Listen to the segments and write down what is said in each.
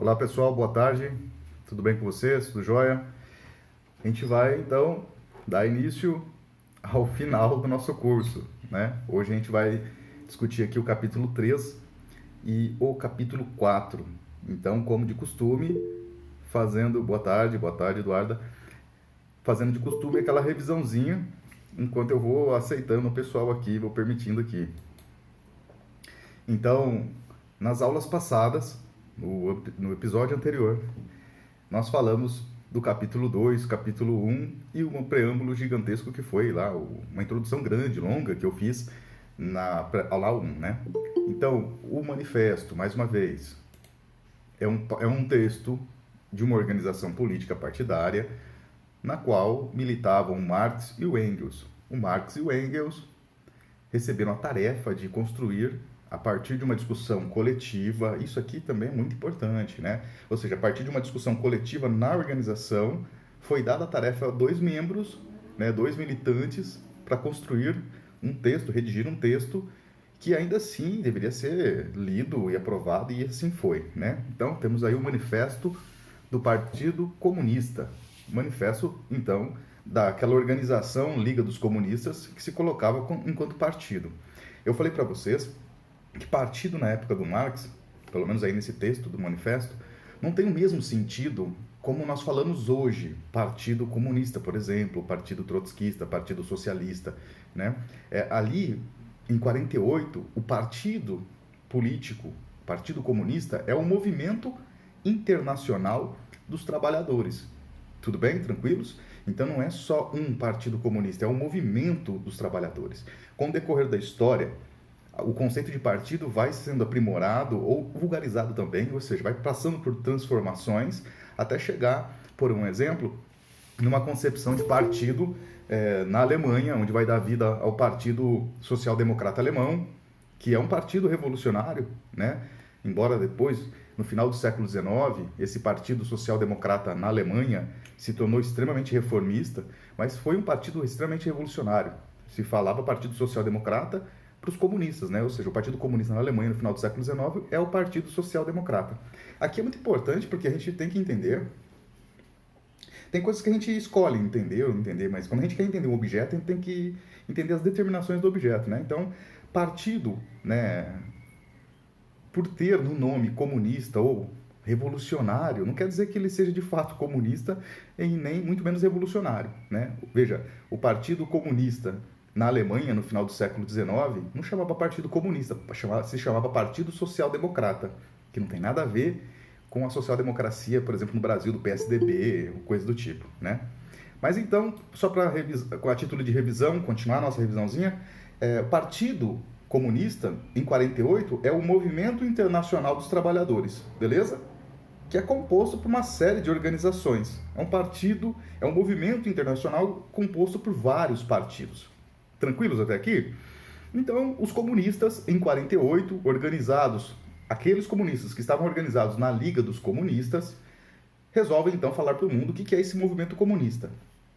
Olá pessoal, boa tarde, tudo bem com vocês? Tudo jóia? A gente vai então dar início ao final do nosso curso, né? Hoje a gente vai discutir aqui o capítulo 3 e o capítulo 4. Então, como de costume, fazendo... Boa tarde Eduarda. Fazendo de costume aquela revisãozinha, enquanto eu vou aceitando o pessoal aqui, vou permitindo aqui. Então, nas aulas passadas, no episódio anterior, nós falamos do capítulo 2, capítulo 1 e um preâmbulo gigantesco que foi lá, uma introdução grande, longa, que eu fiz na aula 1, né? Então, o manifesto, mais uma vez, é um texto de uma organização política partidária na qual militavam o Marx e o Engels. O Marx e o Engels receberam a tarefa de construir, a partir de uma discussão coletiva, isso aqui também é muito importante, né? Ou seja, a partir de uma discussão coletiva na organização, foi dada a tarefa a dois membros, né, dois militantes, para construir um texto, redigir um texto que ainda assim deveria ser lido e aprovado, e assim foi, né? Então, temos aí o Manifesto do Partido Comunista. Manifesto, então, daquela organização Liga dos Comunistas, que se colocava enquanto partido. Eu falei para vocês que partido na época do Marx, pelo menos aí nesse texto do manifesto, não tem o mesmo sentido como nós falamos hoje, Partido Comunista, por exemplo, Partido Trotskista, Partido Socialista, né? Ali, em 48, o partido político, Partido Comunista, é um movimento internacional dos trabalhadores. Tudo bem? Tranquilos? Então não é só um partido comunista, é um movimento dos trabalhadores. Com o decorrer da história, o conceito de partido vai sendo aprimorado ou vulgarizado também, ou seja, vai passando por transformações até chegar, por um exemplo, numa concepção de partido na Alemanha, onde vai dar vida ao Partido Social Democrata Alemão, que é um partido revolucionário, né? Embora depois, no final do século XIX, esse Partido Social Democrata na Alemanha se tornou extremamente reformista, mas foi um partido extremamente revolucionário. Se falava Partido Social Democrata para os comunistas, né? Ou seja, o Partido Comunista na Alemanha no final do século XIX é o Partido Social Democrata. Aqui é muito importante porque a gente tem que entender... Tem coisas que a gente escolhe entender ou não entender, mas quando a gente quer entender um objeto, a gente tem que entender as determinações do objeto, né? Então, partido, né, por ter no nome comunista ou revolucionário, não quer dizer que ele seja de fato comunista e nem muito menos revolucionário, né? Veja, o Partido Comunista na Alemanha, no final do século XIX, não chamava Partido Comunista, se chamava Partido Social Democrata, que não tem nada a ver com a social-democracia, por exemplo, no Brasil, do PSDB, coisa do tipo, né? Mas então, só para com a título de revisão, continuar a nossa revisãozinha, o Partido Comunista, em 48, é o Movimento Internacional dos Trabalhadores, beleza? Que é composto por uma série de organizações. É um partido, é um movimento internacional composto por vários partidos. Tranquilos até aqui? Então, os comunistas, em 48, organizados, aqueles comunistas que estavam organizados na Liga dos Comunistas, resolvem então falar para o mundo o que é esse movimento comunista.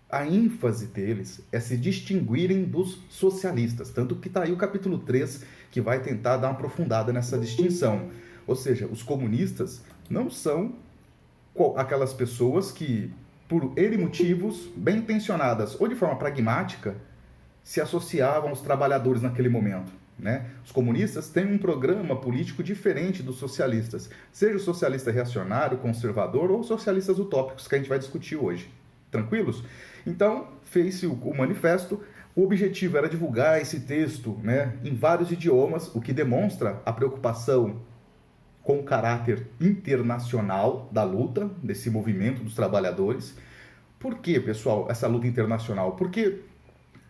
A ênfase deles é se distinguirem dos socialistas, tanto que está aí o capítulo 3, que vai tentar dar uma aprofundada nessa distinção. Ou seja, os comunistas não são aquelas pessoas que, por N motivos, bem intencionadas ou de forma pragmática, se associavam aos trabalhadores naquele momento, né? Os comunistas têm um programa político diferente dos socialistas, seja o socialista reacionário, conservador ou socialistas utópicos, que a gente vai discutir hoje. Tranquilos? Então, fez-se o manifesto. O objetivo era divulgar esse texto, né, em vários idiomas, o que demonstra a preocupação com o caráter internacional da luta, desse movimento dos trabalhadores. Por que, pessoal, essa luta internacional? Porque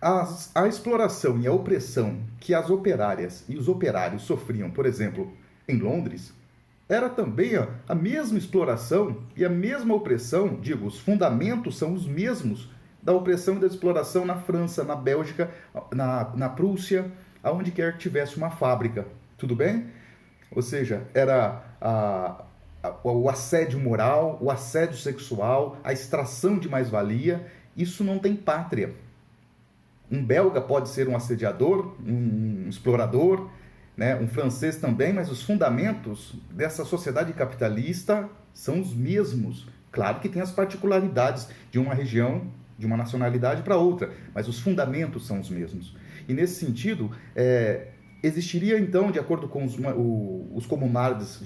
a exploração e a opressão que as operárias e os operários sofriam, por exemplo, em Londres, era também a mesma exploração e a mesma opressão, digo, os fundamentos são os mesmos da opressão e da exploração na França, na Bélgica, na Prússia, aonde quer que tivesse uma fábrica, tudo bem? Ou seja, era o assédio moral, o assédio sexual, a extração de mais-valia. Isso não tem pátria. Um belga pode ser um assediador, um explorador, né? Um francês também, mas os fundamentos dessa sociedade capitalista são os mesmos. Claro que tem as particularidades de uma região, de uma nacionalidade para outra, mas os fundamentos são os mesmos. E nesse sentido, existiria então, de acordo com os comunards,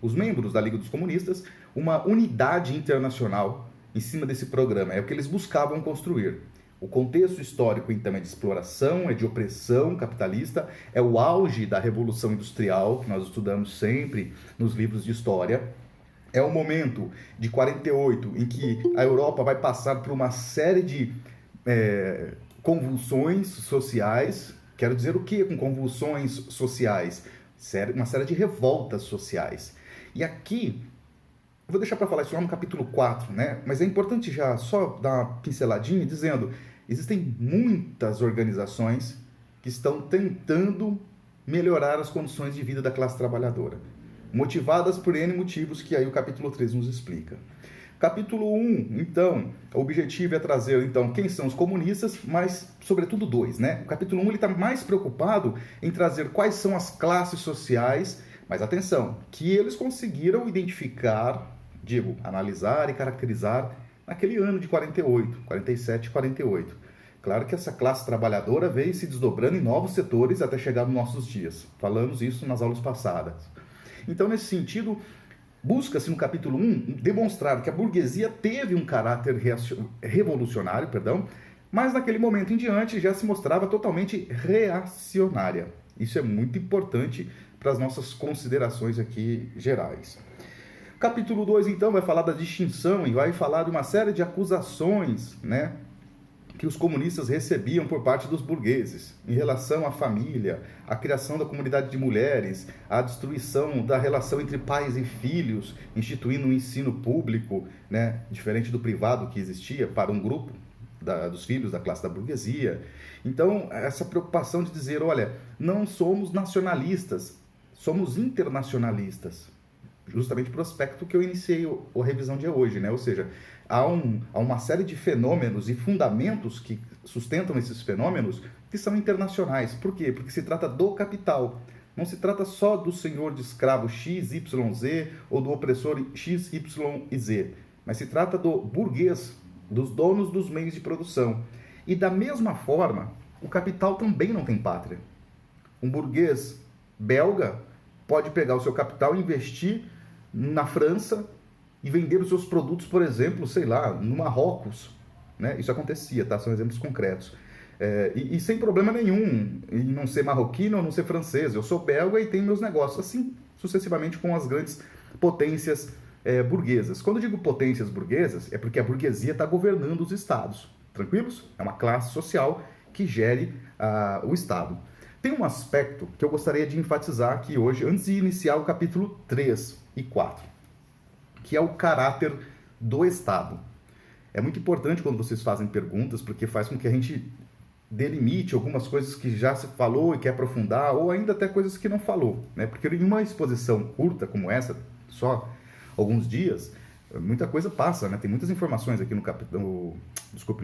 os membros da Liga dos Comunistas, uma unidade internacional em cima desse programa. É o que eles buscavam construir. O contexto histórico, então, é de exploração, é de opressão capitalista, é o auge da Revolução Industrial, que nós estudamos sempre nos livros de história. É o momento de 48, em que a Europa vai passar por uma série de convulsões sociais. Quero dizer o que com convulsões sociais? Uma série de revoltas sociais. E aqui, eu vou deixar para falar isso lá no capítulo 4, né? Mas é importante já só dar uma pinceladinha dizendo, existem muitas organizações que estão tentando melhorar as condições de vida da classe trabalhadora, motivadas por N motivos que aí o capítulo 3 nos explica. Capítulo 1, então, o objetivo é trazer, então, quem são os comunistas, mas, sobretudo, dois, né? O capítulo 1 está mais preocupado em trazer quais são as classes sociais, mas, atenção, que eles conseguiram identificar, analisar e caracterizar naquele ano de 48, 47 e 48. Claro que essa classe trabalhadora veio se desdobrando em novos setores até chegar nos nossos dias. Falamos isso nas aulas passadas. Então, nesse sentido, busca-se no capítulo 1 demonstrar que a burguesia teve um caráter revolucionário, mas naquele momento em diante já se mostrava totalmente reacionária. Isso é muito importante para as nossas considerações aqui gerais. Capítulo 2, então, vai falar da distinção e vai falar de uma série de acusações, né, que os comunistas recebiam por parte dos burgueses em relação à família, à criação da comunidade de mulheres, à destruição da relação entre pais e filhos, instituindo um ensino público, né, diferente do privado que existia para um grupo dos filhos da classe da burguesia. Então, essa preocupação de dizer, olha, não somos nacionalistas, somos internacionalistas, justamente para o aspecto que eu iniciei a revisão de hoje, né? Ou seja, há uma série de fenômenos e fundamentos que sustentam esses fenômenos que são internacionais. Por quê? Porque se trata do capital. Não se trata só do senhor de escravo XYZ ou do opressor XYZ, mas se trata do burguês, dos donos dos meios de produção. E da mesma forma, o capital também não tem pátria. Um burguês belga pode pegar o seu capital e investir na França e vender os seus produtos, por exemplo, sei lá, no Marrocos, né? Isso acontecia, tá? São exemplos concretos. E sem problema nenhum em não ser marroquino ou não ser francês. Eu sou belga e tenho meus negócios, assim sucessivamente com as grandes potências burguesas. Quando eu digo potências burguesas, é porque a burguesia está governando os estados. Tranquilos? É uma classe social que gere o Estado. Tem um aspecto que eu gostaria de enfatizar aqui hoje, antes de iniciar o capítulo 3 e 4, que é o caráter do Estado. É muito importante quando vocês fazem perguntas, porque faz com que a gente delimite algumas coisas que já se falou e quer aprofundar, ou ainda até coisas que não falou, né? Porque em uma exposição curta como essa, só alguns dias, muita coisa passa, né? Tem muitas informações aqui no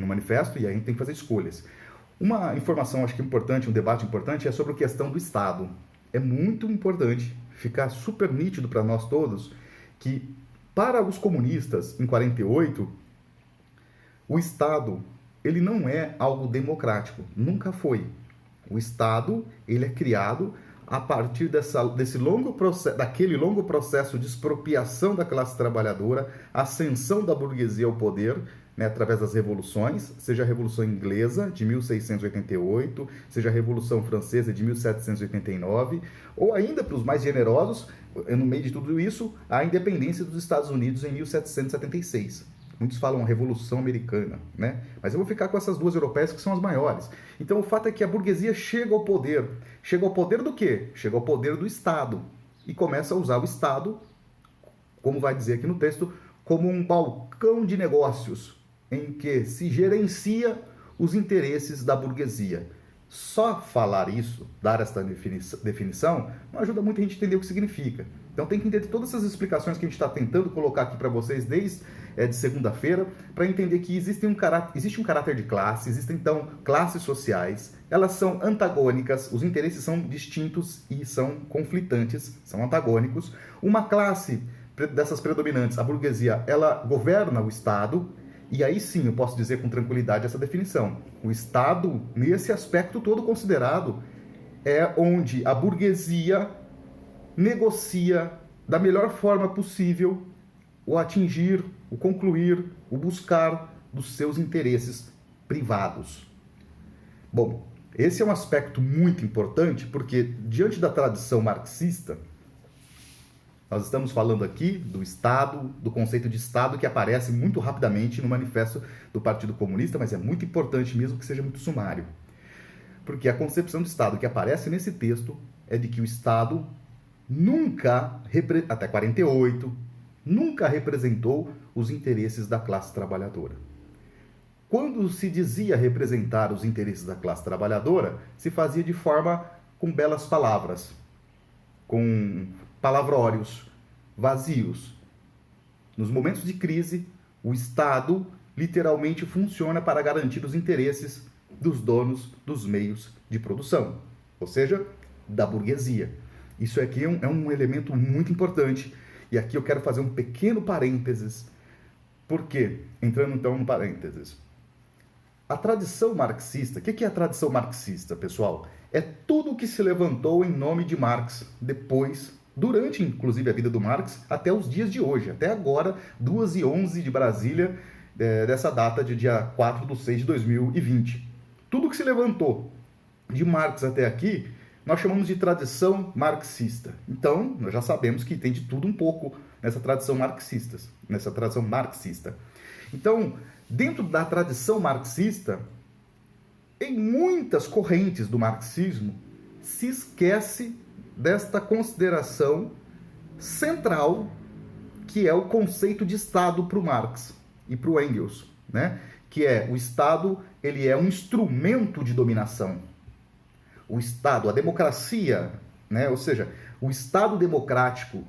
manifesto, e a gente tem que fazer escolhas. Uma informação, acho que importante, um debate importante, é sobre a questão do Estado. É muito importante ficar super nítido para nós todos que, para os comunistas, em 48, o Estado, ele não é algo democrático. Nunca foi. O Estado, ele é criado a partir daquele longo processo de expropriação da classe trabalhadora, ascensão da burguesia ao poder, né, através das revoluções, seja a Revolução Inglesa, de 1688, seja a Revolução Francesa, de 1789, ou ainda, para os mais generosos, no meio de tudo isso, a independência dos Estados Unidos em 1776. Muitos falam Revolução Americana, né? Mas eu vou ficar com essas duas europeias que são as maiores. Então, o fato é que a burguesia chega ao poder. Chega ao poder do quê? Chega ao poder do Estado. E começa a usar o Estado, como vai dizer aqui no texto, como um balcão de negócios, em que se gerencia os interesses da burguesia. Só falar isso, dar esta definição, não ajuda muito a gente a entender o que significa. Então tem que entender todas essas explicações que a gente está tentando colocar aqui para vocês desde de segunda-feira, para entender que existe um caráter de classe, existem então classes sociais elas são antagônicas, os interesses são distintos e são conflitantes, são antagônicos. Uma classe dessas predominantes, a burguesia, ela governa o Estado, e aí sim eu posso dizer com tranquilidade essa definição. O Estado, nesse aspecto todo considerado, é onde a burguesia negocia da melhor forma possível o atingir, o concluir, o buscar dos seus interesses privados. Bom, esse é um aspecto muito importante porque, diante da tradição marxista, nós estamos falando aqui do Estado, do conceito de Estado que aparece muito rapidamente no manifesto do Partido Comunista, mas é muito importante mesmo que seja muito sumário. Porque a concepção de Estado que aparece nesse texto é de que o Estado nunca, até 48, nunca representou os interesses da classe trabalhadora. Quando se dizia representar os interesses da classe trabalhadora, se fazia de forma com belas palavras, com palavrórios vazios. Nos momentos de crise, o Estado literalmente funciona para garantir os interesses dos donos dos meios de produção, ou seja, da burguesia. Isso aqui é um elemento muito importante, e aqui eu quero fazer um pequeno parênteses. Por quê? Entrando então no parênteses. A tradição marxista, o que é a tradição marxista, pessoal? É tudo que se levantou em nome de Marx, depois, durante inclusive a vida do Marx, até os dias de hoje, até agora, 2h11 de Brasília, dessa data de dia 4/6/2020. Tudo que se levantou de Marx até aqui, nós chamamos de tradição marxista. Então, nós já sabemos que tem de tudo um pouco nessa tradição marxista. Então, dentro da tradição marxista, em muitas correntes do marxismo, se esquece desta consideração central, que é o conceito de Estado para o Marx e para o Engels, né? Que é o Estado, ele é um instrumento de dominação. O Estado, a democracia, né? Ou seja, o Estado democrático,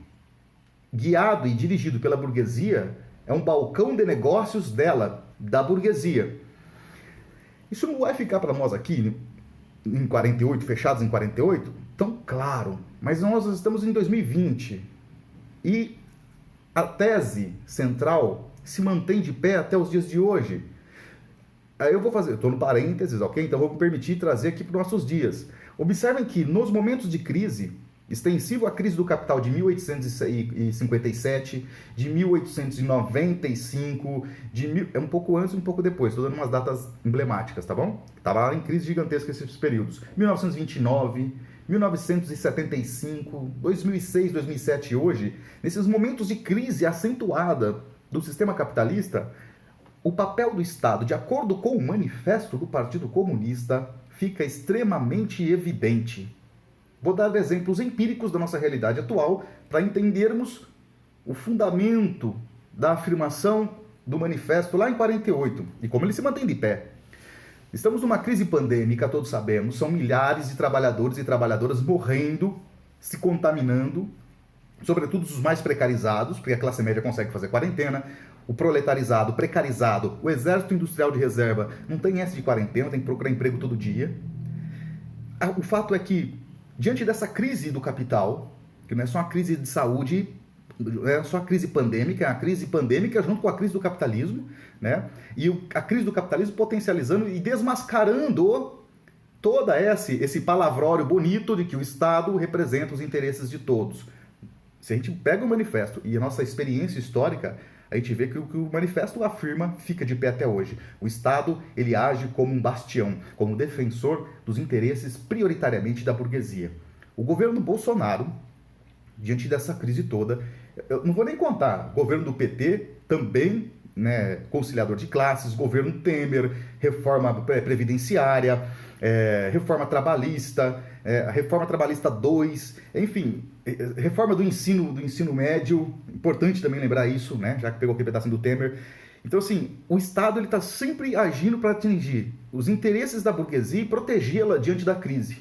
guiado e dirigido pela burguesia, é um balcão de negócios dela, da burguesia. Isso não vai ficar para nós aqui, em 48, fechados em 48, tão claro. Mas nós estamos em 2020 e a tese central se mantém de pé até os dias de hoje. Aí eu estou no parênteses, ok? Então vou me permitir trazer aqui para os nossos dias. Observem que nos momentos de crise, extensivo à crise do capital de 1857, de 1895, é um pouco antes e um pouco depois, estou dando umas datas emblemáticas, tá bom? Estava em crise gigantesca esses períodos. 1929, 1975, 2006, 2007 e hoje, nesses momentos de crise acentuada do sistema capitalista, o papel do Estado, de acordo com o manifesto do Partido Comunista, fica extremamente evidente. Vou dar exemplos empíricos da nossa realidade atual para entendermos o fundamento da afirmação do manifesto lá em 48 e como ele se mantém de pé. Estamos numa crise pandêmica, todos sabemos, são milhares de trabalhadores e trabalhadoras morrendo, se contaminando, sobretudo os mais precarizados, porque a classe média consegue fazer quarentena, o proletarizado, precarizado, o exército industrial de reserva não tem essa de quarentena, tem que procurar emprego todo dia. O fato é que, diante dessa crise do capital, que não é só uma crise de saúde, não é só a crise pandêmica, é a crise pandêmica junto com a crise do capitalismo, né? E a crise do capitalismo potencializando e desmascarando todo esse palavrório bonito de que o Estado representa os interesses de todos. Se a gente pega o manifesto e a nossa experiência histórica, a gente vê que o que o manifesto afirma fica de pé até hoje. O Estado, ele age como um bastião, como defensor dos interesses prioritariamente da burguesia. O governo Bolsonaro, diante dessa crise toda, eu não vou nem contar, governo do PT também, né, conciliador de classes, governo Temer, reforma previdenciária, reforma trabalhista, a reforma trabalhista 2, enfim, reforma do ensino médio, importante também lembrar isso, né, já que pegou aquele pedacinho do Temer. Então, assim, o Estado está sempre agindo para atingir os interesses da burguesia e protegê-la diante da crise.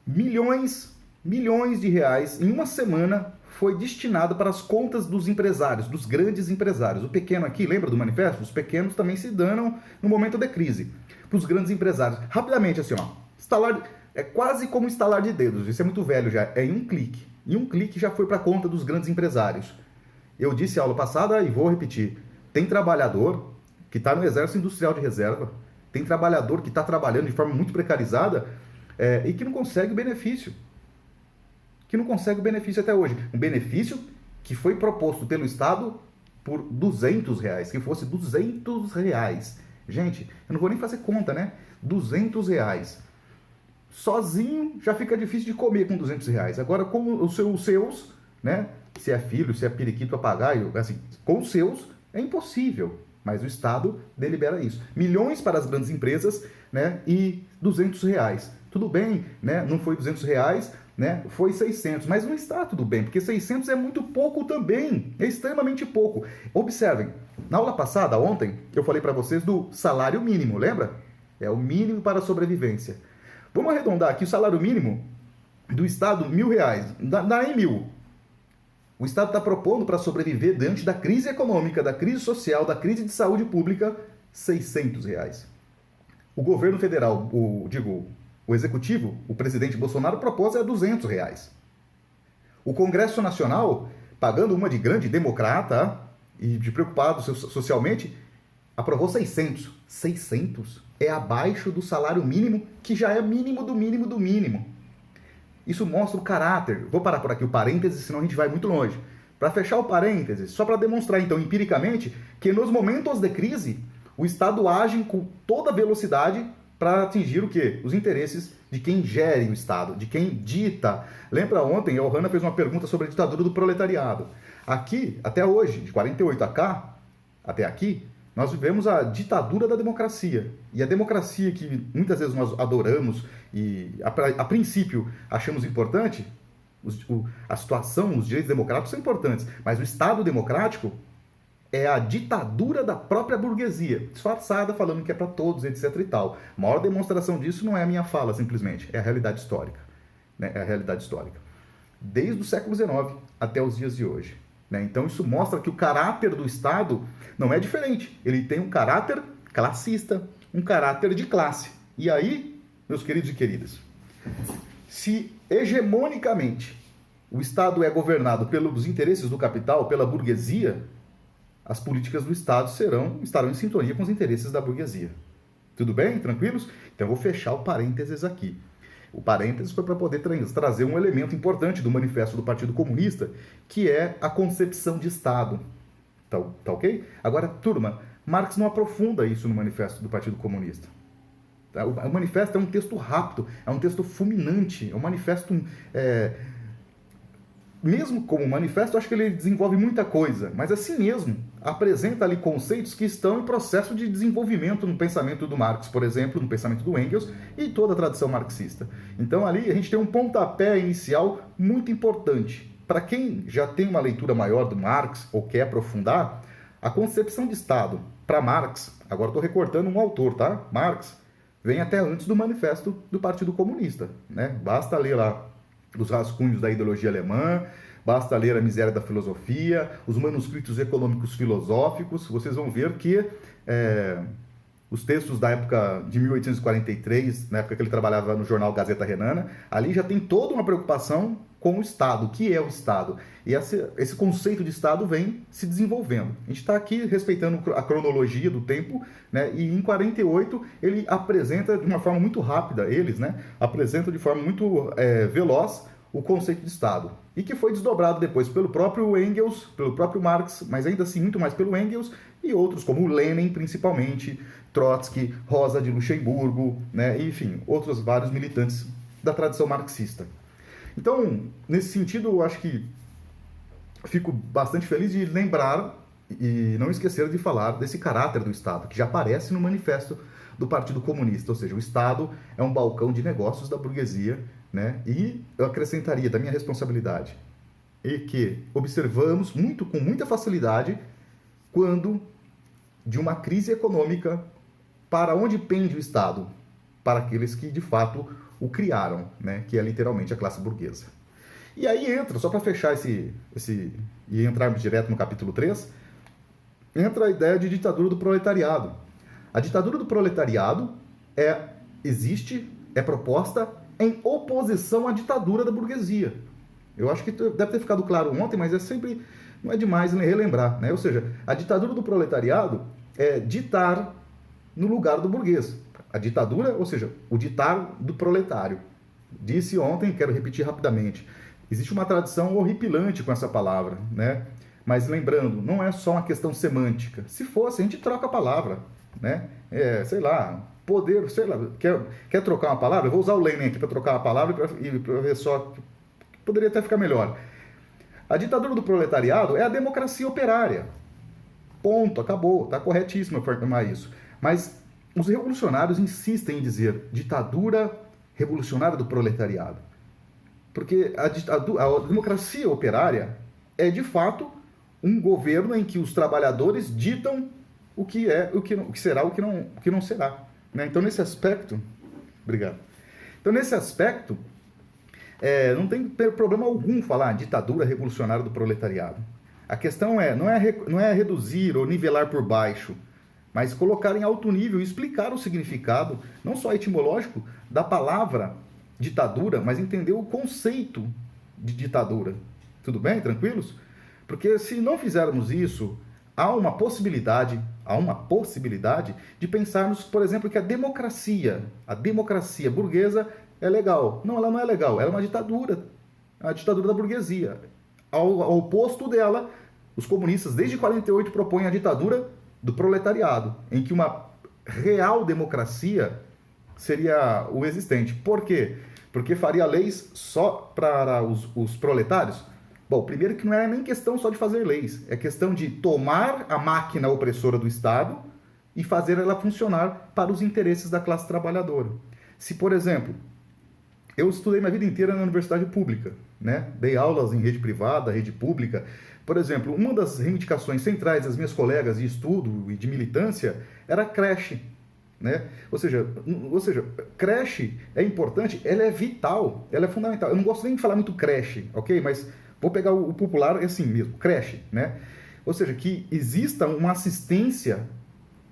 Milhões de reais em uma semana foi destinado para as contas dos empresários, dos grandes empresários. O pequeno aqui, lembra do manifesto? Os pequenos também se danam no momento da crise. Para os grandes empresários. Rapidamente, assim, é quase como estalar de dedos. Isso é muito velho já. É em um clique. Em um clique já foi para a conta dos grandes empresários. Eu disse aula passada e vou repetir. Tem trabalhador que está no Exército Industrial de Reserva. Tem trabalhador que está trabalhando de forma muito precarizada e que não consegue benefício. Que não consegue benefício até hoje. Um benefício que foi proposto pelo Estado por R$200. Que fosse R$200. Gente, eu não vou nem fazer conta, né? R$200. Sozinho já fica difícil de comer com R$200. Agora, com os seus, né? Se é filho, se é periquito, papagaio, assim, com os seus é impossível. Mas o Estado delibera isso. Milhões para as grandes empresas, né? E R$200. Tudo bem, né? Não foi R$200, né? Foi 600. Mas não está tudo bem, porque 600 é muito pouco também. É extremamente pouco. Observem, na aula passada, ontem, eu falei para vocês do salário mínimo, lembra? É o mínimo para a sobrevivência. Vamos arredondar aqui o salário mínimo do Estado, R$1.000. Dá em 1.000. O Estado está propondo para sobreviver diante da crise econômica, da crise social, da crise de saúde pública, R$600. O governo federal, o executivo, o presidente Bolsonaro propôs R$200. O Congresso Nacional, pagando uma de grande democrata e de preocupado socialmente, aprovou 600. 600 é abaixo do salário mínimo, que já é mínimo do mínimo do mínimo. Isso mostra o caráter. Vou parar por aqui o parênteses, senão a gente vai muito longe. Para fechar o parênteses, só para demonstrar, então, empiricamente, que nos momentos de crise, o Estado age com toda velocidade para atingir o quê? Os interesses de quem gere o Estado, de quem dita. Lembra ontem, a Ohana fez uma pergunta sobre a ditadura do proletariado. Aqui, até hoje, de 48 a cá, até aqui, nós vivemos a ditadura da democracia. E a democracia que muitas vezes nós adoramos e, a princípio, achamos importante, a situação, os direitos democráticos são importantes, mas o Estado democrático é a ditadura da própria burguesia, disfarçada, falando que é para todos, etc. e tal. A maior demonstração disso não é a minha fala, simplesmente, é a realidade histórica. Né? É a realidade histórica. Desde o século XIX até os dias de hoje. Né? Então isso mostra que o caráter do Estado não é diferente. Ele tem um caráter classista, um caráter de classe. E aí, meus queridos e queridas, se hegemonicamente o Estado é governado pelos interesses do capital, pela burguesia, as políticas do Estado estarão em sintonia com os interesses da burguesia. Tudo bem? Tranquilos? Então eu vou fechar o parênteses aqui. O parênteses foi para poder trazer um elemento importante do manifesto do Partido Comunista, que é a concepção de Estado. Tá ok? Agora, turma, Marx não aprofunda isso no manifesto do Partido Comunista. O manifesto é um texto rápido, é um texto fulminante, é um manifesto... Mesmo como manifesto, eu acho que ele desenvolve muita coisa, mas assim mesmo, apresenta ali conceitos que estão em processo de desenvolvimento no pensamento do Marx, por exemplo, no pensamento do Engels e toda a tradição marxista. Então ali a gente tem um pontapé inicial muito importante. Para quem já tem uma leitura maior do Marx ou quer aprofundar, a concepção de Estado para Marx, agora estou recortando um autor, tá? Marx, vem até antes do manifesto do Partido Comunista, né? Basta ler lá os rascunhos da ideologia alemã, basta ler a miséria da filosofia, os manuscritos econômicos filosóficos, vocês vão ver que os textos da época de 1843, na época que ele trabalhava no jornal Gazeta Renana, ali já tem toda uma preocupação com o Estado, o que é o Estado. E esse conceito de Estado vem se desenvolvendo. A gente está aqui respeitando a cronologia do tempo, né? E em 48 ele apresenta de uma forma muito rápida, apresentam de forma muito veloz o conceito de Estado. E que foi desdobrado depois pelo próprio Engels, pelo próprio Marx, mas ainda assim muito mais pelo Engels, e outros como Lenin, principalmente, Trotsky, Rosa de Luxemburgo, né? E, enfim, outros vários militantes da tradição marxista. Então, nesse sentido, eu acho que fico bastante feliz de lembrar e não esquecer de falar desse caráter do Estado, que já aparece no manifesto do Partido Comunista, ou seja, o Estado é um balcão de negócios da burguesia, né? E eu acrescentaria da minha responsabilidade, e que observamos com muita facilidade quando de uma crise econômica, para onde pende o Estado? Para aqueles que de fato o criaram, né? Que é literalmente a classe burguesa. E aí entra, só para fechar esse e entrarmos direto no capítulo 3, entra a ideia de ditadura do proletariado. A ditadura do proletariado existe, é proposta em oposição à ditadura da burguesia. Eu acho que deve ter ficado claro ontem, mas não é demais relembrar, né? Ou seja, a ditadura do proletariado é ditar no lugar do burguês. A ditadura, ou seja, o ditar do proletário. Disse ontem, quero repetir rapidamente, existe uma tradição horripilante com essa palavra, né? Mas lembrando, não é só uma questão semântica. Se fosse, a gente troca a palavra, né? Sei lá, poder, sei lá, quer trocar uma palavra? Eu vou usar o Lenin aqui para trocar uma palavra e para ver só, poderia até ficar melhor. A ditadura do proletariado é a democracia operária. Ponto, acabou, está corretíssimo afirmar isso. Mas os revolucionários insistem em dizer ditadura revolucionária do proletariado. Porque a democracia operária é, de fato, um governo em que os trabalhadores ditam o que será, o que não será. Né? Então, nesse aspecto... Obrigado. Então, nesse aspecto, não tem problema algum falar ditadura revolucionária do proletariado. A questão não é reduzir ou nivelar por baixo, mas colocar em alto nível e explicar o significado, não só etimológico, da palavra ditadura, mas entender o conceito de ditadura. Tudo bem? Tranquilos? Porque se não fizermos isso, há uma possibilidade de pensarmos, por exemplo, que a democracia burguesa é legal. Não, ela não é legal, ela é uma ditadura, a ditadura da burguesia. Ao oposto dela, os comunistas, desde 48, propõem a ditadura do proletariado, em que uma real democracia seria o existente. Por quê? Porque faria leis só para os proletários? Bom, primeiro que não é nem questão só de fazer leis, é questão de tomar a máquina opressora do Estado e fazer ela funcionar para os interesses da classe trabalhadora. Se, por exemplo, eu estudei minha vida inteira na universidade pública, né? Dei aulas em rede privada, rede pública. Por exemplo, uma das reivindicações centrais das minhas colegas de estudo e de militância era a creche. Né? Ou seja, creche é importante, ela é vital, ela é fundamental. Eu não gosto nem de falar muito creche, ok? Mas vou pegar o popular, é assim mesmo, creche, né? Ou seja, que exista uma assistência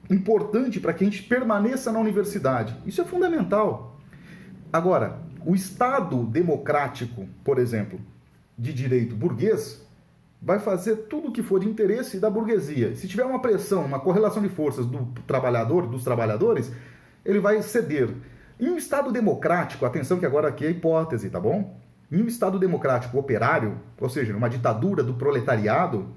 importante para que a gente permaneça na universidade. Isso é fundamental. Agora, o Estado democrático, por exemplo, de direito burguês, vai fazer tudo o que for de interesse da burguesia. Se tiver uma pressão, uma correlação de forças dos trabalhadores, ele vai ceder. Em um Estado democrático, atenção que agora aqui é hipótese, tá bom? Em um Estado democrático operário, ou seja, uma ditadura do proletariado,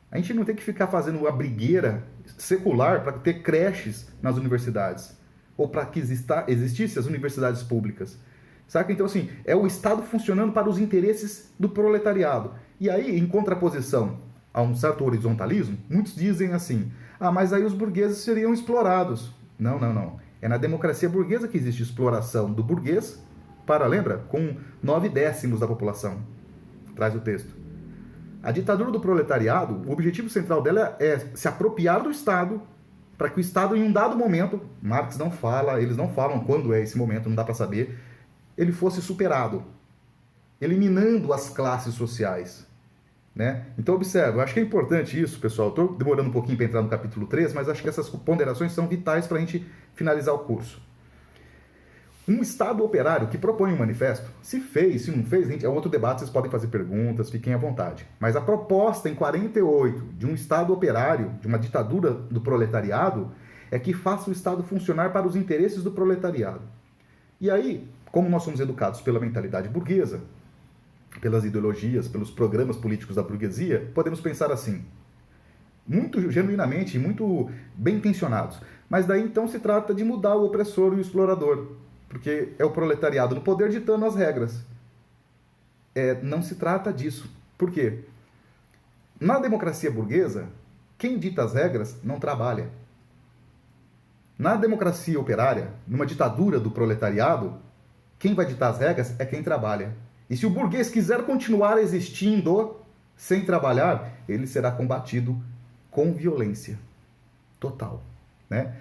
a gente não tem que ficar fazendo uma brigueira secular para ter creches nas universidades, ou para que existissem as universidades públicas. Saca? Então, assim, é o Estado funcionando para os interesses do proletariado. E aí, em contraposição a um certo horizontalismo, muitos dizem assim, mas aí os burgueses seriam explorados. Não. É na democracia burguesa que existe exploração do burguês lembra, com 9/10 da população. Traz o texto. A ditadura do proletariado, o objetivo central dela é se apropriar do Estado, para que o Estado, em um dado momento, Marx não fala, eles não falam quando é esse momento, não dá para saber, ele fosse superado, eliminando as classes sociais. Né? Então, observa, eu acho que é importante isso, pessoal. Estou demorando um pouquinho para entrar no capítulo 3, mas acho que essas ponderações são vitais para a gente finalizar o curso. Um Estado operário que propõe um manifesto, se fez, se não fez, é outro debate, vocês podem fazer perguntas, fiquem à vontade. Mas a proposta em 48 de um Estado operário, de uma ditadura do proletariado, é que faça o Estado funcionar para os interesses do proletariado. E aí, como nós somos educados pela mentalidade burguesa, pelas ideologias, pelos programas políticos da burguesia, podemos pensar assim, muito genuinamente, muito bem intencionados. Mas daí então se trata de mudar o opressor e o explorador, porque é o proletariado no poder ditando as regras. Não se trata disso. Por quê? Na democracia burguesa, quem dita as regras não trabalha. Na democracia operária, numa ditadura do proletariado, quem vai ditar as regras é quem trabalha. E se o burguês quiser continuar existindo sem trabalhar, ele será combatido com violência total. né?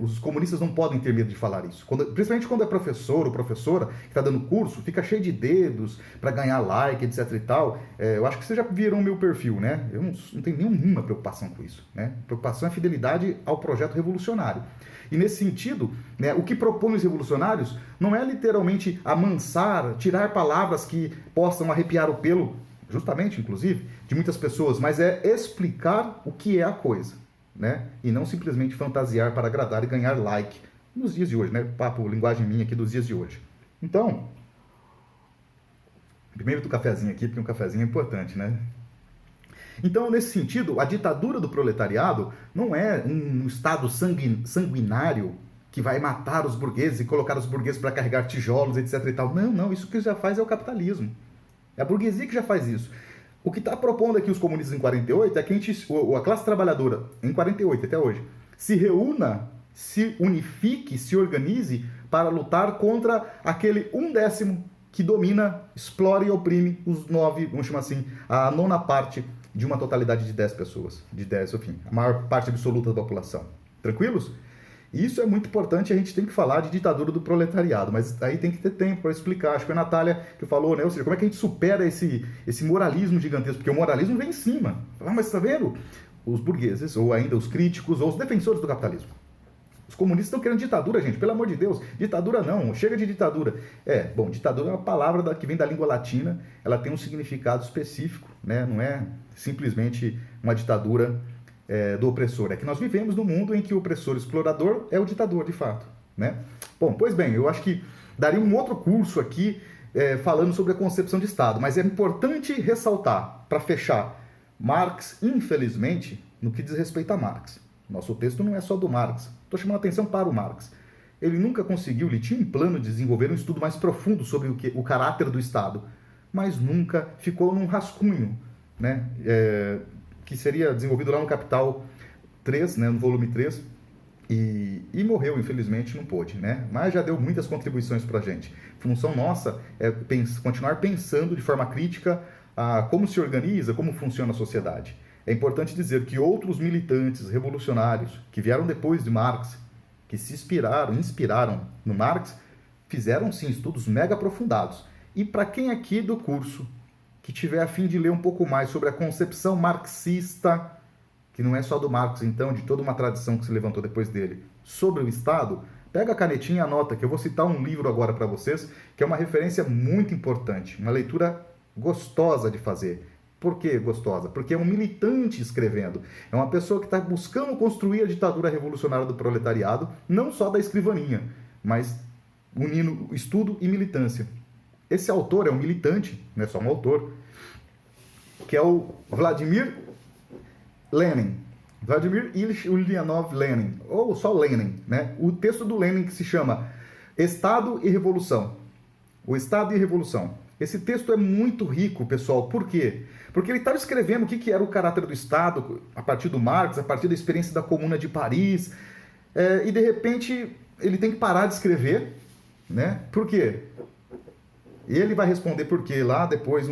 Os comunistas não podem ter medo de falar isso. Principalmente quando é professor ou professora que está dando curso, fica cheio de dedos para ganhar like, etc e tal. Eu acho que vocês já viram o meu perfil, né? Eu não tenho nenhuma preocupação com isso, né? Preocupação é fidelidade ao projeto revolucionário. E nesse sentido, né, o que propõem os revolucionários não é literalmente amansar, tirar palavras que possam arrepiar o pelo, justamente, inclusive, de muitas pessoas, mas é explicar o que é a coisa, né? E não simplesmente fantasiar para agradar e ganhar like nos dias de hoje, né? Papo, linguagem minha aqui dos dias de hoje. Então, primeiro do cafezinho aqui, porque um cafezinho é importante, né? Então, nesse sentido, a ditadura do proletariado não é um estado sanguinário que vai matar os burgueses e colocar os burgueses para carregar tijolos, etc e tal. Não, isso que já faz é o capitalismo. É a burguesia que já faz isso. O que está propondo aqui os comunistas em 48 é que a classe trabalhadora, em 48 até hoje, se reúna, se unifique, se organize para lutar contra aquele 1/10 que domina, explora e oprime os 9, vamos chamar assim, a nona parte de uma totalidade de 10 pessoas, de 10, enfim, a maior parte absoluta da população. Tranquilos? Isso é muito importante, a gente tem que falar de ditadura do proletariado, mas aí tem que ter tempo para explicar. Acho que foi a Natália que falou, né? Ou seja, como é que a gente supera esse moralismo gigantesco? Porque o moralismo vem em cima. Mas está vendo? Os burgueses, ou ainda os críticos, ou os defensores do capitalismo. Os comunistas estão querendo ditadura, gente, pelo amor de Deus. Ditadura não, chega de ditadura. Ditadura é uma palavra que vem da língua latina, ela tem um significado específico, né? Não é simplesmente uma ditadura do opressor. É que nós vivemos num mundo em que o opressor explorador é o ditador, de fato, né? Bom, pois bem, eu acho que daria um outro curso aqui falando sobre a concepção de Estado, mas é importante ressaltar, para fechar, Marx, infelizmente, no que diz respeito a Marx. Nosso texto não é só do Marx. Estou chamando a atenção para o Marx. Ele nunca conseguiu, ele tinha um plano de desenvolver um estudo mais profundo sobre o caráter do Estado, mas nunca ficou num rascunho, né? Que seria desenvolvido lá no Capital 3, né, no volume 3, e morreu, infelizmente, não pôde, né? Mas já deu muitas contribuições para a gente. Função nossa é continuar pensando de forma crítica a como se organiza, como funciona a sociedade. É importante dizer que outros militantes revolucionários que vieram depois de Marx, que se inspiraram no Marx, fizeram sim estudos mega aprofundados. E para quem aqui do curso que tiver a fim de ler um pouco mais sobre a concepção marxista, que não é só do Marx, então, de toda uma tradição que se levantou depois dele, sobre o Estado, pega a canetinha e anota, que eu vou citar um livro agora para vocês, que é uma referência muito importante, uma leitura gostosa de fazer. Por que gostosa? Porque é um militante escrevendo. É uma pessoa que está buscando construir a ditadura revolucionária do proletariado, não só da escrivaninha, mas unindo estudo e militância. Esse autor é um militante, não é só um autor, que é o Vladimir Lenin. Vladimir Ilyich Ulyanov Lenin, ou só Lenin, né? O texto do Lenin que se chama Estado e Revolução. O Estado e Revolução. Esse texto é muito rico, pessoal. Por quê? Porque ele estava escrevendo o que era o caráter do Estado a partir do Marx, a partir da experiência da Comuna de Paris, e de repente ele tem que parar de escrever, né? Por quê? E ele vai responder por quê lá depois,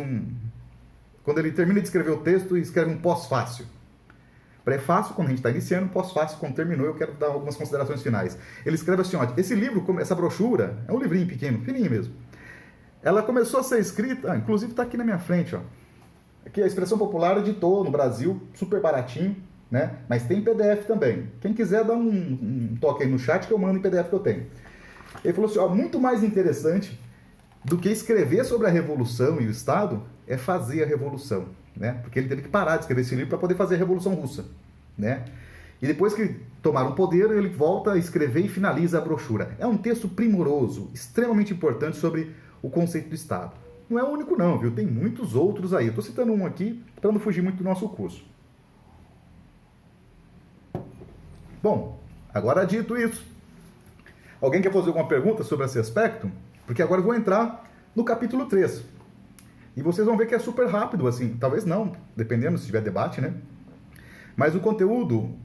quando ele termina de escrever o texto, escreve um pós-fácil. Prefácio, quando a gente está iniciando, pós-fácil, quando terminou, eu quero dar algumas considerações finais. Ele escreve assim, ó, esse livro, essa brochura, é um livrinho pequeno, fininho mesmo. Ela começou a ser escrita, inclusive está aqui na minha frente, ó. Aqui a Expressão Popular editou no Brasil, super baratinho, né? Mas tem PDF também. Quem quiser dá um toque aí no chat que eu mando em PDF que eu tenho. Ele falou assim, ó, muito mais interessante do que escrever sobre a Revolução e o Estado é fazer a Revolução, né? Porque ele teve que parar de escrever esse livro para poder fazer a Revolução Russa, né? E depois que tomaram o poder, ele volta a escrever e finaliza a brochura. É um texto primoroso, extremamente importante sobre o conceito do Estado. Não é o único não, viu? Tem muitos outros aí. Eu estou citando um aqui para não fugir muito do nosso curso. Bom, agora dito isso, alguém quer fazer alguma pergunta sobre esse aspecto? Porque agora eu vou entrar no capítulo 3. E vocês vão ver que é super rápido, assim. Talvez não, dependendo se tiver debate, né? Mas o conteúdo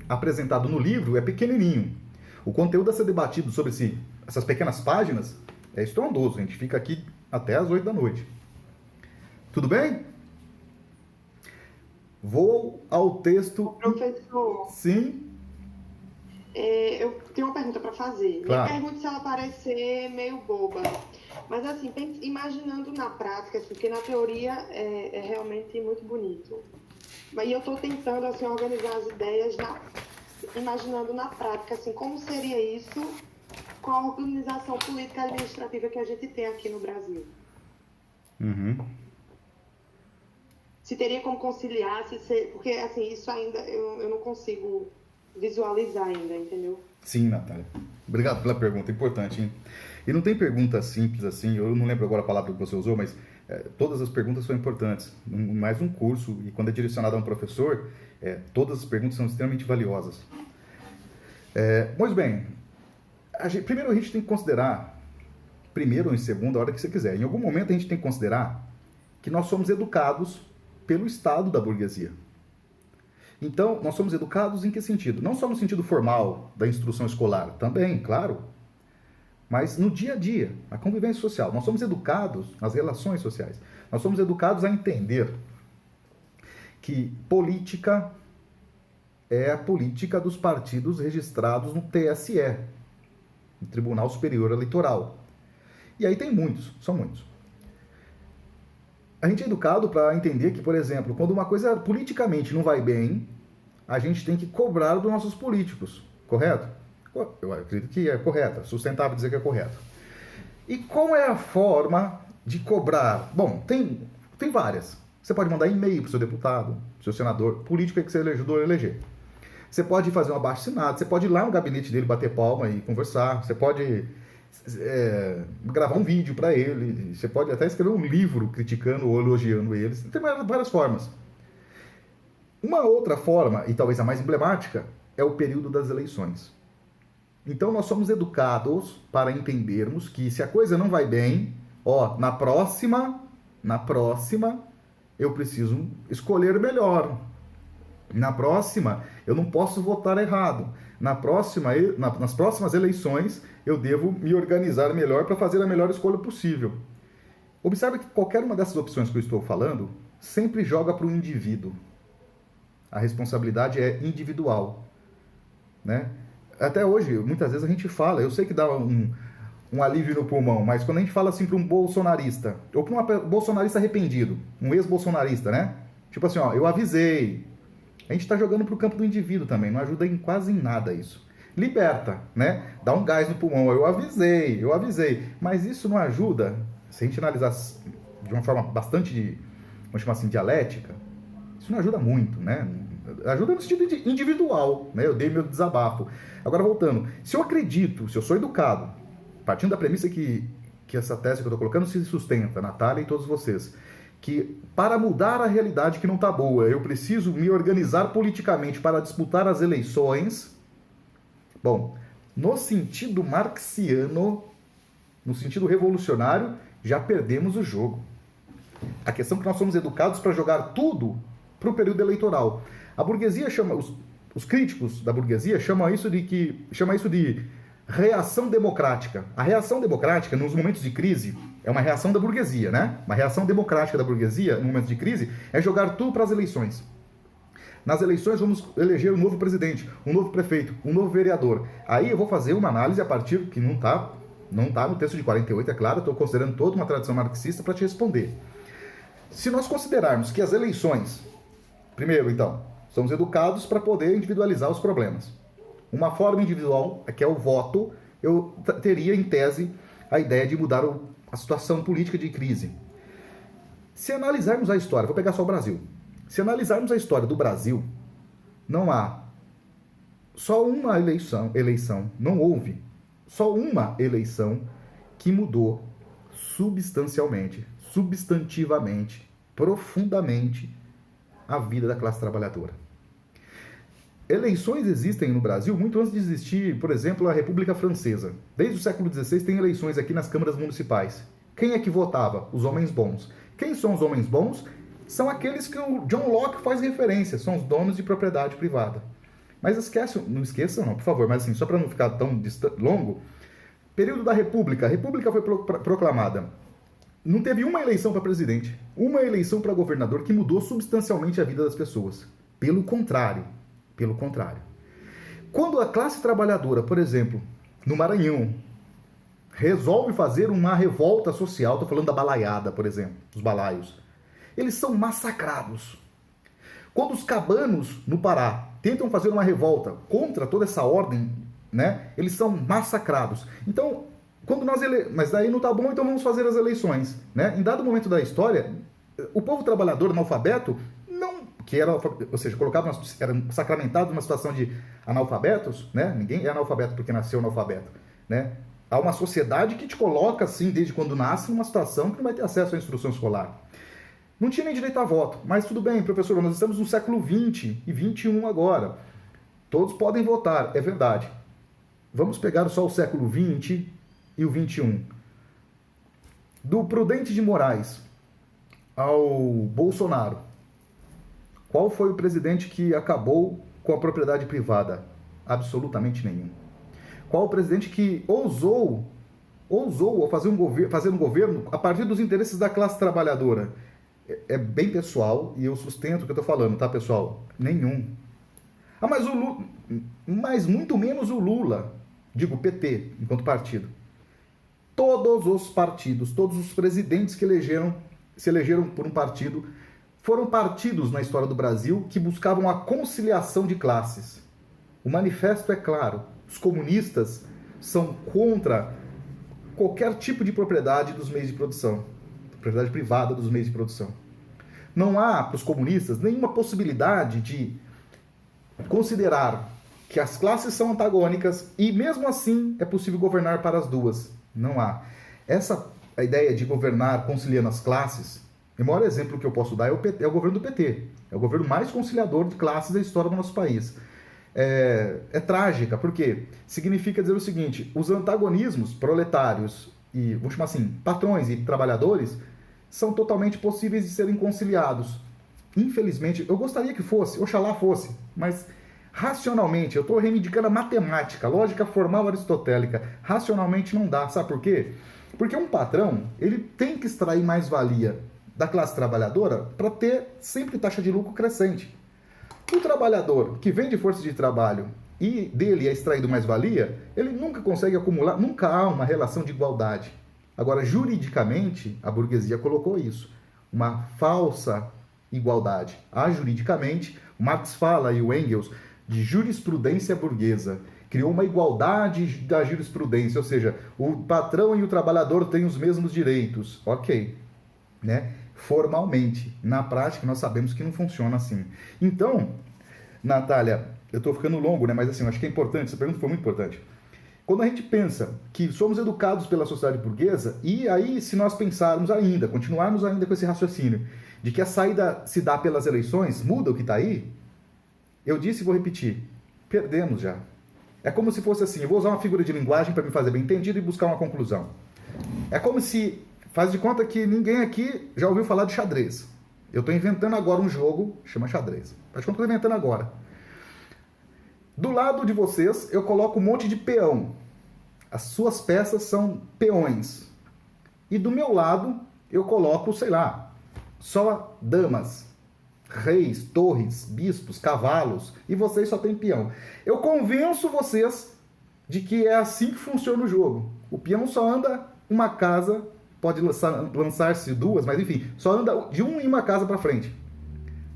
apresentado no livro é pequenininho. O conteúdo a ser debatido sobre essas pequenas páginas é estrondoso. A gente fica aqui até as 8 da noite. Tudo bem? Vou ao texto... Professor, Sim. Eu tenho uma pergunta para fazer. Claro. Me pergunto se ela parecer meio boba. Mas, assim, imaginando na prática, assim, porque na teoria é realmente muito bonito. Mas eu estou tentando, assim, organizar as ideias, imaginando na prática, assim, como seria isso com a organização política e administrativa que a gente tem aqui no Brasil. Uhum. Se teria como conciliar, porque, assim, isso ainda eu não consigo visualizar ainda, entendeu? Sim, Natália. Obrigado pela pergunta, importante, hein? E não tem pergunta simples assim, eu não lembro agora a palavra que você usou, mas todas as perguntas são importantes. Mais um curso, e quando é direcionado a um professor, todas as perguntas são extremamente valiosas. Pois bem, primeiro a gente tem que considerar, primeiro ou em segundo, a hora que você quiser, em algum momento a gente tem que considerar que nós somos educados pelo Estado da burguesia. Então, nós somos educados em que sentido? Não só no sentido formal da instrução escolar, também, claro, mas no dia a dia, na convivência social. Nós somos educados nas relações sociais. Nós somos educados a entender que política é a política dos partidos registrados no TSE, no Tribunal Superior Eleitoral. E aí tem muitos, são muitos. A gente é educado para entender que, por exemplo, quando uma coisa politicamente não vai bem, a gente tem que cobrar dos nossos políticos, correto? Eu acredito que é correto, sustentável dizer que é correto. E qual é a forma de cobrar? Bom, tem várias. Você pode mandar e-mail para o seu deputado, pro seu senador, político é que você ajudou a eleger. Você pode fazer um abaixo-assinado, você pode ir lá no gabinete dele, bater palma e conversar, você pode gravar um vídeo para ele, você pode até escrever um livro criticando ou elogiando eles. Tem várias formas. Uma outra forma, e talvez a mais emblemática, é o período das eleições. Então nós somos educados para entendermos que se a coisa não vai bem, na próxima eu preciso escolher melhor. Na próxima eu não posso votar errado. Nas próximas eleições eu devo me organizar melhor para fazer a melhor escolha possível. Observe que qualquer uma dessas opções que eu estou falando sempre joga para o indivíduo. A responsabilidade é individual, né? Até hoje, muitas vezes a gente fala, eu sei que dá um alívio no pulmão, mas quando a gente fala assim para um bolsonarista, ou para um bolsonarista arrependido, um ex-bolsonarista, né? Tipo assim, eu avisei. A gente está jogando para o campo do indivíduo também, não ajuda quase em nada isso. Liberta, né? Dá um gás no pulmão, eu avisei. Mas isso não ajuda, se a gente analisar de uma forma bastante, vamos chamar assim, dialética, isso não ajuda muito, né? Ajuda no sentido individual, né? Eu dei meu desabafo. Agora, voltando, se eu sou educado, partindo da premissa que essa tese que eu estou colocando se sustenta, Natália e todos vocês, que para mudar a realidade que não está boa, eu preciso me organizar politicamente para disputar as eleições. Bom, no sentido marxiano, no sentido revolucionário, já perdemos o jogo. A questão é que nós somos educados para jogar tudo para o período eleitoral. A burguesia chama, os críticos da burguesia chamam isso de reação democrática. A reação democrática, nos momentos de crise, é uma reação da burguesia, né? Uma reação democrática da burguesia, no momento de crise, é jogar tudo para as eleições. Nas eleições vamos eleger um novo presidente, um novo prefeito, um novo vereador. Aí eu vou fazer uma análise a partir que não tá no texto de 48, é claro, estou considerando toda uma tradição marxista para te responder. Se nós considerarmos que as eleições, primeiro então, somos educados para poder individualizar os problemas. Uma forma individual, que é o voto, eu teria em tese a ideia de mudar a situação política de crise. Se analisarmos a história, vou pegar só o Brasil. Se analisarmos a história do Brasil, não há só uma eleição, não houve só uma eleição que mudou substancialmente, substantivamente, profundamente a vida da classe trabalhadora. Eleições existem no Brasil muito antes de existir, por exemplo, a República Francesa. Desde o século XVI tem eleições aqui nas câmaras municipais. Quem é que votava? Os homens bons. Quem são os homens bons? São aqueles que o John Locke faz referência, são os donos de propriedade privada. Mas não esqueçam, por favor, mas assim, só para não ficar tão longo, período da República. A República foi proclamada. Não teve uma eleição para presidente, uma eleição para governador que mudou substancialmente a vida das pessoas. Pelo contrário. quando a classe trabalhadora, por exemplo, no Maranhão, resolve fazer uma revolta social, estou falando da balaiada, por exemplo, os balaios, eles são massacrados. Quando os cabanos, no Pará, tentam fazer uma revolta contra toda essa ordem, né, eles são massacrados. Então, quando mas daí não tá bom, então vamos fazer as eleições, né? Em dado momento da história, o povo trabalhador analfabeto, ou seja, era sacramentado numa situação de analfabetos, né? Ninguém é analfabeto porque nasceu analfabeto, né? Há uma sociedade que te coloca, assim, desde quando nasce, numa situação que não vai ter acesso à instrução escolar. Não tinha nem direito a voto, mas tudo bem, professor, nós estamos no século XX e XXI agora. Todos podem votar, é verdade. Vamos pegar só o século XX e o XXI. Do Prudente de Moraes ao Bolsonaro, qual foi o presidente que acabou com a propriedade privada? Absolutamente nenhum. Qual o presidente que ousou fazer um governo a partir dos interesses da classe trabalhadora? É bem pessoal e eu sustento o que eu estou falando, tá, pessoal? Nenhum. Ah, mas o Lula, mas muito menos o Lula, digo o PT, enquanto partido. Todos os partidos, todos os presidentes que se elegeram por um partido, foram partidos na história do Brasil que buscavam a conciliação de classes. O manifesto é claro. Os comunistas são contra qualquer tipo de propriedade dos meios de produção, propriedade privada dos meios de produção. Não há para os comunistas nenhuma possibilidade de considerar que as classes são antagônicas e mesmo assim é possível governar para as duas. Não há. A ideia de governar conciliando as classes, o maior exemplo que eu posso dar é o governo do PT. É o governo mais conciliador de classes da história do nosso país. É trágica, porque significa dizer o seguinte: os antagonismos proletários e, vamos chamar assim, patrões e trabalhadores são totalmente possíveis de serem conciliados. Infelizmente, eu gostaria que fosse, oxalá fosse, mas racionalmente, eu estou reivindicando a matemática, a lógica formal aristotélica, racionalmente não dá. Sabe por quê? Porque um patrão, ele tem que extrair mais-valia da classe trabalhadora para ter sempre taxa de lucro crescente. O trabalhador que vende força de trabalho e dele é extraído mais-valia, ele nunca consegue acumular, nunca há uma relação de igualdade. Agora, juridicamente, a burguesia colocou isso, uma falsa igualdade. Há juridicamente, o Marx fala e o Engels, de jurisprudência burguesa. Criou uma igualdade da jurisprudência, ou seja, o patrão e o trabalhador têm os mesmos direitos. Ok, né? Formalmente. Na prática, nós sabemos que não funciona assim. Então, Natália, eu estou ficando longo, né? Mas assim, eu acho que é importante, essa pergunta foi muito importante. Quando a gente pensa que somos educados pela sociedade burguesa, e aí se nós pensarmos ainda, continuarmos ainda com esse raciocínio, de que a saída se dá pelas eleições, muda o que está aí, eu disse e vou repetir, perdemos já. É como se fosse assim, eu vou usar uma figura de linguagem para me fazer bem entendido e buscar uma conclusão. É como se, faz de conta que ninguém aqui já ouviu falar de xadrez. Eu estou inventando agora um jogo, chama xadrez. Faz de conta que eu estou inventando agora. Do lado de vocês, eu coloco um monte de peão. As suas peças são peões. E do meu lado, eu coloco, sei lá, só damas, reis, torres, bispos, cavalos, e vocês só têm peão. Eu convenço vocês de que é assim que funciona o jogo. O peão só anda uma casa, pode lançar-se duas, mas enfim, só anda de uma casa para frente.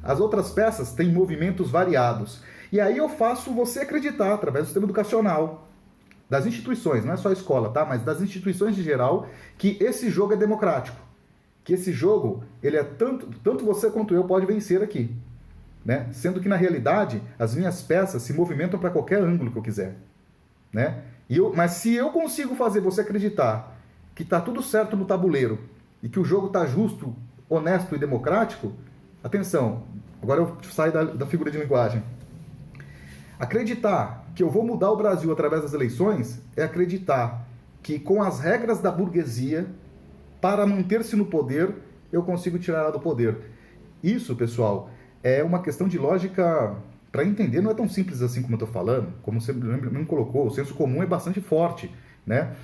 As outras peças têm movimentos variados. E aí eu faço você acreditar, através do sistema educacional, das instituições, não é só a escola, tá? Mas das instituições em geral, que esse jogo é democrático. Que esse jogo, ele é tanto você quanto eu pode vencer aqui. Né? Sendo que, na realidade, as minhas peças se movimentam para qualquer ângulo que eu quiser. Né? Mas se eu consigo fazer você acreditar que está tudo certo no tabuleiro e que o jogo está justo, honesto e democrático, atenção, agora eu saio da figura de linguagem. Acreditar que eu vou mudar o Brasil através das eleições é acreditar que com as regras da burguesia, para manter-se no poder, eu consigo tirar ela do poder. Isso, pessoal, é uma questão de lógica para entender, não é tão simples assim como eu estou falando, como você me colocou, o senso comum é bastante forte, né?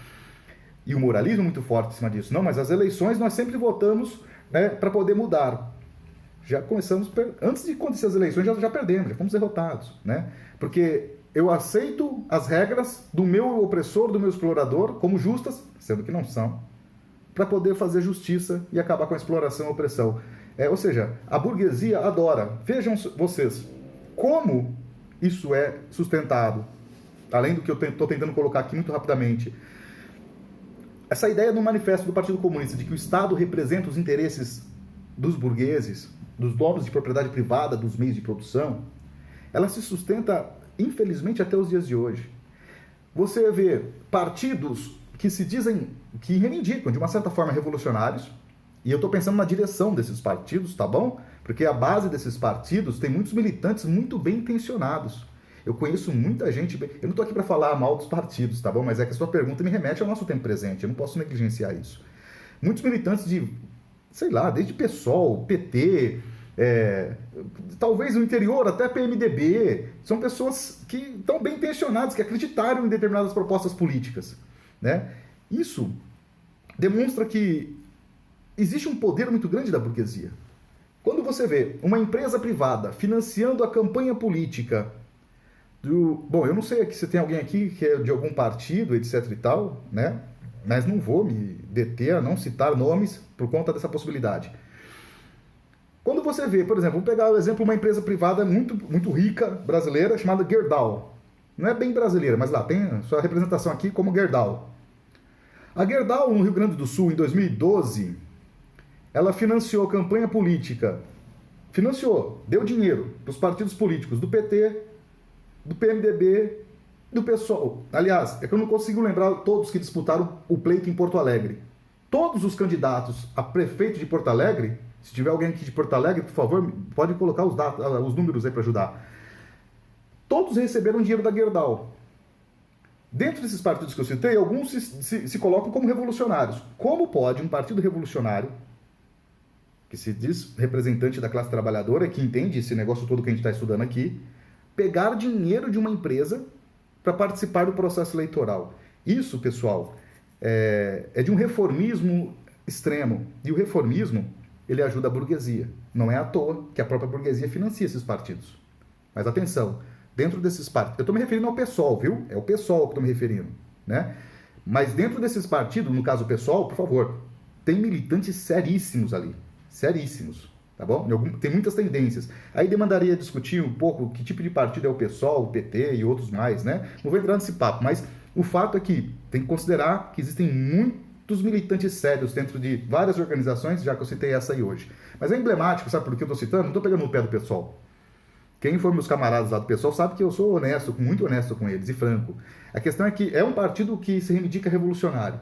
E o moralismo é muito forte em cima disso. Não, mas as eleições nós sempre votamos, né, para poder mudar. Já começamos, antes de acontecer as eleições, já perdemos, já fomos derrotados, né? Porque eu aceito as regras do meu opressor, do meu explorador, como justas, sendo que não são, para poder fazer justiça e acabar com a exploração e a opressão. Ou seja, a burguesia adora. Vejam vocês como isso é sustentado, além do que eu estou tentando colocar aqui muito rapidamente. Essa ideia no manifesto do Partido Comunista de que o Estado representa os interesses dos burgueses, dos donos de propriedade privada, dos meios de produção, ela se sustenta, infelizmente, até os dias de hoje. Você vê partidos que se dizem, que reivindicam, de uma certa forma, revolucionários, e eu estou pensando na direção desses partidos, tá bom? Porque a base desses partidos tem muitos militantes muito bem intencionados. Eu conheço muita gente... Eu não estou aqui para falar mal dos partidos, tá bom? Mas é que a sua pergunta me remete ao nosso tempo presente. Eu não posso negligenciar isso. Muitos militantes de, sei lá, desde PSOL, PT, talvez no interior, até PMDB. São pessoas que estão bem intencionadas, que acreditaram em determinadas propostas políticas, né? Isso demonstra que existe um poder muito grande da burguesia. Quando você vê uma empresa privada financiando a campanha política bom, eu não sei se tem alguém aqui que é de algum partido, etc e tal, né? Mas não vou me deter a não citar nomes por conta dessa possibilidade. Quando você vê, por exemplo, vou pegar o exemplo de uma empresa privada muito, muito rica, brasileira, chamada Gerdau. Não é bem brasileira, mas lá tem a sua representação aqui como Gerdau. A Gerdau, no Rio Grande do Sul, em 2012, ela financiou campanha política, deu dinheiro para os partidos políticos do PT, do PMDB, do PSOL. Aliás, é que eu não consigo lembrar todos que disputaram o pleito em Porto Alegre. Todos os candidatos a prefeito de Porto Alegre, se tiver alguém aqui de Porto Alegre, por favor, pode colocar os números aí para ajudar. Todos receberam dinheiro da Gerdau. Dentro desses partidos que eu citei, alguns se colocam como revolucionários. Como pode um partido revolucionário, que se diz representante da classe trabalhadora, que entende esse negócio todo que a gente está estudando aqui, pegar dinheiro de uma empresa para participar do processo eleitoral? Isso, pessoal, é de um reformismo extremo. E o reformismo, ele ajuda a burguesia. Não é à toa que a própria burguesia financia esses partidos. Mas atenção, dentro desses partidos... Eu estou me referindo ao PSOL, viu? É o PSOL que estou me referindo, né? Mas dentro desses partidos, no caso o PSOL, por favor, tem militantes seríssimos ali. Seríssimos. Tá bom? Tem muitas tendências. Aí demandaria discutir um pouco que tipo de partido é o PSOL, o PT e outros mais, né? Não vou entrar nesse papo, mas o fato é que tem que considerar que existem muitos militantes sérios dentro de várias organizações, já que eu citei essa aí hoje. Mas é emblemático, sabe por que eu estou citando? Não estou pegando no pé do PSOL. Quem for meus camaradas lá do PSOL sabe que eu sou honesto, muito honesto com eles e franco. A questão é que é um partido que se reivindica revolucionário.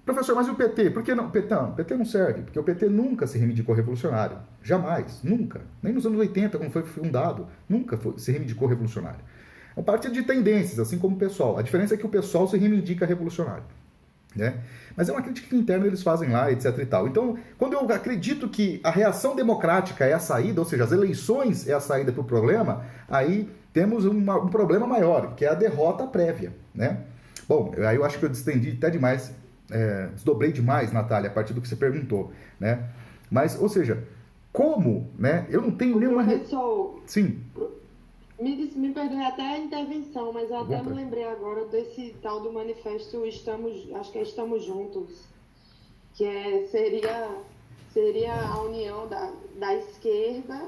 Professor, mas e o PT? Por que não? O PT não serve, porque o PT nunca se reivindicou revolucionário. Jamais, nunca. Nem nos anos 80, quando foi fundado, nunca se reivindicou revolucionário. É um partido de tendências, assim como o PSOL. A diferença é que o PSOL se reivindica revolucionário, né? Mas é uma crítica interna que eles fazem lá, etc e tal. Então, quando eu acredito que a reação democrática é a saída, ou seja, as eleições é a saída para o problema, aí temos um problema maior, que é a derrota prévia, né? Bom, aí eu acho que eu distendi até demais, desdobrei demais, Natália, a partir do que você perguntou, né? Mas, ou seja, como, né? Eu não tenho nenhuma... Professor, sim. Me perdoe até a intervenção, mas eu até me lembrei agora desse tal do manifesto acho que é Estamos Juntos, que seria a união da esquerda,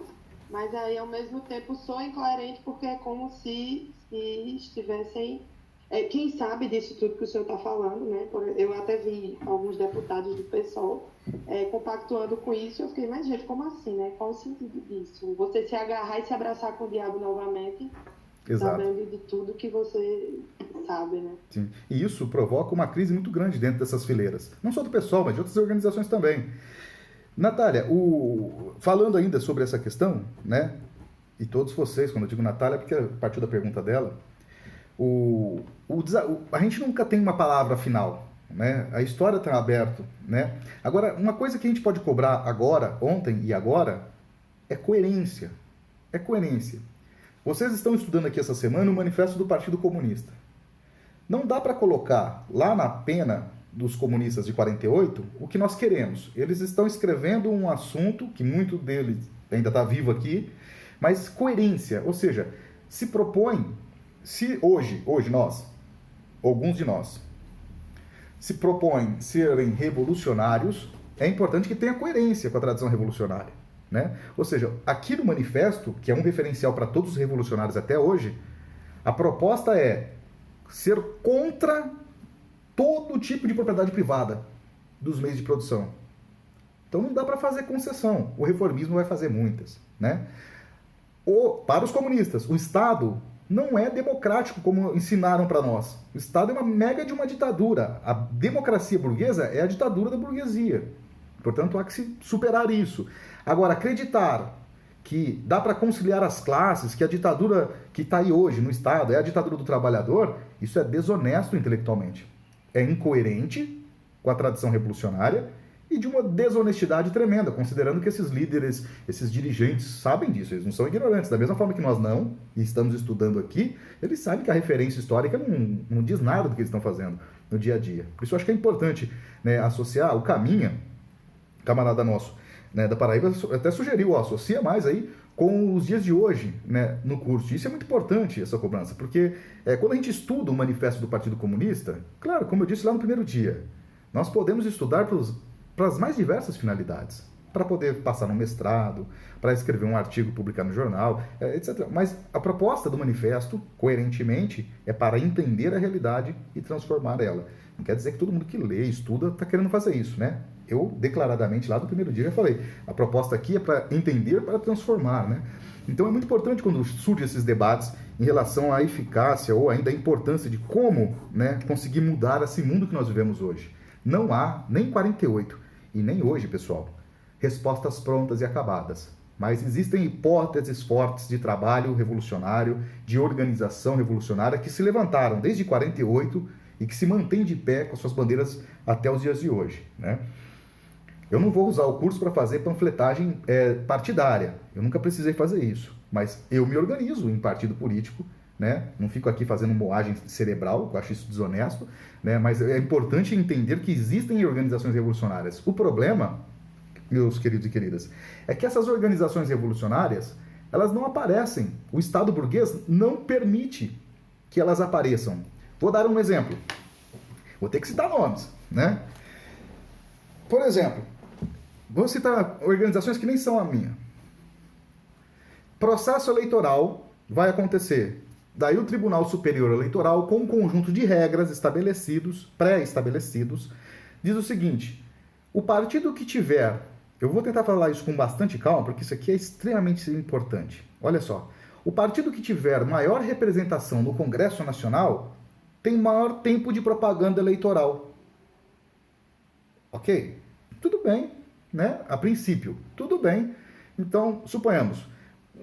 mas aí ao mesmo tempo soa incoerente porque é como se estivessem... quem sabe disso tudo que o senhor está falando, né? Eu até vi alguns deputados do PSOL compactuando com isso, eu fiquei, mas gente, como assim, né? Qual o sentido disso? Você se agarrar e se abraçar com o diabo novamente, exato, sabendo de tudo que você sabe, né? Sim. E isso provoca uma crise muito grande dentro dessas fileiras. Não só do PSOL, mas de outras organizações também. Natália, falando ainda sobre essa questão, né? E todos vocês, quando eu digo Natália, porque partiu da pergunta dela, a gente nunca tem uma palavra final, né? A história está aberta, né? Agora, uma coisa que a gente pode cobrar agora, ontem e agora, é coerência. É coerência. Vocês estão estudando aqui essa semana o Manifesto do Partido Comunista. Não dá para colocar lá na pena dos comunistas de 48 o que nós queremos. Eles estão escrevendo um assunto que muito deles ainda está vivo aqui, mas coerência, ou seja, se propõe, se hoje nós, alguns de nós, se propõem serem revolucionários, é importante que tenha coerência com a tradição revolucionária, né? Ou seja, aqui no manifesto, que é um referencial para todos os revolucionários até hoje, a proposta é ser contra todo tipo de propriedade privada dos meios de produção. Então não dá para fazer concessão. O reformismo vai fazer muitas, né? Para os comunistas, o Estado não é democrático como ensinaram para nós. O Estado é uma mega de uma ditadura. A democracia burguesa é a ditadura da burguesia. Portanto, há que se superar isso. Agora, acreditar que dá para conciliar as classes, que a ditadura que está aí hoje no Estado é a ditadura do trabalhador, isso é desonesto intelectualmente. É incoerente com a tradição revolucionária e de uma desonestidade tremenda, considerando que esses líderes, esses dirigentes sabem disso, eles não são ignorantes. Da mesma forma que nós não, e estamos estudando aqui, eles sabem que a referência histórica não diz nada do que eles estão fazendo no dia a dia. Por isso eu acho que é importante, né, associar o Caminha, camarada nosso, né, da Paraíba, até sugeriu, associa mais aí com os dias de hoje, né, no curso. Isso é muito importante, essa cobrança, porque quando a gente estuda o manifesto do Partido Comunista, claro, como eu disse lá no primeiro dia, nós podemos estudar para as mais diversas finalidades, para poder passar no mestrado, para escrever um artigo, publicar no jornal, etc. Mas a proposta do manifesto, coerentemente, é para entender a realidade e transformar ela. Não quer dizer que todo mundo que lê, estuda, está querendo fazer isso, né? Eu, declaradamente, lá do primeiro dia, já falei, a proposta aqui é para entender, para transformar, né? Então é muito importante quando surgem esses debates em relação à eficácia ou ainda à importância de como, né, conseguir mudar esse mundo que nós vivemos hoje. Não há, nem em 48, e nem hoje, pessoal, respostas prontas e acabadas. Mas existem hipóteses fortes de trabalho revolucionário, de organização revolucionária, que se levantaram desde 48 e que se mantêm de pé com suas bandeiras até os dias de hoje, né? Eu não vou usar o curso para fazer panfletagem partidária. Eu nunca precisei fazer isso. Mas eu me organizo em partido político, né? Não fico aqui fazendo moagem cerebral, eu acho isso desonesto, né? Mas é importante entender que existem organizações revolucionárias. O problema, meus queridos e queridas, é que essas organizações revolucionárias, elas não aparecem. O Estado burguês não permite que elas apareçam. Vou dar um exemplo. Vou ter que citar nomes, né? Por exemplo, vou citar organizações que nem são a minha. Processo eleitoral vai acontecer. Daí o Tribunal Superior Eleitoral, com um conjunto de regras estabelecidos, pré-estabelecidos, diz o seguinte: o partido que tiver... Eu vou tentar falar isso com bastante calma, porque isso aqui é extremamente importante. Olha só. O partido que tiver maior representação no Congresso Nacional tem maior tempo de propaganda eleitoral. Ok? Tudo bem, né? A princípio, tudo bem. Então, suponhamos,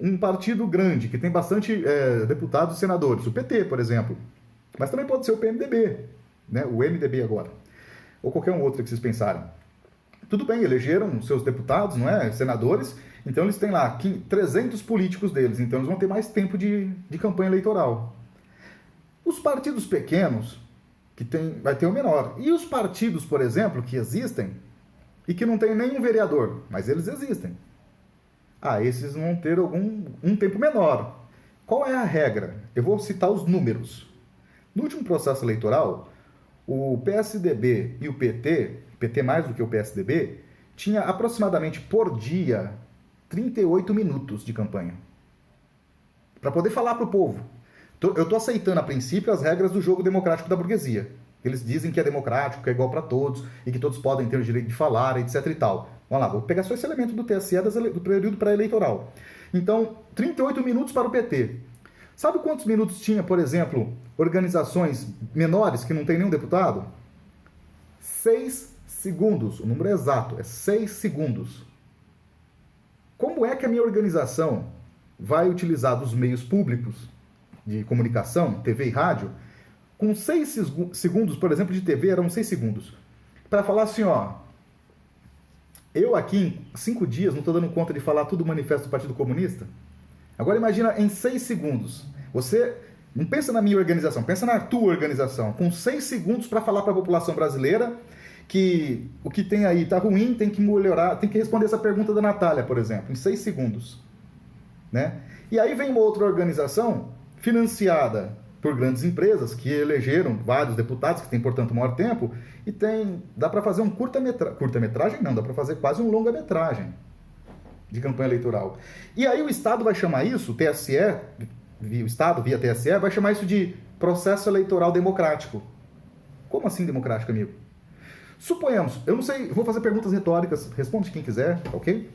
um partido grande, que tem bastante deputados e senadores, o PT, por exemplo, mas também pode ser o PMDB, né? O MDB agora, ou qualquer um outro que vocês pensarem. Tudo bem, elegeram seus deputados, não é? Senadores, então eles têm lá 300 políticos deles, então eles vão ter mais tempo de campanha eleitoral. Os partidos pequenos, vai ter o menor. E os partidos, por exemplo, que existem e que não tem nenhum vereador, mas eles existem. Esses vão ter um tempo menor. Qual é a regra? Eu vou citar os números. No último processo eleitoral, o PSDB e o PT mais do que o PSDB, tinha aproximadamente por dia 38 minutos de campanha. Para poder falar para o povo. Eu estou aceitando a princípio as regras do jogo democrático da burguesia. Eles dizem que é democrático, que é igual para todos, e que todos podem ter o direito de falar, etc e tal. Vamos lá, vou pegar só esse elemento do TSE do período pré-eleitoral. Então, 38 minutos para o PT. Sabe quantos minutos tinha, por exemplo, organizações menores que não tem nenhum deputado? 6 segundos. O número é exato, é 6 segundos. Como é que a minha organização vai utilizar dos meios públicos de comunicação, TV e rádio, com 6 segundos, por exemplo, de TV, eram 6 segundos, para falar assim, ó, eu aqui em 5 dias não estou dando conta de falar tudo o manifesto do Partido Comunista? Agora imagina em 6 segundos, você não pensa na minha organização, pensa na tua organização, com 6 segundos para falar para a população brasileira que o que tem aí está ruim, tem que melhorar, tem que responder essa pergunta da Natália, por exemplo, em 6 segundos, né? E aí vem uma outra organização financiada por grandes empresas que elegeram vários deputados que têm, portanto, maior tempo, e dá para fazer um curta-metragem, não, dá para fazer quase um longa-metragem de campanha eleitoral. E aí o Estado vai chamar isso, o TSE, o Estado via TSE, vai chamar isso de processo eleitoral democrático. Como assim democrático, amigo? Suponhamos, eu não sei, vou fazer perguntas retóricas, responde quem quiser, ok?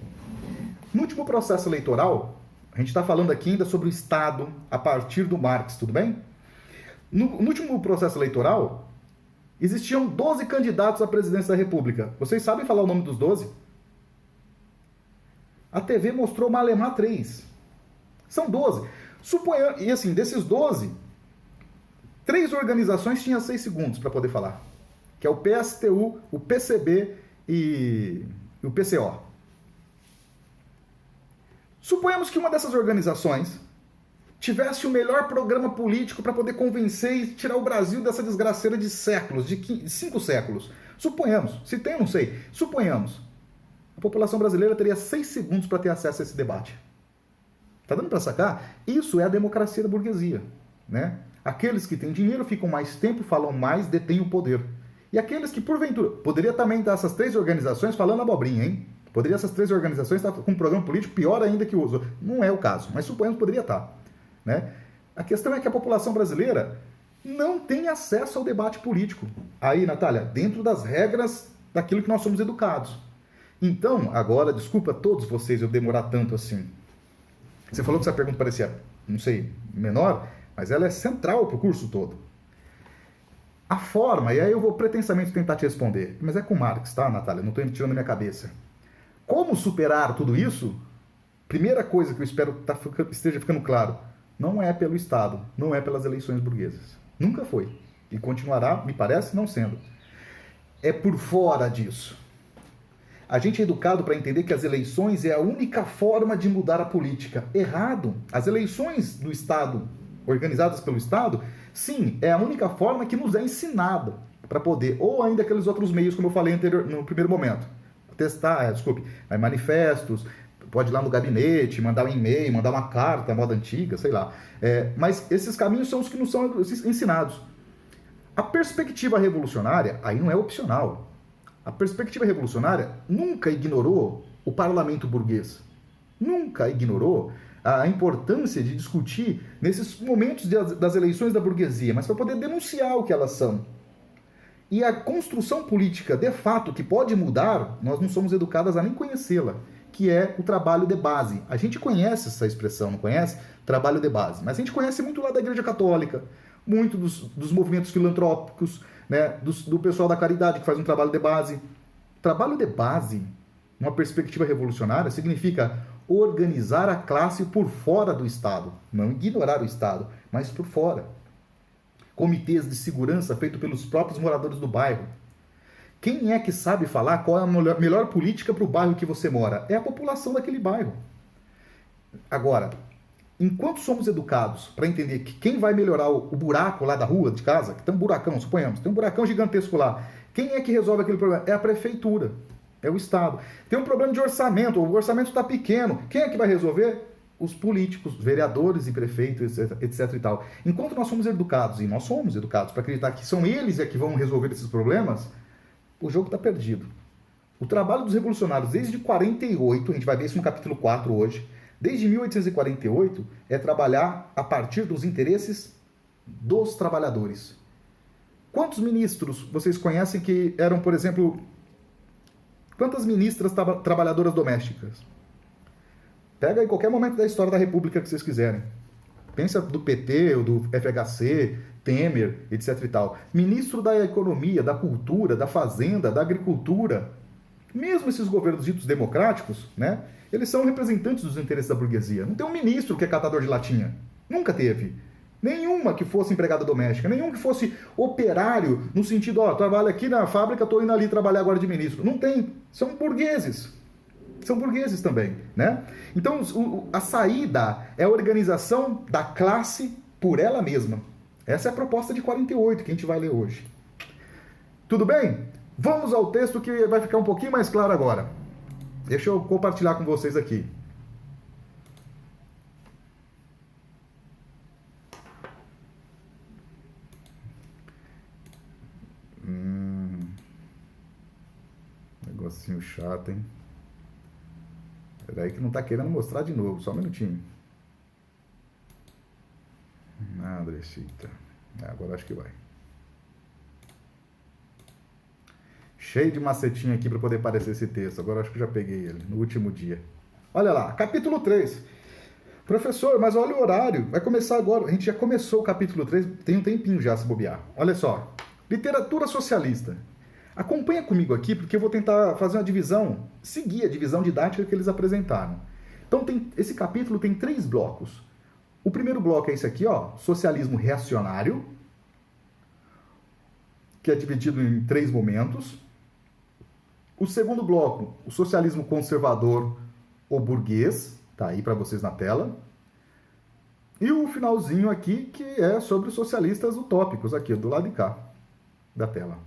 No último processo eleitoral, a gente está falando aqui ainda sobre o Estado a partir do Marx, tudo bem? No último processo eleitoral, existiam 12 candidatos à presidência da República. Vocês sabem falar o nome dos 12? A TV mostrou malemar 3. São 12. Suponhamos, e assim, desses 12, 3 organizações tinham 6 segundos para poder falar. Que é o PSTU, o PCB e o PCO. Suponhamos que uma dessas organizações tivesse o melhor programa político para poder convencer e tirar o Brasil dessa desgraceira de séculos, de 5 séculos. Suponhamos, se tem, não sei, suponhamos. A população brasileira teria 6 segundos para ter acesso a esse debate. Tá dando para sacar? Isso é a democracia da burguesia, né? Aqueles que têm dinheiro ficam mais tempo, falam mais, detêm o poder. E aqueles que, porventura, poderia também estar essas 3 organizações falando abobrinha, hein? Poderia essas 3 organizações estar com um programa político pior ainda que o outro. Não é o caso, mas suponhamos que poderia estar. Né? A questão é que a população brasileira não tem acesso ao debate político. Aí, Natália, dentro das regras daquilo que nós somos educados. Então, agora, desculpa a todos vocês eu demorar tanto assim. Você falou que essa pergunta parecia, não sei, menor, mas ela é central para o curso todo. A forma, e aí eu vou pretensamente tentar te responder, mas é com Marx, tá, Natália? Não estou tirando da minha cabeça. Como superar tudo isso? Primeira coisa que eu espero esteja ficando claro, não é pelo Estado, não é pelas eleições burguesas. Nunca foi. E continuará, me parece, não sendo. É por fora disso. A gente é educado para entender que as eleições é a única forma de mudar a política. Errado. As eleições do Estado, organizadas pelo Estado, sim, é a única forma que nos é ensinada para poder, ou ainda aqueles outros meios, como eu falei no primeiro momento. Testar, manifestos, pode ir lá no gabinete, mandar um e-mail, mandar uma carta, moda antiga, sei lá. Mas esses caminhos são os que nos são ensinados. A perspectiva revolucionária, aí não é opcional. A perspectiva revolucionária nunca ignorou o parlamento burguês. Nunca ignorou a importância de discutir nesses momentos das eleições da burguesia, mas para poder denunciar o que elas são. E a construção política, de fato, que pode mudar, nós não somos educadas a nem conhecê-la, que é o trabalho de base. A gente conhece essa expressão, não conhece? Trabalho de base. Mas a gente conhece muito lá da Igreja Católica, muito dos movimentos filantrópicos, né? do pessoal da caridade que faz um trabalho de base. Trabalho de base, uma perspectiva revolucionária, significa organizar a classe por fora do Estado. Não ignorar o Estado, mas por fora. Comitês de segurança feitos pelos próprios moradores do bairro. Quem é que sabe falar qual é a melhor política para o bairro que você mora? É a população daquele bairro. Agora, enquanto somos educados para entender que quem vai melhorar o buraco lá da rua de casa, que tem um buracão, suponhamos, tem um buracão gigantesco lá, quem é que resolve aquele problema? É a prefeitura, é o Estado. Tem um problema de orçamento, o orçamento está pequeno, quem é que vai resolver? Os políticos, vereadores e prefeitos, etc e tal. Enquanto nós somos educados, e nós somos educados para acreditar que são eles que vão resolver esses problemas, o jogo está perdido. O trabalho dos revolucionários desde 48, a gente vai ver isso no capítulo 4 hoje, desde 1848, é trabalhar a partir dos interesses dos trabalhadores. Quantos ministros vocês conhecem que eram, por exemplo, quantas ministras trabalhadoras domésticas? Pega em qualquer momento da história da República que vocês quiserem. Pensa do PT, ou do FHC, Temer, etc e tal. Ministro da Economia, da Cultura, da Fazenda, da Agricultura. Mesmo esses governos ditos democráticos, né? Eles são representantes dos interesses da burguesia. Não tem um ministro que é catador de latinha. Nunca teve. Nenhuma que fosse empregada doméstica. Nenhum que fosse operário, no sentido, trabalho aqui na fábrica, estou indo ali trabalhar agora de ministro. Não tem. São burgueses. São burgueses também, né? Então, a saída é a organização da classe por ela mesma. Essa é a proposta de 48 que a gente vai ler hoje. Tudo bem? Vamos ao texto que vai ficar um pouquinho mais claro agora. Deixa eu compartilhar com vocês aqui. negocinho chato, hein? Peraí que não tá querendo mostrar de novo, só um minutinho. Madrecita. Agora acho que vai. Cheio de macetinho aqui para poder aparecer esse texto. Agora acho que já peguei ele, no último dia. Olha lá, capítulo 3. Professor, mas olha o horário. Vai começar agora. A gente já começou o capítulo 3, tem um tempinho já se bobear. Olha só. Literatura socialista. Acompanha comigo aqui, porque eu vou tentar fazer uma divisão, seguir a divisão didática que eles apresentaram. Então, esse capítulo tem 3 blocos. O primeiro bloco é esse aqui, ó, socialismo reacionário, que é dividido em 3 momentos. O segundo bloco, o socialismo conservador ou burguês, tá aí para vocês na tela. E o finalzinho aqui, que é sobre os socialistas utópicos, aqui do lado de cá da tela.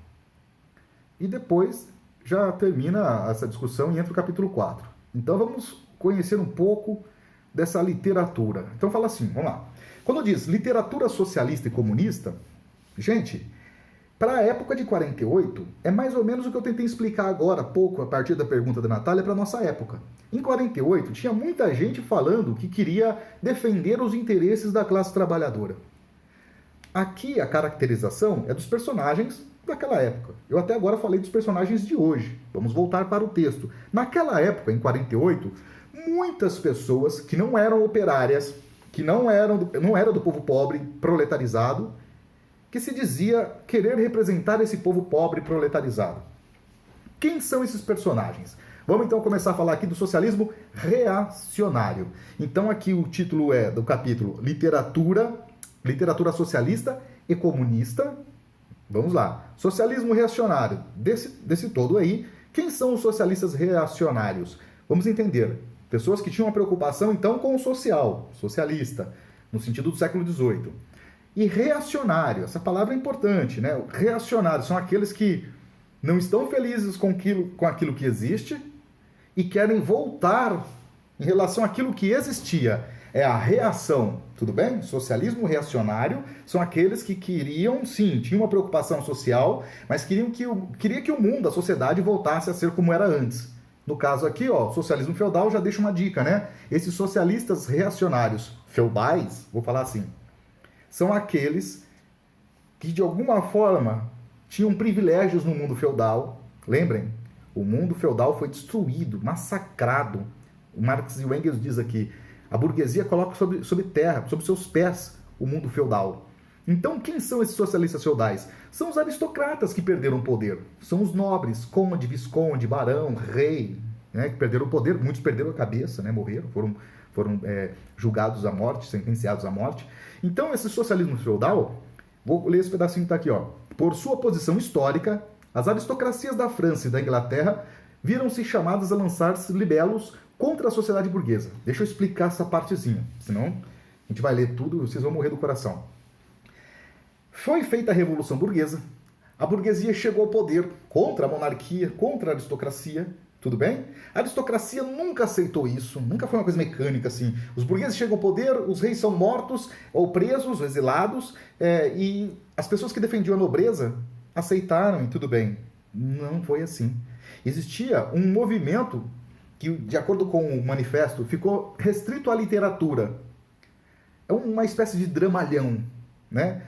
E depois já termina essa discussão e entra o capítulo 4. Então vamos conhecer um pouco dessa literatura. Então fala assim, vamos lá. Quando diz literatura socialista e comunista, gente, para a época de 48, é mais ou menos o que eu tentei explicar agora há pouco, a partir da pergunta da Natália, para a nossa época. Em 48, tinha muita gente falando que queria defender os interesses da classe trabalhadora. Aqui a caracterização é dos personagens daquela época. Eu até agora falei dos personagens de hoje. Vamos voltar para o texto. Naquela época, em 48, muitas pessoas que não eram operárias, que não era do povo pobre, proletarizado, que se dizia querer representar esse povo pobre proletarizado. Quem são esses personagens? Vamos então começar a falar aqui do socialismo reacionário. Então aqui o título é do capítulo Literatura Socialista e Comunista. Vamos lá. Socialismo reacionário. Desse todo aí, quem são os socialistas reacionários? Vamos entender. Pessoas que tinham uma preocupação, então, com o social, socialista, no sentido do século XVIII. E reacionário, essa palavra é importante, né? Reacionários são aqueles que não estão felizes com aquilo que existe e querem voltar em relação àquilo que existia. É a reação, tudo bem? Socialismo reacionário são aqueles que queriam, sim, tinham uma preocupação social, mas queria que o mundo, a sociedade, voltasse a ser como era antes. No caso aqui, ó, socialismo feudal já deixa uma dica, né? Esses socialistas reacionários feudais, vou falar assim, são aqueles que de alguma forma tinham privilégios no mundo feudal. Lembrem, o mundo feudal foi destruído, massacrado. O Marx e o Engels diz aqui, a burguesia coloca sobre terra, sobre seus pés, o mundo feudal. Então, quem são esses socialistas feudais? São os aristocratas que perderam o poder. São os nobres, conde, visconde, barão, rei, né, que perderam o poder. Muitos perderam a cabeça, né, morreram, foram julgados à morte, sentenciados à morte. Então, esse socialismo feudal, vou ler esse pedacinho que está aqui, ó. Por sua posição histórica, as aristocracias da França e da Inglaterra viram-se chamadas a lançar-se libelos contra a sociedade burguesa. Deixa eu explicar essa partezinha, senão a gente vai ler tudo e vocês vão morrer do coração. Foi feita a Revolução Burguesa, a burguesia chegou ao poder contra a monarquia, contra a aristocracia, tudo bem? A aristocracia nunca aceitou isso, nunca foi uma coisa mecânica assim. Os burgueses chegam ao poder, os reis são mortos ou presos, ou exilados, e as pessoas que defendiam a nobreza aceitaram e tudo bem. Não foi assim. Existia um movimento que, de acordo com o manifesto, ficou restrito à literatura. É uma espécie de dramalhão, né?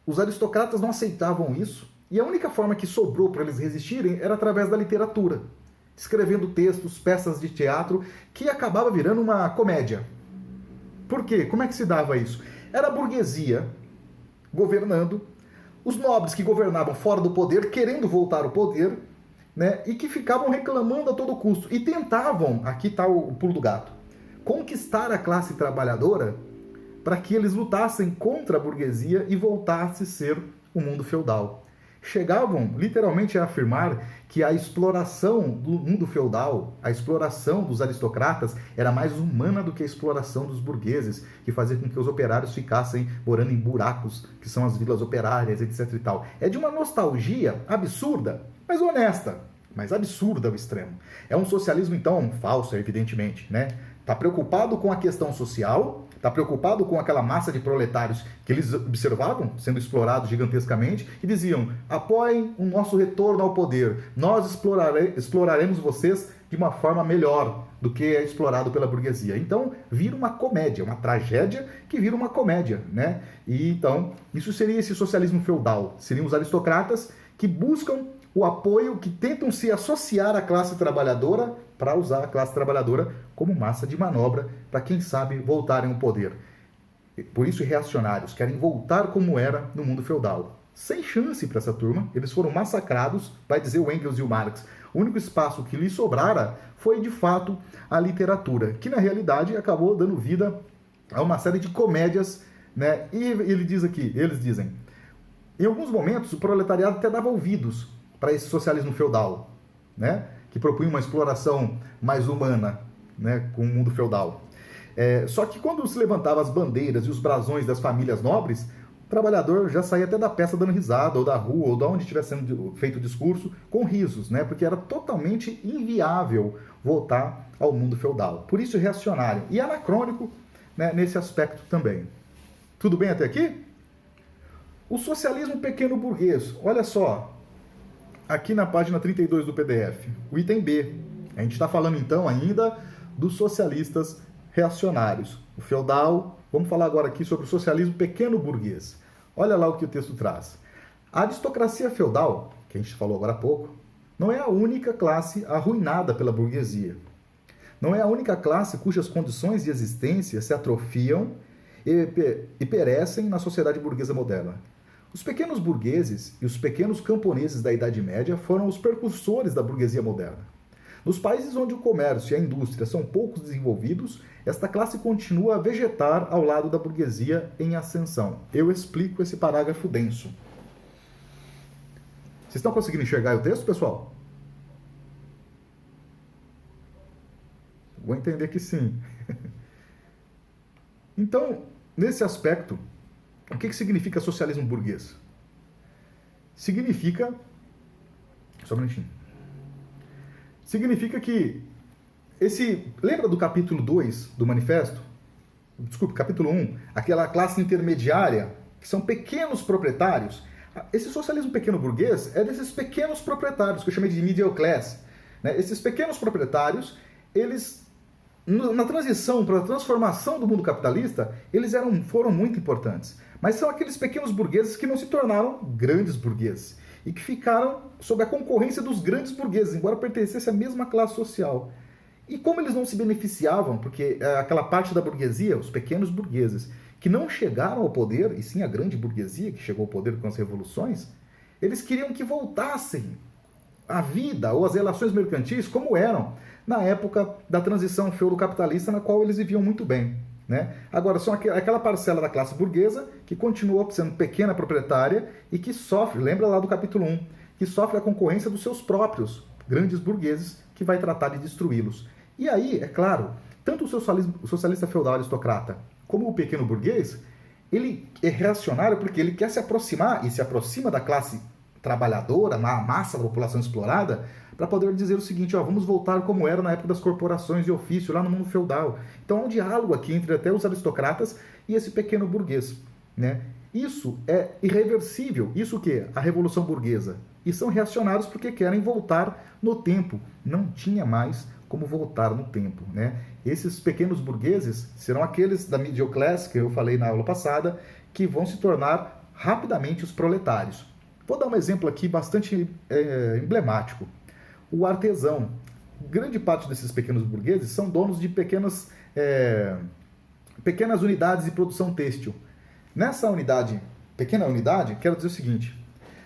Os aristocratas não aceitavam isso, e a única forma que sobrou para eles resistirem era através da literatura, escrevendo textos, peças de teatro, que acabava virando uma comédia. Por quê? Como é que se dava isso? Era a burguesia governando, os nobres que governavam fora do poder, querendo voltar ao poder, né, e que ficavam reclamando a todo custo e tentavam, aqui está o pulo do gato, conquistar a classe trabalhadora para que eles lutassem contra a burguesia e voltasse a ser o mundo feudal. Chegavam literalmente a afirmar que a exploração do mundo feudal, a exploração dos aristocratas era mais humana do que a exploração dos burgueses, que fazia com que os operários ficassem morando em buracos, que são as vilas operárias, etc. e tal. É de uma nostalgia absurda, mas honesta, mas absurda ao extremo. É um socialismo, então, falso, evidentemente, né? Está preocupado com a questão social, Está preocupado com aquela massa de proletários que eles observavam sendo explorados gigantescamente e diziam: apoiem o nosso retorno ao poder, nós exploraremos vocês de uma forma melhor do que é explorado pela burguesia. Então, vira uma comédia, uma tragédia que vira uma comédia, né? E então, isso seria esse socialismo feudal. Seriam os aristocratas que buscam o apoio, que tentam se associar à classe trabalhadora para usar a classe trabalhadora como massa de manobra para, quem sabe, voltarem ao poder. Por isso, reacionários querem voltar como era no mundo feudal. Sem chance para essa turma, eles foram massacrados, vai dizer o Engels e o Marx. O único espaço que lhes sobrara foi, de fato, a literatura, que na realidade acabou dando vida a uma série de comédias, né? E eles dizem, em alguns momentos o proletariado até dava ouvidos para esse socialismo feudal, né? Que propunha uma exploração mais humana, né? Com o mundo feudal. Só que quando se levantavam as bandeiras e os brasões das famílias nobres, o trabalhador já saía até da peça dando risada, ou da rua, ou de onde estivesse sendo feito o discurso, com risos, né? Porque era totalmente inviável voltar ao mundo feudal. Por isso, reacionário e anacrônico, né, nesse aspecto também. Tudo bem até aqui? O socialismo pequeno burguês. Olha só, aqui na página 32 do PDF, o item B. A gente está falando então ainda dos socialistas reacionários. O feudal. Vamos falar agora aqui sobre o socialismo pequeno burguês. Olha lá o que o texto traz. A aristocracia feudal, que a gente falou agora há pouco, não é a única classe arruinada pela burguesia. Não é a única classe cujas condições de existência se atrofiam e perecem na sociedade burguesa moderna. Os pequenos burgueses e os pequenos camponeses da Idade Média foram os precursores da burguesia moderna. Nos países onde o comércio e a indústria são pouco desenvolvidos, esta classe continua a vegetar ao lado da burguesia em ascensão. Eu explico esse parágrafo denso. Vocês estão conseguindo enxergar o texto, pessoal? Vou entender que sim. Então, nesse aspecto, o que significa socialismo burguês? Significa... Só um minutinho. Significa que lembra do capítulo 2 do manifesto? Desculpe, capítulo 1, aquela classe intermediária, que são pequenos proprietários. Esse socialismo pequeno burguês é desses pequenos proprietários, que eu chamei de middle class. Né? Esses pequenos proprietários, eles, na transição para a transformação do mundo capitalista, eles foram muito importantes. Mas são aqueles pequenos burgueses que não se tornaram grandes burgueses e que ficaram sob a concorrência dos grandes burgueses, embora pertencessem à mesma classe social. E como eles não se beneficiavam, porque aquela parte da burguesia, os pequenos burgueses, que não chegaram ao poder, e sim a grande burguesia que chegou ao poder com as revoluções, eles queriam que voltassem a vida ou as relações mercantis como eram na época da transição feudo-capitalista, na qual eles viviam muito bem. Né? Agora, são aquela parcela da classe burguesa que continua sendo pequena proprietária e que sofre, lembra lá do capítulo 1, que sofre a concorrência dos seus próprios grandes burgueses, que vai tratar de destruí-los. E aí, é claro, tanto o socialista feudal aristocrata como o pequeno burguês, ele é reacionário porque ele quer se aproximar, e se aproxima da classe trabalhadora, na massa da população explorada, para poder dizer o seguinte: vamos voltar como era na época das corporações de ofício, lá no mundo feudal. Então há um diálogo aqui entre até os aristocratas e esse pequeno burguês. Né? Isso é irreversível. Isso o quê? A Revolução Burguesa. E são reacionários porque querem voltar no tempo. Não tinha mais como voltar no tempo. Né? Esses pequenos burgueses serão aqueles da middle class, que eu falei na aula passada, que vão se tornar rapidamente os proletários. Vou dar um exemplo aqui bastante emblemático. O artesão. Grande parte desses pequenos burgueses são donos de pequenas unidades de produção têxtil. Nessa pequena unidade, quero dizer o seguinte: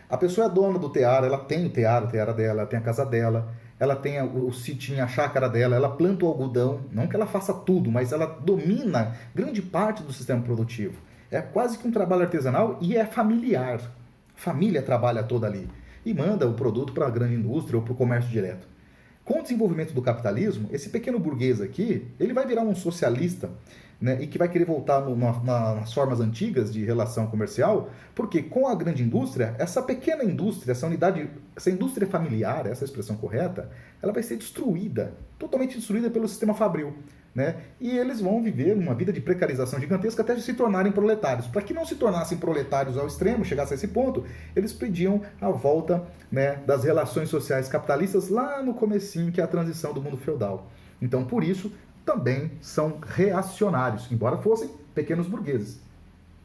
a pessoa é dona do tear, ela tem o tear dela, ela tem a casa dela, ela tem o sítio, a chácara dela, ela planta o algodão, não que ela faça tudo, mas ela domina grande parte do sistema produtivo. É quase que um trabalho artesanal e é familiar. A família trabalha toda ali e manda o produto para a grande indústria ou para o comércio direto. Com o desenvolvimento do capitalismo, esse pequeno burguês aqui, ele vai virar um socialista, né, e que vai querer voltar nas formas antigas de relação comercial, porque com a grande indústria, essa pequena indústria, essa indústria familiar, essa é a expressão correta, ela vai ser destruída, totalmente destruída pelo sistema fabril. né? E eles vão viver uma vida de precarização gigantesca até se tornarem proletários. Para que não se tornassem proletários ao extremo, chegasse a esse ponto, eles pediam a volta, né, das relações sociais capitalistas lá no comecinho, que é a transição do mundo feudal. Então, por isso, também são reacionários, embora fossem pequenos burgueses.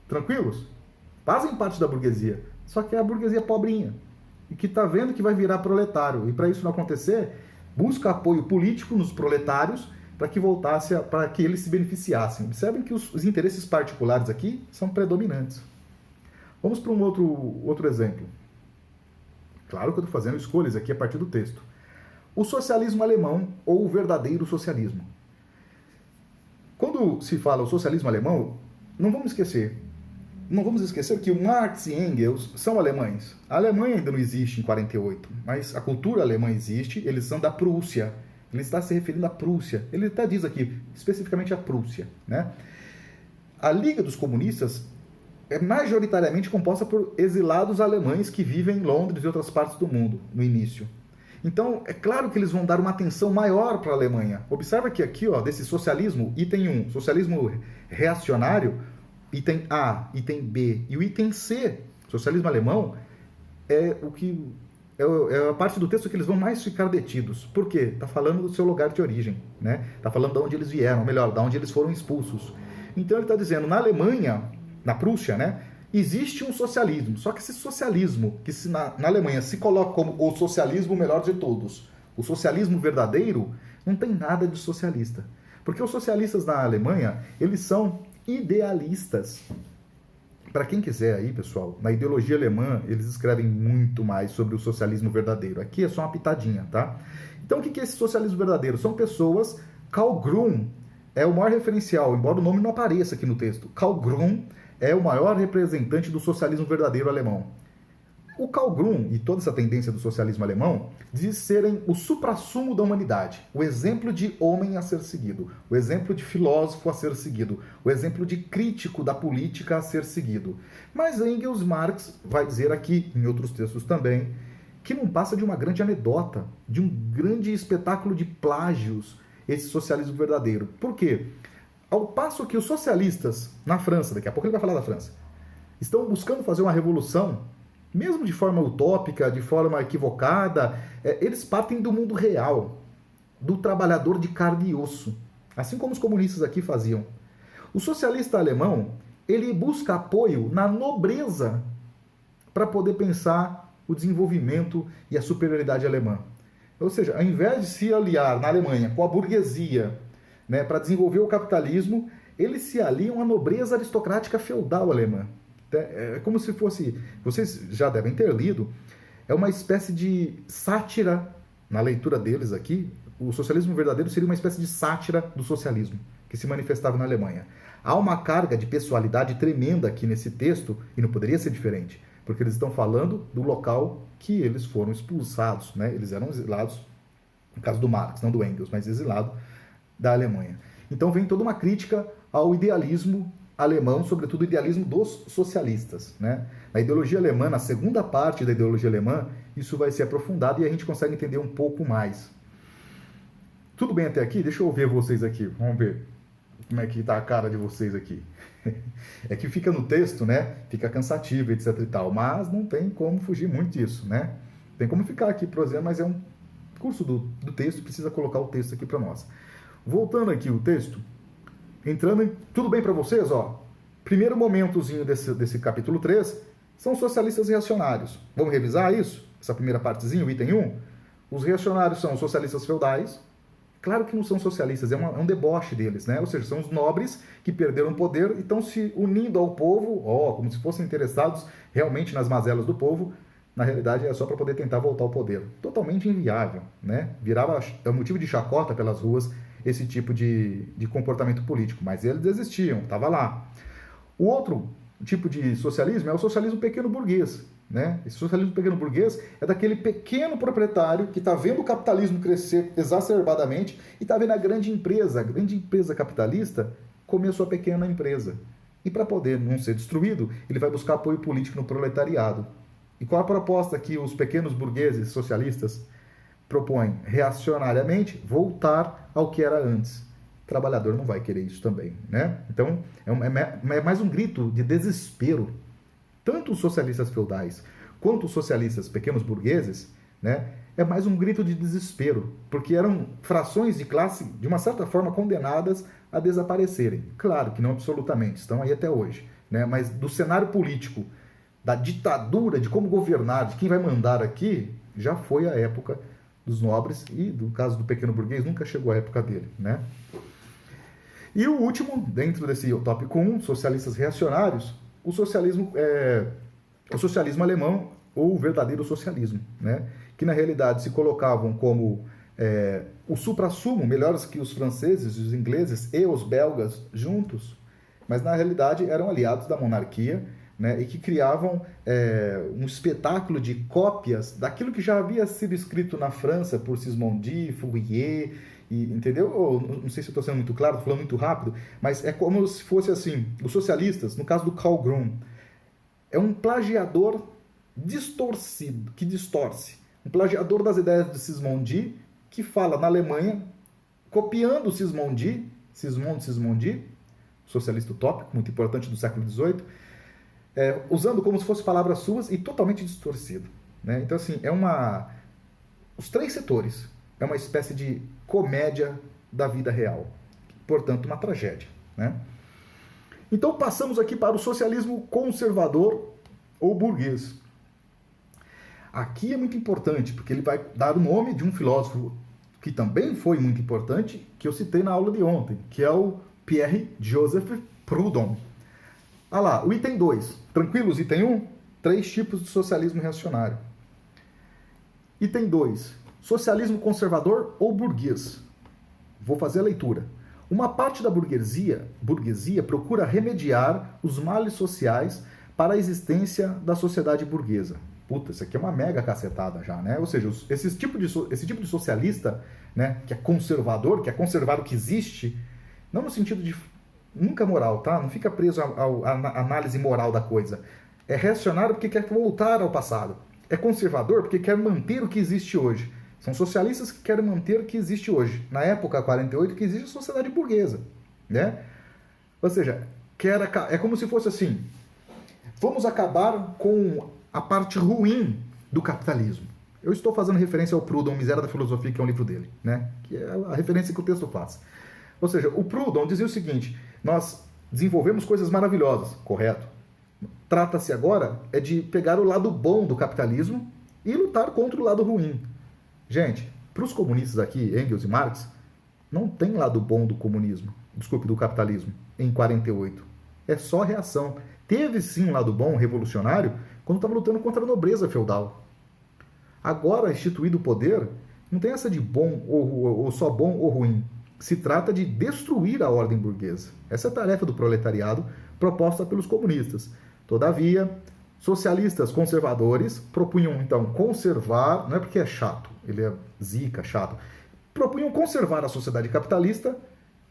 Tranquilos? Fazem parte da burguesia, só que é a burguesia pobrinha, e que está vendo que vai virar proletário. E para isso não acontecer, busca apoio político nos proletários para que voltasse, para que eles se beneficiassem. Observem que os interesses particulares aqui são predominantes. Vamos para um outro exemplo. Claro que eu estou fazendo escolhas aqui a partir do texto. O socialismo alemão ou o verdadeiro socialismo. Quando se fala o socialismo alemão, não vamos esquecer que o Marx e Engels são alemães. A Alemanha ainda não existe em 48, mas a cultura alemã existe, eles são da Prússia. Ele está se referindo à Prússia. Ele até diz aqui, especificamente a Prússia, né? A Liga dos Comunistas é majoritariamente composta por exilados alemães que vivem em Londres e outras partes do mundo, no início. Então, é claro que eles vão dar uma atenção maior para a Alemanha. Observa que aqui, ó, desse socialismo, item 1, socialismo reacionário, item A, item B e o item C, socialismo alemão, é o que é a parte do texto que eles vão mais ficar detidos. Por quê? Está falando do seu lugar de origem, né? Está falando de onde eles vieram, melhor, de onde eles foram expulsos. Então ele está dizendo, na Alemanha, na Prússia, né, existe um socialismo. Só que esse socialismo, que na Alemanha se coloca como o socialismo melhor de todos, o socialismo verdadeiro, não tem nada de socialista. Porque os socialistas na Alemanha, eles são idealistas. Para quem quiser aí, pessoal, na ideologia alemã, eles escrevem muito mais sobre o socialismo verdadeiro. Aqui é só uma pitadinha, tá? Então, o que é esse socialismo verdadeiro? São pessoas... Karl Grün é o maior referencial, embora o nome não apareça aqui no texto. Karl Grün é o maior representante do socialismo verdadeiro alemão. O Karl Grün e toda essa tendência do socialismo alemão diz serem o suprassumo da humanidade, o exemplo de homem a ser seguido, o exemplo de filósofo a ser seguido, o exemplo de crítico da política a ser seguido. Mas Engels Marx vai dizer aqui, em outros textos também, que não passa de uma grande anedota, de um grande espetáculo de plágios, esse socialismo verdadeiro. Por quê? Ao passo que os socialistas na França, daqui a pouco ele vai falar da França, estão buscando fazer uma revolução, mesmo de forma utópica, de forma equivocada, eles partem do mundo real, do trabalhador de carne e osso, assim como os comunistas aqui faziam. O socialista alemão, ele busca apoio na nobreza para poder pensar o desenvolvimento e a superioridade alemã. Ou seja, ao invés de se aliar na Alemanha com a burguesia, né, para desenvolver o capitalismo, eles se aliam à nobreza aristocrática feudal alemã. É como se fosse, vocês já devem ter lido, é uma espécie de sátira, na leitura deles aqui, o socialismo verdadeiro seria uma espécie de sátira do socialismo, que se manifestava na Alemanha. Há uma carga de pessoalidade tremenda aqui nesse texto, e não poderia ser diferente, porque eles estão falando do local que eles foram expulsados, né? Eles eram exilados, no caso do Marx, não do Engels, mas exilado da Alemanha. Então vem toda uma crítica ao idealismo alemão, sobretudo o idealismo dos socialistas, né? Na ideologia alemã, na segunda parte da ideologia alemã, isso vai ser aprofundado e a gente consegue entender um pouco mais. Tudo bem até aqui? Deixa eu ver vocês aqui. Vamos ver como é que está a cara de vocês aqui. É que fica no texto, né? Fica cansativo, etc e tal, mas não tem como fugir muito disso, né? Tem como ficar aqui, por exemplo, mas é um curso do texto, precisa colocar o texto aqui para nós. Voltando aqui o texto, entrando em... Tudo bem para vocês? Ó, primeiro momentozinho desse capítulo 3 são socialistas reacionários. Vamos revisar isso? Essa primeira partezinha, o item 1? Os reacionários são os socialistas feudais. Claro que não são socialistas, é um deboche deles, né? Ou seja, são os nobres que perderam o poder e estão se unindo ao povo, como se fossem interessados realmente nas mazelas do povo. Na realidade, é só para poder tentar voltar ao poder. Totalmente inviável, né? Virava motivo de chacota pelas ruas esse tipo de comportamento político, mas eles existiam, estava lá. O outro tipo de socialismo é o socialismo pequeno burguês, né? Esse socialismo pequeno burguês é daquele pequeno proprietário que está vendo o capitalismo crescer exacerbadamente e está vendo a grande empresa capitalista comer sua pequena empresa. E para poder não ser destruído, ele vai buscar apoio político no proletariado. E qual a proposta que os pequenos burgueses socialistas propõem? Reacionariamente, voltar ao que era antes. o trabalhador não vai querer isso também, né? Então, é mais um grito de desespero. Tanto os socialistas feudais quanto os socialistas pequenos burgueses, né? É mais um grito de desespero, porque eram frações de classe, de uma certa forma, condenadas a desaparecerem. Claro que não absolutamente, estão aí até hoje, né? Mas do cenário político, da ditadura, de como governar, de quem vai mandar aqui, já foi a época dos nobres, e no caso do pequeno burguês, nunca chegou a época dele, né? E o último, dentro desse tópico 1, socialistas reacionários, o socialismo alemão, ou o verdadeiro socialismo, né? Que na realidade se colocavam como o suprassumo, melhores que os franceses, os ingleses e os belgas juntos, mas na realidade eram aliados da monarquia, né? E que criavam um espetáculo de cópias daquilo que já havia sido escrito na França por Sismondi, Fourier, entendeu? Não sei se eu estou sendo muito claro, estou falando muito rápido, mas é como se fosse assim, os socialistas, no caso do Karl Grün, é um plagiador distorcido, que distorce. Um plagiador das ideias de Sismondi, que fala na Alemanha, copiando Sismondi, socialista utópico, muito importante do século XVIII, usando como se fossem palavras suas e totalmente distorcido, né? Então, assim, os três setores é uma espécie de comédia da vida real, portanto, uma tragédia, né? Então, passamos aqui para o socialismo conservador ou burguês. Aqui é muito importante, porque ele vai dar o nome de um filósofo que também foi muito importante, que eu citei na aula de ontem, que é o Pierre-Joseph Proudhon. Ah lá, o item 2. Tranquilos, item 1? 3 tipos de socialismo reacionário. Item 2. Socialismo conservador ou burguês. Vou fazer a leitura. Uma parte da burguesia procura remediar os males sociais para a existência da sociedade burguesa. Puta, isso aqui é uma mega cacetada já, né? Ou seja, esse tipo de socialista, né, que é conservador, que é conservar o que existe, não no sentido de nunca moral, tá? Não fica preso à análise moral da coisa. É reacionário porque quer voltar ao passado. É conservador porque quer manter o que existe hoje. São socialistas que querem manter o que existe hoje. Na época 48, que existe a sociedade burguesa, né? Ou seja, é como se fosse assim, vamos acabar com a parte ruim do capitalismo. Eu estou fazendo referência ao Proudhon, Miséria da Filosofia, que é um livro dele, né? Que é a referência que o texto faz. Ou seja, o Proudhon dizia o seguinte: nós desenvolvemos coisas maravilhosas, correto? Trata-se agora de pegar o lado bom do capitalismo e lutar contra o lado ruim. Gente, para os comunistas aqui, Engels e Marx, não tem lado bom do comunismo, do capitalismo, em 48. É só reação. Teve sim um lado bom, revolucionário, quando estava lutando contra a nobreza feudal. Agora, instituído o poder, não tem essa de bom ou só bom ou ruim. Se trata de destruir a ordem burguesa. Essa é a tarefa do proletariado proposta pelos comunistas. Todavia, socialistas conservadores propunham, então, conservar, não é porque é chato, ele é zica, chato, propunham conservar a sociedade capitalista,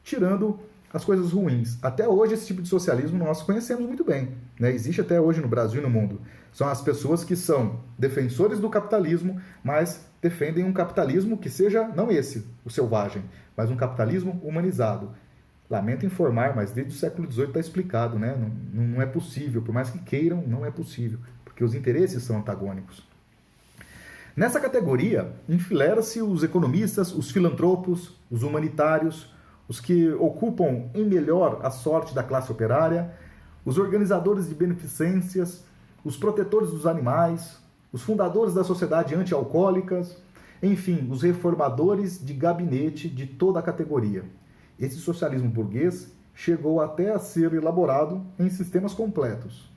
tirando as coisas ruins. Até hoje, esse tipo de socialismo nós conhecemos muito bem, né? Existe até hoje no Brasil e no mundo. São as pessoas que são defensores do capitalismo, mas defendem um capitalismo que seja, não esse, o selvagem, mas um capitalismo humanizado. Lamento informar, mas desde o século XVIII está explicado, né? Não é possível, por mais que queiram, não é possível, porque os interesses são antagônicos. Nessa categoria, enfileira-se os economistas, os filantropos, os humanitários, os que ocupam em melhor a sorte da classe operária, os organizadores de beneficências, os protetores dos animais, os fundadores da sociedade anti-alcoólicas, enfim, os reformadores de gabinete de toda a categoria. Esse socialismo burguês chegou até a ser elaborado em sistemas completos.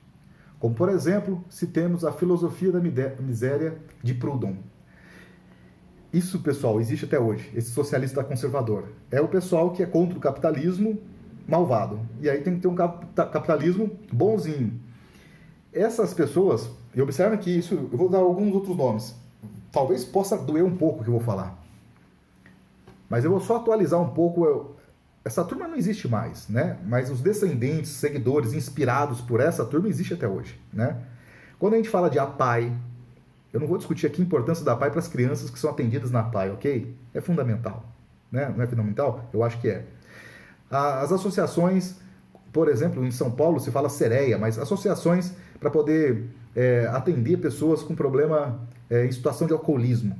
Como, por exemplo, citemos a filosofia da miséria de Proudhon. Isso, pessoal, existe até hoje, esse socialista conservador. É o pessoal que é contra o capitalismo malvado. E aí tem que ter um capitalismo bonzinho. Essas pessoas, e observem que isso, eu vou dar alguns outros nomes. Talvez possa doer um pouco o que eu vou falar. Mas eu vou só atualizar um pouco. Essa turma não existe mais, né? Mas os descendentes, seguidores, inspirados por essa turma, existe até hoje, né? Quando a gente fala de APAE, eu não vou discutir aqui a importância da APAE para as crianças que são atendidas na APAE, ok? É fundamental, né? Não é fundamental? Eu acho que é. As associações, por exemplo, em São Paulo se fala Sereia, mas associações para poder atender pessoas com problema em situação de alcoolismo.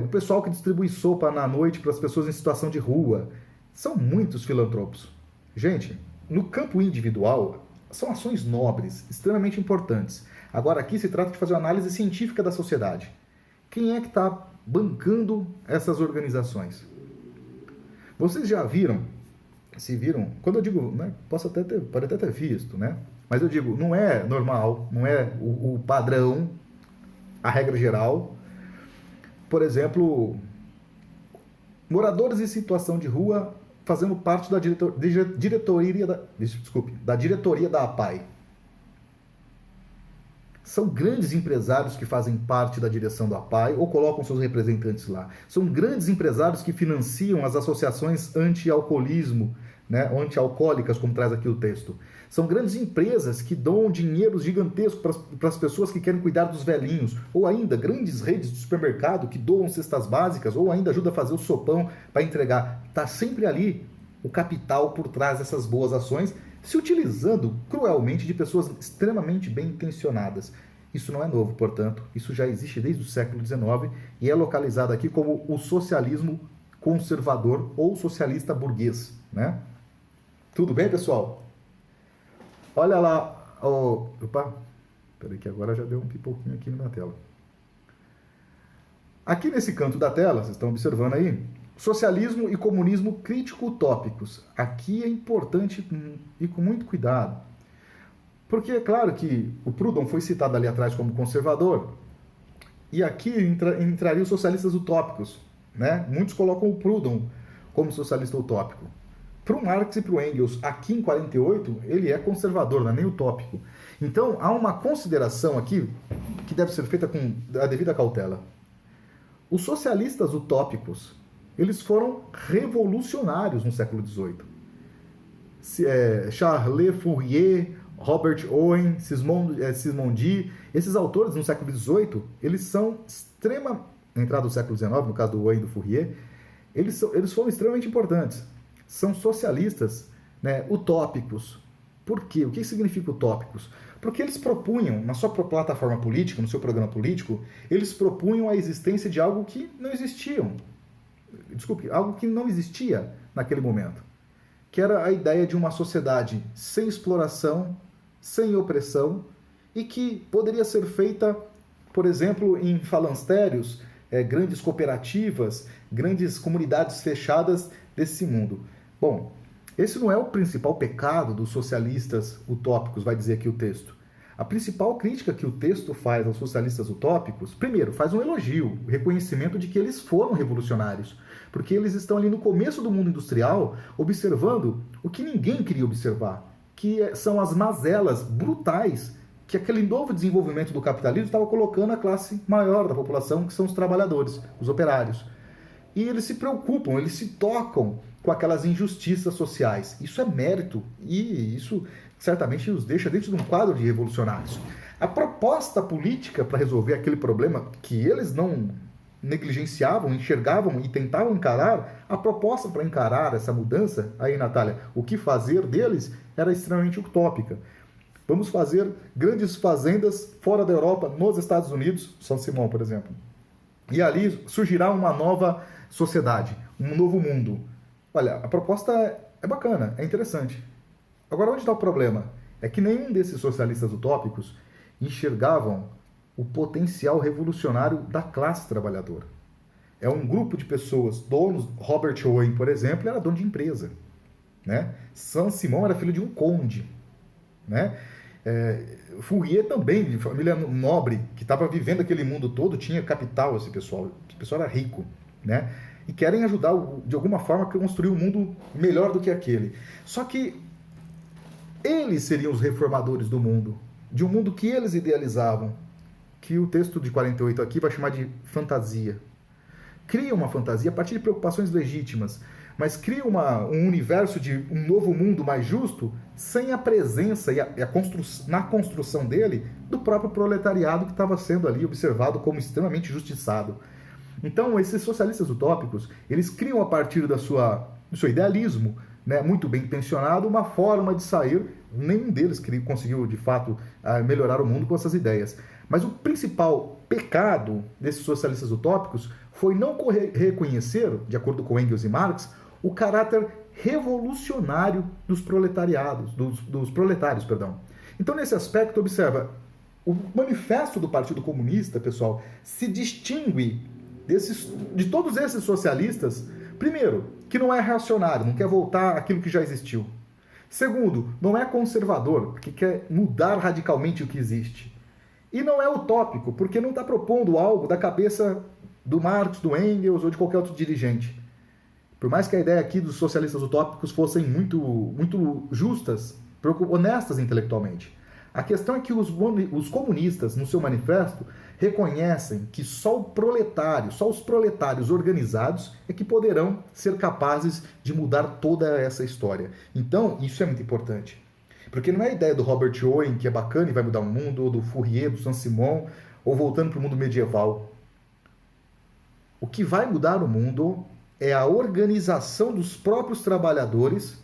O pessoal que distribui sopa na noite para as pessoas em situação de rua. São muitos filantropos. Gente, no campo individual, são ações nobres, extremamente importantes. Agora, aqui se trata de fazer uma análise científica da sociedade. Quem é que está bancando essas organizações? Vocês já viram, se viram, quando eu digo, né, pode até ter visto, né? Mas eu digo, não é normal, não é o padrão, a regra geral. Por exemplo, moradores em situação de rua fazendo parte da diretoria da APAE. São grandes empresários que fazem parte da direção da APAE ou colocam seus representantes lá. São grandes empresários que financiam as associações anti-alcoolismo, né, anti-alcoólicas, como traz aqui o texto. São grandes empresas que dão dinheiro gigantesco para as pessoas que querem cuidar dos velhinhos. Ou ainda, grandes redes de supermercado que doam cestas básicas, ou ainda ajuda a fazer o sopão para entregar. Está sempre ali o capital por trás dessas boas ações, se utilizando cruelmente de pessoas extremamente bem intencionadas. Isso não é novo, portanto, isso já existe desde o século XIX e é localizado aqui como o socialismo conservador ou socialista burguês, né? Tudo bem, pessoal? Olha lá, opa, peraí que agora já deu um pipoquinho aqui na tela. Aqui nesse canto da tela, vocês estão observando aí, socialismo e comunismo crítico-utópicos. Aqui é importante ir com muito cuidado. Porque é claro que o Proudhon foi citado ali atrás como conservador, e aqui entrariam os socialistas utópicos, né? Muitos colocam o Proudhon como socialista utópico. Para o Marx e para o Engels, aqui em 48, ele é conservador, não é nem utópico. Então, há uma consideração aqui que deve ser feita com a devida cautela. Os socialistas utópicos, eles foram revolucionários no século XVIII. Charles Fourier, Robert Owen, Sismondi, esses autores no século XVIII, eles são na entrada do século XIX, no caso do Owen e do Fourier, eles foram extremamente importantes. São socialistas, né, utópicos. Por quê? O que significa utópicos? Porque eles propunham, na sua plataforma política, no seu programa político, eles propunham a existência de algo que não existia. Algo que não existia naquele momento. Que era a ideia de uma sociedade sem exploração, sem opressão, e que poderia ser feita, por exemplo, em falancérios, grandes cooperativas, grandes comunidades fechadas desse mundo. Bom, esse não é o principal pecado dos socialistas utópicos, vai dizer aqui o texto. A principal crítica que o texto faz aos socialistas utópicos, primeiro, faz um elogio, o reconhecimento de que eles foram revolucionários, porque eles estão ali no começo do mundo industrial, observando o que ninguém queria observar, que são as mazelas brutais que aquele novo desenvolvimento do capitalismo estava colocando a classe maior da população, que são os trabalhadores, os operários. E eles se preocupam, eles se tocam com aquelas injustiças sociais. Isso é mérito e isso certamente os deixa dentro de um quadro de revolucionários. A proposta política para resolver aquele problema que eles não negligenciavam, enxergavam e tentavam encarar, a proposta para encarar essa mudança, aí, Natália, o que fazer deles era extremamente utópica. Vamos fazer grandes fazendas fora da Europa, nos Estados Unidos, São Simão, por exemplo. E ali surgirá uma nova sociedade, um novo mundo. Olha, a proposta é bacana, é interessante. Agora, onde está o problema? É que nenhum desses socialistas utópicos enxergavam o potencial revolucionário da classe trabalhadora. É um grupo de pessoas, donos. Robert Owen, por exemplo, era dono de empresa, né? Saint-Simon era filho de um conde, né? Fourier também, de família nobre, que estava vivendo aquele mundo todo, tinha capital, esse pessoal era rico, né? E querem ajudar, de alguma forma, a construir um mundo melhor do que aquele. Só que eles seriam os reformadores do mundo, de um mundo que eles idealizavam, que o texto de 48 aqui vai chamar de fantasia. Cria uma fantasia a partir de preocupações legítimas, mas cria um universo de um novo mundo mais justo sem a presença na construção dele do próprio proletariado que estava sendo ali observado como extremamente injustiçado. Então, esses socialistas utópicos, eles criam a partir da sua do seu idealismo, né, muito bem intencionado, uma forma de sair. Nenhum deles conseguiu, de fato, melhorar o mundo com essas ideias. Mas o principal pecado desses socialistas utópicos foi não reconhecer, de acordo com Engels e Marx, o caráter revolucionário dos proletariados, dos proletários, perdão. Então, nesse aspecto, observa, o manifesto do Partido Comunista, pessoal, se distingue de todos esses socialistas, primeiro, que não é reacionário, não quer voltar àquilo que já existiu. Segundo, não é conservador, porque quer mudar radicalmente o que existe. E não é utópico, porque não está propondo algo da cabeça do Marx, do Engels ou de qualquer outro dirigente. Por mais que a ideia aqui dos socialistas utópicos fossem muito justas, honestas intelectualmente. A questão é que os comunistas, no seu manifesto, reconhecem que só os proletários organizados é que poderão ser capazes de mudar toda essa história. Então, isso é muito importante. Porque não é a ideia do Robert Owen, que é bacana e vai mudar o mundo, ou do Fourier, do Saint-Simon, ou voltando para o mundo medieval. O que vai mudar o mundo é a organização dos próprios trabalhadores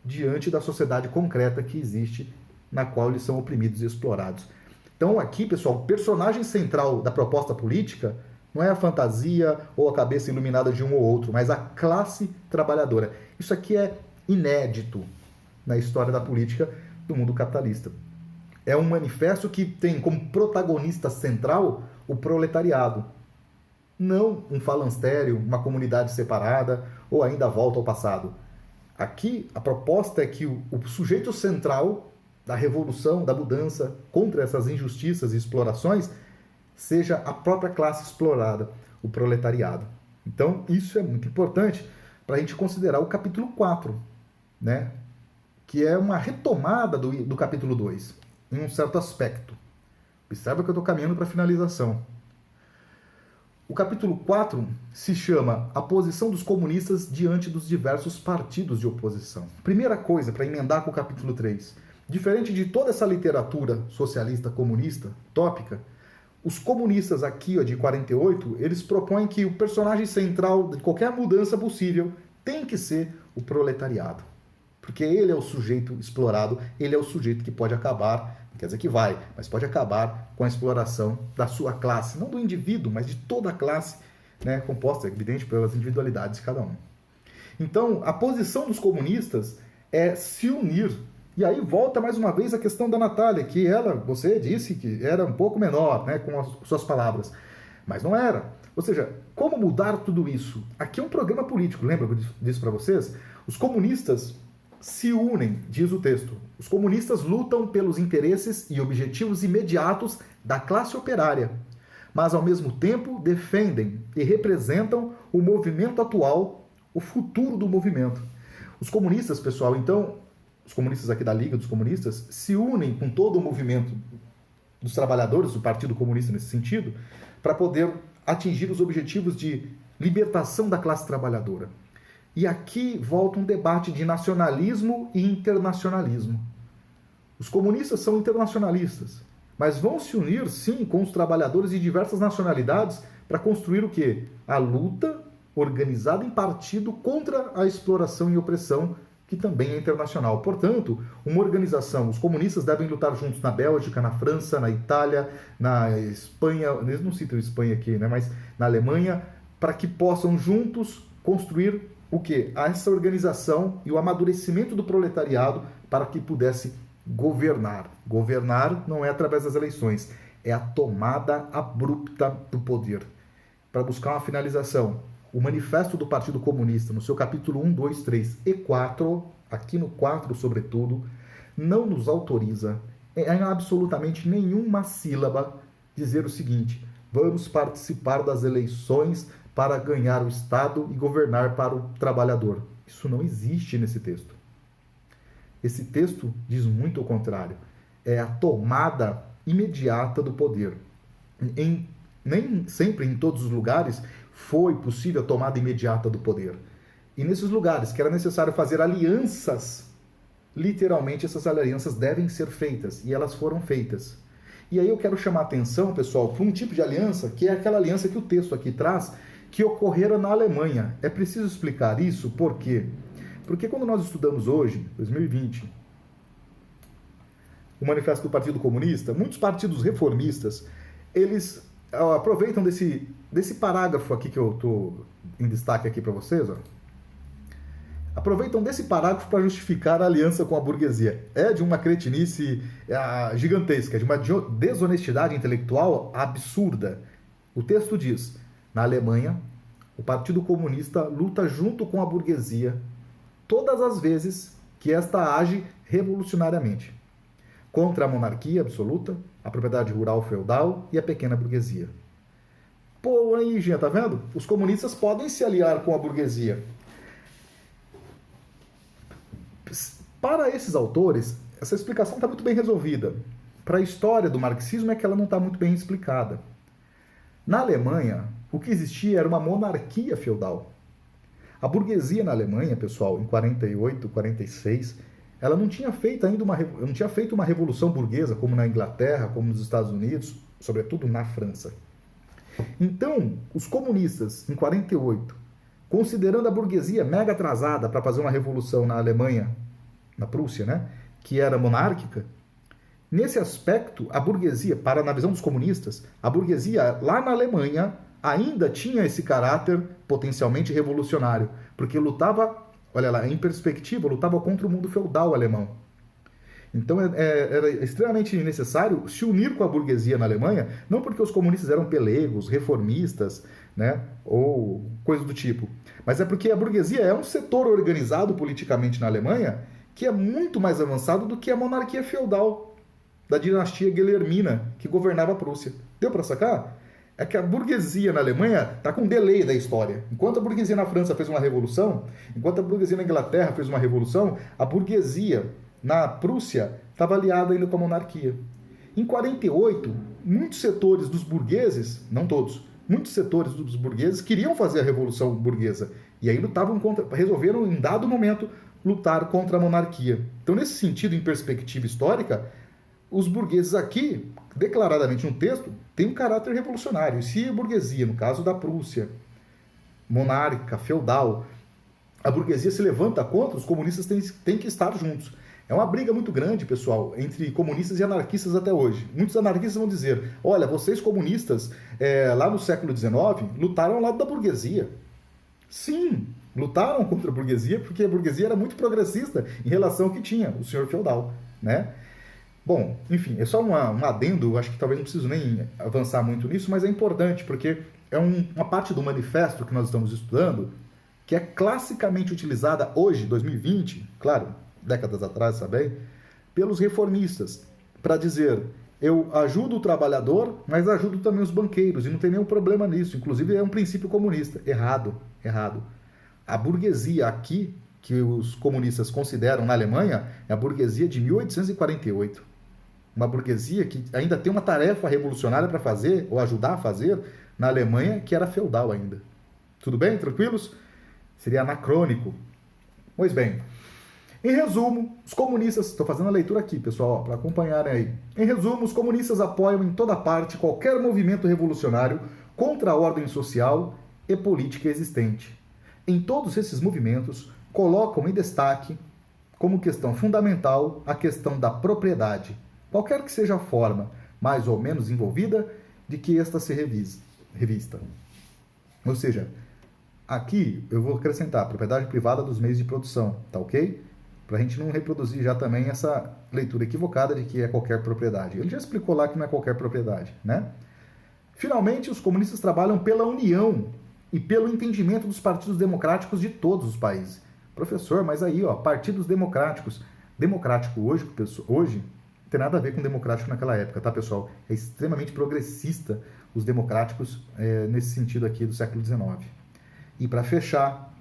diante da sociedade concreta que existe, na qual eles são oprimidos e explorados. Então aqui, pessoal, o personagem central da proposta política não é a fantasia ou a cabeça iluminada de um ou outro, mas a classe trabalhadora. Isso aqui é inédito na história da política do mundo capitalista. É um manifesto que tem como protagonista central o proletariado, não um falanstério, uma comunidade separada ou ainda a volta ao passado. Aqui a proposta é que o sujeito central da revolução, da mudança contra essas injustiças e explorações seja a própria classe explorada, o proletariado. Então isso é muito importante para a gente considerar o capítulo 4, né? Que é uma retomada do capítulo 2, em um certo aspecto. Observa que eu estou caminhando para a finalização. O capítulo 4 se chama A Posição dos Comunistas diante dos diversos partidos de oposição. Primeira coisa, para emendar com o capítulo 3. Diferente de toda essa literatura socialista, comunista, tópica, os comunistas aqui, de 48, eles propõem que o personagem central de qualquer mudança possível tem que ser o proletariado. Porque ele é o sujeito explorado, ele é o sujeito que pode acabar, não quer dizer que vai, mas pode acabar com a exploração da sua classe, não do indivíduo, mas de toda a classe, né, composta, evidente, pelas individualidades de cada um. Então, a posição dos comunistas é se unir. E aí volta mais uma vez a questão da Natália, que você disse que era um pouco menor, né, com as suas palavras, mas não era. Ou seja, como mudar tudo isso? Aqui é um programa político, lembra que eu disse para vocês? Os comunistas se unem, diz o texto. Os comunistas lutam pelos interesses e objetivos imediatos da classe operária, mas ao mesmo tempo defendem e representam o movimento atual, o futuro do movimento. Os comunistas, pessoal, então, os comunistas aqui da Liga dos Comunistas, se unem com todo o movimento dos trabalhadores, do Partido Comunista nesse sentido, para poder atingir os objetivos de libertação da classe trabalhadora. E aqui volta um debate de nacionalismo e internacionalismo. Os comunistas são internacionalistas, mas vão se unir, sim, com os trabalhadores de diversas nacionalidades para construir o quê? A luta organizada em partido contra a exploração e opressão, que também é internacional. Portanto, uma organização, os comunistas devem lutar juntos na Bélgica, na França, na Itália, na Espanha, eles não citam Espanha aqui, né, mas na Alemanha, para que possam juntos construir o quê? Essa organização e o amadurecimento do proletariado para que pudesse governar. Governar não é através das eleições, é a tomada abrupta do poder. Para buscar uma finalização, o Manifesto do Partido Comunista, no seu capítulo 1, 2, 3 e 4, aqui no 4 sobretudo, não nos autoriza em absolutamente nenhuma sílaba dizer o seguinte: vamos participar das eleições para ganhar o Estado e governar para o trabalhador. Isso não existe nesse texto. Esse texto diz muito o contrário. É a tomada imediata do poder. Nem sempre, em todos os lugares, foi possível a tomada imediata do poder. E nesses lugares que era necessário fazer alianças, literalmente essas alianças devem ser feitas. E elas foram feitas. E aí eu quero chamar a atenção, pessoal, para um tipo de aliança, que é aquela aliança que o texto aqui traz, que ocorreram na Alemanha. É preciso explicar isso, por quê? Porque quando nós estudamos hoje, 2020, o Manifesto do Partido Comunista, muitos partidos reformistas, eles aproveitam desse parágrafo aqui que eu estou em destaque aqui para vocês, ó. Aproveitam desse parágrafo para justificar a aliança com a burguesia. É de uma cretinice gigantesca, de uma desonestidade intelectual absurda. O texto diz: na Alemanha, o Partido Comunista luta junto com a burguesia todas as vezes que esta age revolucionariamente, contra a monarquia absoluta, a propriedade rural feudal e a pequena burguesia. Pô, aí, gente, tá vendo? Os comunistas podem se aliar com a burguesia. Para esses autores, essa explicação está muito bem resolvida. Para a história do marxismo é que ela não está muito bem explicada. Na Alemanha, o que existia era uma monarquia feudal. A burguesia na Alemanha, pessoal, em 48, 46, ela não tinha feito ainda uma revolução burguesa, como na Inglaterra, como nos Estados Unidos, sobretudo na França. Então, os comunistas, em 48, considerando a burguesia mega atrasada para fazer uma revolução na Alemanha, na Prússia, né, que era monárquica, nesse aspecto, a burguesia, na visão dos comunistas, a burguesia lá na Alemanha ainda tinha esse caráter potencialmente revolucionário, porque lutava, olha lá, em perspectiva, lutava contra o mundo feudal alemão. Então era extremamente necessário se unir com a burguesia na Alemanha, não porque os comunistas eram pelegos, reformistas, né, ou coisa do tipo, mas é porque a burguesia é um setor organizado politicamente na Alemanha que é muito mais avançado do que a monarquia feudal da dinastia guilhermina que governava a Prússia. Deu para sacar? É que a burguesia na Alemanha está com um delay da história. Enquanto a burguesia na França fez uma revolução, enquanto a burguesia na Inglaterra fez uma revolução, a burguesia na Prússia estava aliada ainda com a monarquia. Em 48, muitos setores dos burgueses, não todos, muitos setores dos burgueses queriam fazer a revolução burguesa. E aí resolveram, em dado momento, lutar contra a monarquia. Então, nesse sentido, em perspectiva histórica, os burgueses aqui, declaradamente no texto, têm um caráter revolucionário. E se a burguesia, no caso da Prússia, monárquica, feudal, a burguesia se levanta contra, os comunistas têm que estar juntos. É uma briga muito grande, pessoal, entre comunistas e anarquistas até hoje. Muitos anarquistas vão dizer, olha, vocês comunistas, lá no século XIX, lutaram ao lado da burguesia. Sim, lutaram contra a burguesia, porque a burguesia era muito progressista em relação ao que tinha o senhor feudal, né? Bom, enfim, é só um adendo, acho que talvez não preciso nem avançar muito nisso, mas é importante, porque é uma parte do manifesto que nós estamos estudando, que é classicamente utilizada hoje, 2020, claro, décadas atrás também, pelos reformistas, para dizer, eu ajudo o trabalhador, mas ajudo também os banqueiros, e não tem nenhum problema nisso, inclusive é um princípio comunista. Errado. A burguesia aqui, que os comunistas consideram na Alemanha, é a burguesia de 1848. Uma burguesia que ainda tem uma tarefa revolucionária para fazer, ou ajudar a fazer, na Alemanha, que era feudal ainda. Tudo bem? Tranquilos? Seria anacrônico. Pois bem, em resumo, os comunistas... Estou fazendo a leitura aqui, pessoal, para acompanharem aí. Em resumo, os comunistas apoiam em toda parte qualquer movimento revolucionário contra a ordem social e política existente. Em todos esses movimentos, colocam em destaque, como questão fundamental, a questão da propriedade, qualquer que seja a forma, mais ou menos envolvida, de que esta se revista. Ou seja, aqui eu vou acrescentar a propriedade privada dos meios de produção, tá ok? Para a gente não reproduzir já também essa leitura equivocada de que é qualquer propriedade. Ele já explicou lá que não é qualquer propriedade, né? Finalmente, os comunistas trabalham pela união e pelo entendimento dos partidos democráticos de todos os países. Professor, mas aí, ó, partidos democráticos. Democrático hoje não tem nada a ver com democrático naquela época, tá, pessoal? É extremamente progressista os democráticos nesse sentido aqui do século XIX. E para fechar,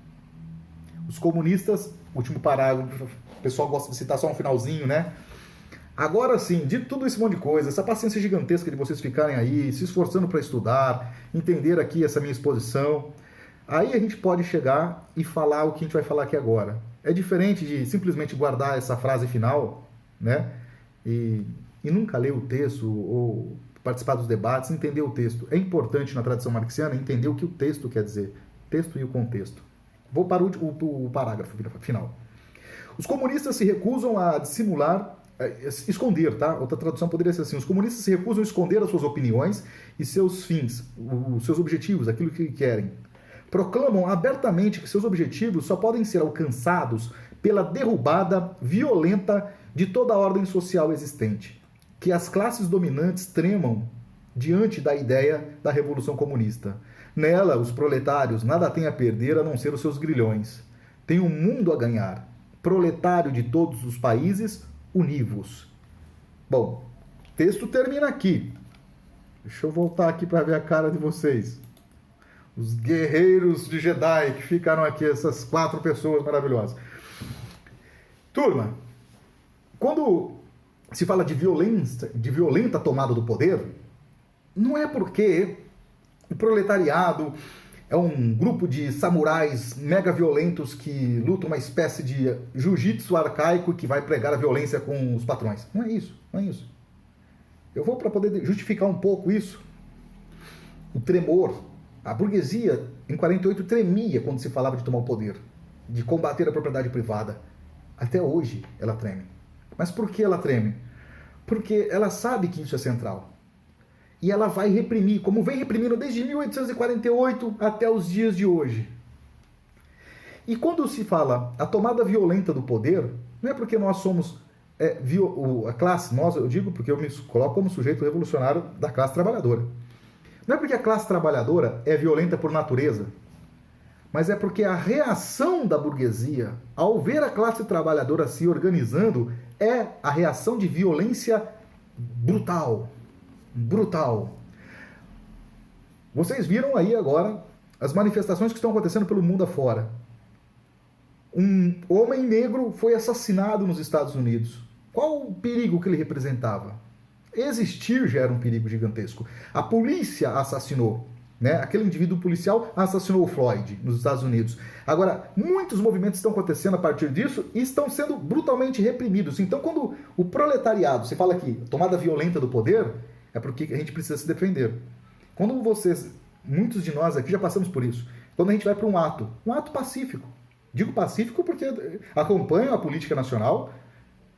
os comunistas, último parágrafo, o pessoal gosta de citar só um finalzinho, né? Agora sim, de tudo esse monte de coisa, essa paciência gigantesca de vocês ficarem aí, se esforçando para estudar, entender aqui essa minha exposição, aí a gente pode chegar e falar o que a gente vai falar aqui agora. É diferente de simplesmente guardar essa frase final, né? E nunca ler o texto ou participar dos debates, entender o texto. É importante na tradição marxiana entender o que o texto quer dizer, texto e o contexto. Vou para o parágrafo final. Os comunistas se recusam a dissimular, esconder, tá? Outra tradução poderia ser assim: os comunistas se recusam a esconder as suas opiniões e seus fins, os seus objetivos, aquilo que querem. Proclamam abertamente que seus objetivos só podem ser alcançados pela derrubada violenta de toda a ordem social existente. Que as classes dominantes tremam diante da ideia da Revolução Comunista. Nela, os proletários nada têm a perder a não ser os seus grilhões. Tem um mundo a ganhar. Proletário de todos os países, univos. Bom, o texto termina aqui. Deixa eu voltar aqui para ver a cara de vocês. Os guerreiros de Jedi que ficaram aqui, essas 4 pessoas maravilhosas. Turma, quando se fala de violenta tomada do poder, não é porque o proletariado é um grupo de samurais mega violentos que lutam uma espécie de jiu-jitsu arcaico que vai pregar a violência com os patrões. Não é isso, não é isso. Eu vou, para poder justificar um pouco isso, o tremor. A burguesia, em 48, tremia quando se falava de tomar o poder, de combater a propriedade privada. Até hoje ela treme. Mas por que ela treme? Porque ela sabe que isso é central. E ela vai reprimir, como vem reprimindo desde 1848 até os dias de hoje. E quando se fala a tomada violenta do poder, não é porque nós somos a classe, nós, eu digo porque eu me coloco como sujeito revolucionário da classe trabalhadora. Não é porque a classe trabalhadora é violenta por natureza, mas é porque a reação da burguesia, ao ver a classe trabalhadora se organizando, é a reação de violência brutal. Brutal. Vocês viram aí agora as manifestações que estão acontecendo pelo mundo afora. Um homem negro foi assassinado nos Estados Unidos. Qual o perigo que ele representava? Existir já era um perigo gigantesco. A polícia assassinou, né? Aquele indivíduo policial assassinou o Floyd nos Estados Unidos. Agora, muitos movimentos estão acontecendo a partir disso e estão sendo brutalmente reprimidos. Então, quando o proletariado, você fala aqui, tomada violenta do poder, é porque a gente precisa se defender. Quando vocês, muitos de nós aqui já passamos por isso, quando a gente vai para um ato pacífico. Digo pacífico porque acompanho a política nacional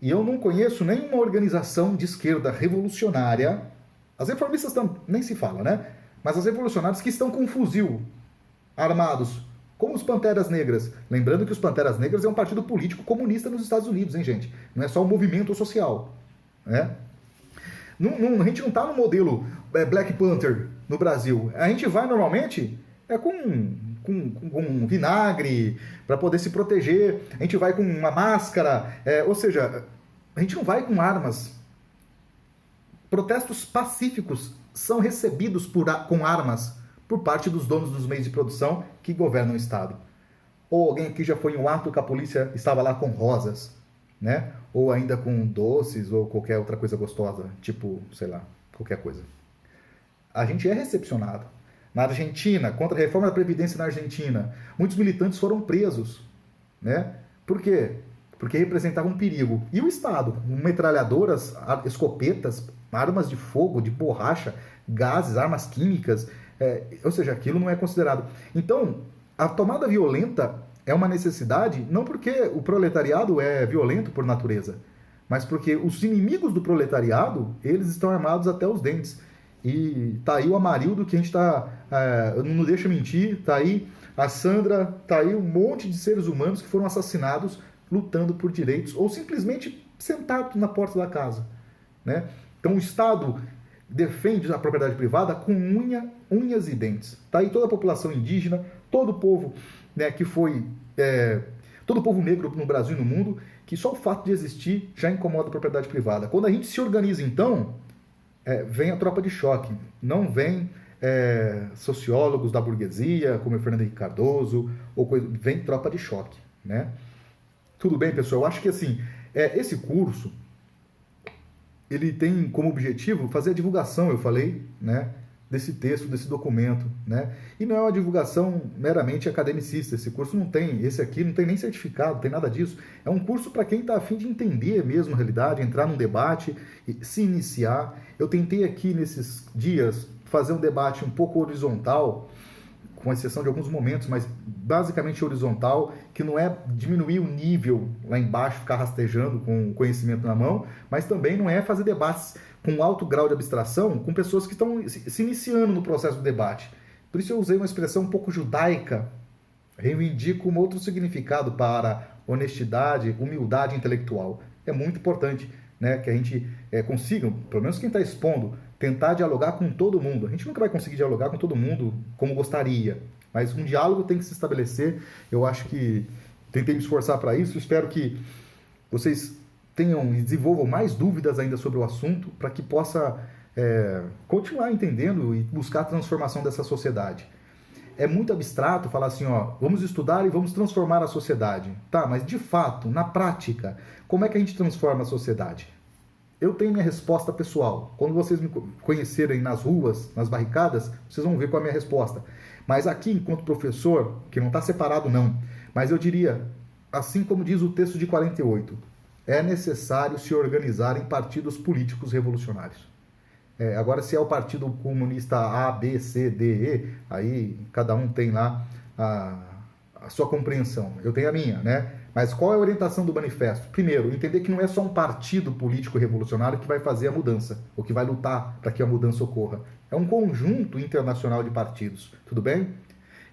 e eu não conheço nenhuma organização de esquerda revolucionária, as reformistas nem se fala, né? Mas as revolucionárias que estão com um fuzil, armados, como os Panteras Negras. Lembrando que os Panteras Negras é um partido político comunista nos Estados Unidos, hein, gente? Não é só um movimento social, né? A gente não está no modelo Black Panther no Brasil. A gente vai normalmente com vinagre para poder se proteger. A gente vai com uma máscara. Ou seja, a gente não vai com armas. Protestos pacíficos são recebidos com armas por parte dos donos dos meios de produção que governam o Estado. Ou alguém aqui já foi em um ato que a polícia estava lá com rosas, né? Ou ainda com doces ou qualquer outra coisa gostosa, tipo, sei lá, qualquer coisa. A gente é recepcionado. Na Argentina, contra a reforma da Previdência na Argentina, muitos militantes foram presos, né? Por quê? Porque representavam um perigo. E o Estado, metralhadoras, escopetas, armas de fogo, de borracha, gases, armas químicas, ou seja, aquilo não é considerado. Então, a tomada violenta é uma necessidade, não porque o proletariado é violento por natureza, mas porque os inimigos do proletariado, eles estão armados até os dentes. E tá aí o Amarildo, que a gente não deixa mentir, tá aí a Sandra, tá aí um monte de seres humanos que foram assassinados lutando por direitos, ou simplesmente sentados na porta da casa, né? Então o Estado defende a propriedade privada com unhas e dentes. Tá aí toda a população indígena, todo o povo, né, que foi... todo o povo negro no Brasil e no mundo, que só o fato de existir já incomoda a propriedade privada. Quando a gente se organiza, então, vem a tropa de choque. Não vem sociólogos da burguesia, como o Fernando Henrique Cardoso, vem tropa de choque, né? Tudo bem, pessoal? Eu acho que, assim, esse curso, ele tem como objetivo fazer a divulgação, eu falei, né, desse texto, desse documento, né? E não é uma divulgação meramente academicista. Esse curso não tem, esse aqui não tem nem certificado, não tem nada disso. É um curso para quem está a fim de entender mesmo a realidade, entrar num debate, se iniciar. Eu tentei aqui nesses dias fazer um debate um pouco horizontal, com exceção de alguns momentos, mas basicamente horizontal, que não é diminuir o nível lá embaixo, ficar rastejando com o conhecimento na mão, mas também não é fazer debates com alto grau de abstração com pessoas que estão se iniciando no processo do debate. Por isso eu usei uma expressão um pouco judaica, reivindico um outro significado para honestidade, humildade intelectual. É muito importante, né, que a gente consiga, pelo menos quem está expondo, tentar dialogar com todo mundo. A gente nunca vai conseguir dialogar com todo mundo como gostaria, mas um diálogo tem que se estabelecer. Eu acho que tentei me esforçar para isso. Espero que vocês tenham e desenvolvam mais dúvidas ainda sobre o assunto, para que possa continuar entendendo e buscar a transformação dessa sociedade. É muito abstrato falar assim, ó, vamos estudar e vamos transformar a sociedade. Tá, mas de fato, na prática, como é que a gente transforma a sociedade? Eu tenho minha resposta pessoal. Quando vocês me conhecerem nas ruas, nas barricadas, vocês vão ver qual é a minha resposta. Mas aqui, enquanto professor, que não está separado não, mas eu diria, assim como diz o texto de 48, é necessário se organizar em partidos políticos revolucionários. Agora, se é o Partido Comunista A, B, C, D, E, aí cada um tem lá a sua compreensão. Eu tenho a minha, né? Mas qual é a orientação do manifesto? Primeiro, entender que não é só um partido político revolucionário que vai fazer a mudança, ou que vai lutar para que a mudança ocorra. É um conjunto internacional de partidos, tudo bem?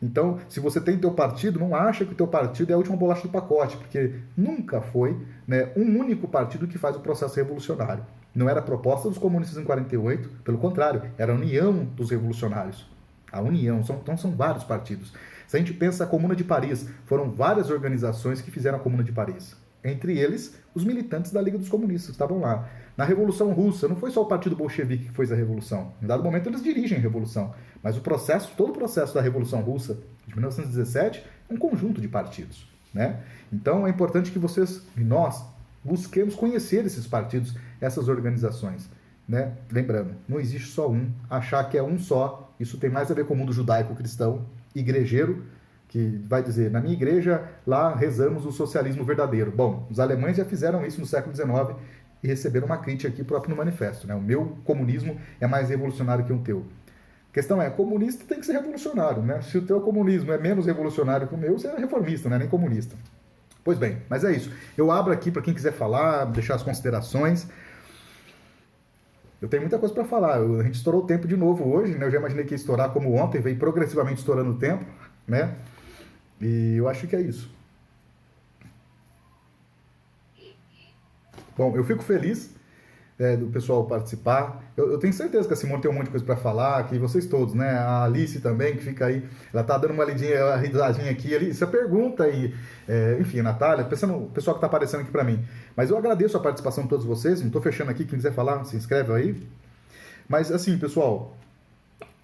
Então, se você tem teu partido, não acha que o teu partido é a última bolacha do pacote, porque nunca foi, né, um único partido que faz o processo revolucionário. Não era a proposta dos comunistas em 48, pelo contrário, era a união dos revolucionários. A união, então são vários partidos. Se a gente pensa a Comuna de Paris, foram várias organizações que fizeram a Comuna de Paris. Entre eles, os militantes da Liga dos Comunistas que estavam lá. Na Revolução Russa, não foi só o Partido Bolchevique que fez a Revolução. Em dado momento, eles dirigem a Revolução. Mas todo o processo da Revolução Russa, de 1917, é um conjunto de partidos, né? Então, é importante que vocês e nós busquemos conhecer esses partidos, essas organizações, né? Lembrando, não existe só um. Achar que é um só, isso tem mais a ver com o mundo judaico-cristão, igrejeiro, que vai dizer, na minha igreja, lá rezamos o socialismo verdadeiro. Bom, os alemães já fizeram isso no século XIX e receberam uma crítica aqui próprio no manifesto, né? O meu comunismo é mais revolucionário que o teu. A questão é, comunista tem que ser revolucionário, né? Se o teu comunismo é menos revolucionário que o meu, você é reformista, não é nem comunista. Pois bem, mas é isso. Eu abro aqui para quem quiser falar, deixar as considerações. Eu tenho muita coisa para falar. A gente estourou o tempo de novo hoje, né? Eu já imaginei que ia estourar como ontem, veio progressivamente estourando o tempo, né? E eu acho que é isso. Bom, eu fico feliz do pessoal participar. Eu tenho certeza que a Simone tem um monte de coisa para falar, que vocês todos, né? A Alice também, que fica aí, ela tá dando uma lidinha, uma risadinha aqui, Alice, a pergunta aí, enfim, a Natália, pensando, o pessoal que tá aparecendo aqui para mim. Mas eu agradeço a participação de todos vocês, não tô fechando aqui, quem quiser falar, se inscreve aí. Mas assim, pessoal,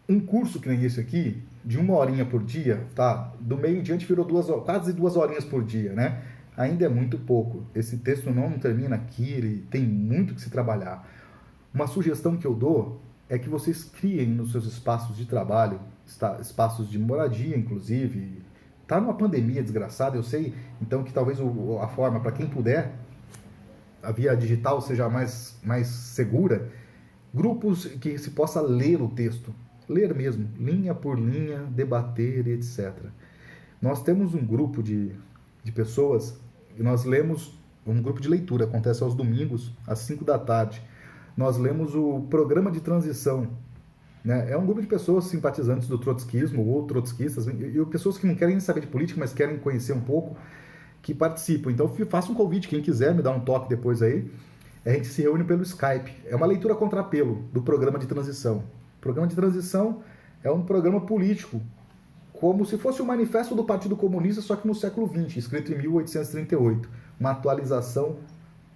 um curso que nem esse aqui, de 1 horinha por dia, tá? Do meio em diante virou quase 2 horinhas por dia, né? Ainda é muito pouco. Esse texto não termina aqui, ele tem muito que se trabalhar. Uma sugestão que eu dou é que vocês criem nos seus espaços de trabalho, espaços de moradia, inclusive. Tá numa pandemia desgraçada, eu sei, então que talvez a forma, para quem puder, a via digital seja mais segura, grupos que se possa ler o texto. Ler mesmo, linha por linha, debater, etc. Nós temos um grupo de pessoas, e nós lemos, um grupo de leitura, acontece aos domingos, às 5 da tarde. Nós lemos o Programa de Transição, né? É um grupo de pessoas simpatizantes do trotskismo ou trotskistas, e pessoas que não querem saber de política, mas querem conhecer um pouco, que participam. Então, faça um convite, quem quiser me dar um toque depois aí. A gente se reúne pelo Skype. É uma leitura contrapelo do Programa de Transição. O Programa de Transição é um programa político, como se fosse o manifesto do Partido Comunista, só que no século XX, escrito em 1838. Uma atualização,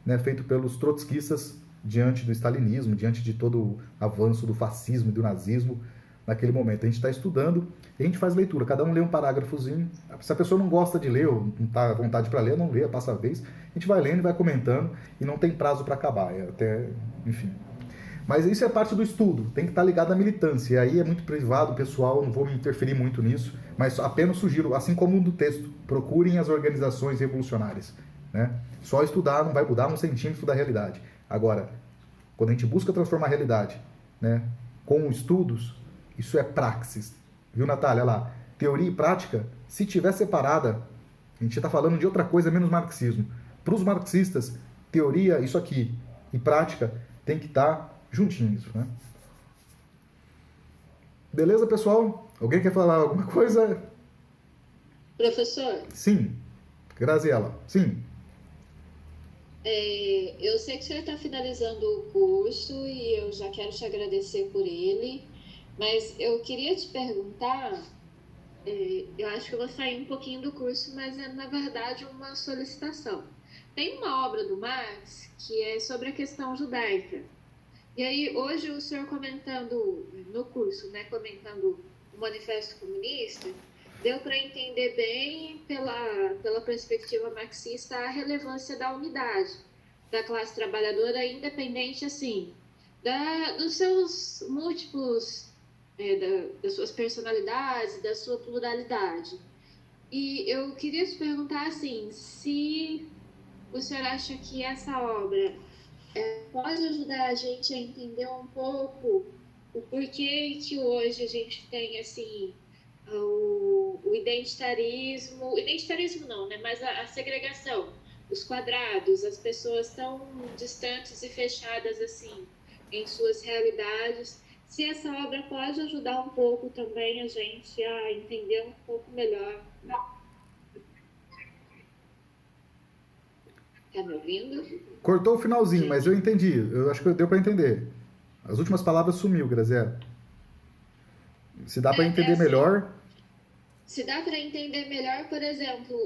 né, feita pelos trotskistas diante do stalinismo, diante de todo o avanço do fascismo e do nazismo naquele momento. A gente está estudando e a gente faz leitura. Cada um lê um parágrafozinho. Se a pessoa não gosta de ler ou não está à vontade para ler, não lê, passa a vez. A gente vai lendo e vai comentando e não tem prazo para acabar. Enfim. Mas isso é parte do estudo, tem que estar ligado à militância. E aí é muito privado, pessoal, não vou me interferir muito nisso, mas apenas sugiro, assim como no texto, procurem as organizações revolucionárias. Né? Só estudar não vai mudar um centímetro da realidade. Agora, quando a gente busca transformar a realidade, né, com estudos, isso é praxis. Viu, Natália? Lá, teoria e prática, se tiver separada, a gente está falando de outra coisa menos marxismo. Para os marxistas, teoria, isso aqui, e prática, tem que estar juntinhos. Né? Beleza, pessoal? Alguém quer falar alguma coisa? Professor? Sim. Graziela, sim. Eu sei que o senhor está finalizando o curso e eu já quero te agradecer por ele, mas eu queria te perguntar, eu acho que eu vou sair um pouquinho do curso, mas é na verdade uma solicitação. Tem uma obra do Marx que é sobre a questão judaica. E aí, hoje, o senhor comentando no curso, né, comentando o Manifesto Comunista, deu para entender bem, pela perspectiva marxista, a relevância da unidade da classe trabalhadora, independente, assim, dos seus múltiplos, das suas personalidades, da sua pluralidade. E eu queria te perguntar, assim, se o senhor acha que essa obra pode ajudar a gente a entender um pouco o porquê que hoje a gente tem, assim, o identitarismo não, né? Mas a segregação, os quadrados, as pessoas tão distantes e fechadas, assim, em suas realidades. Se essa obra pode ajudar um pouco também a gente a entender um pouco melhor. Tá me ouvindo? Cortou o finalzinho, mas eu entendi. Eu acho que deu para entender. As últimas palavras sumiu, Graziela. Se dá para entender assim, melhor... Se dá para entender melhor, por exemplo,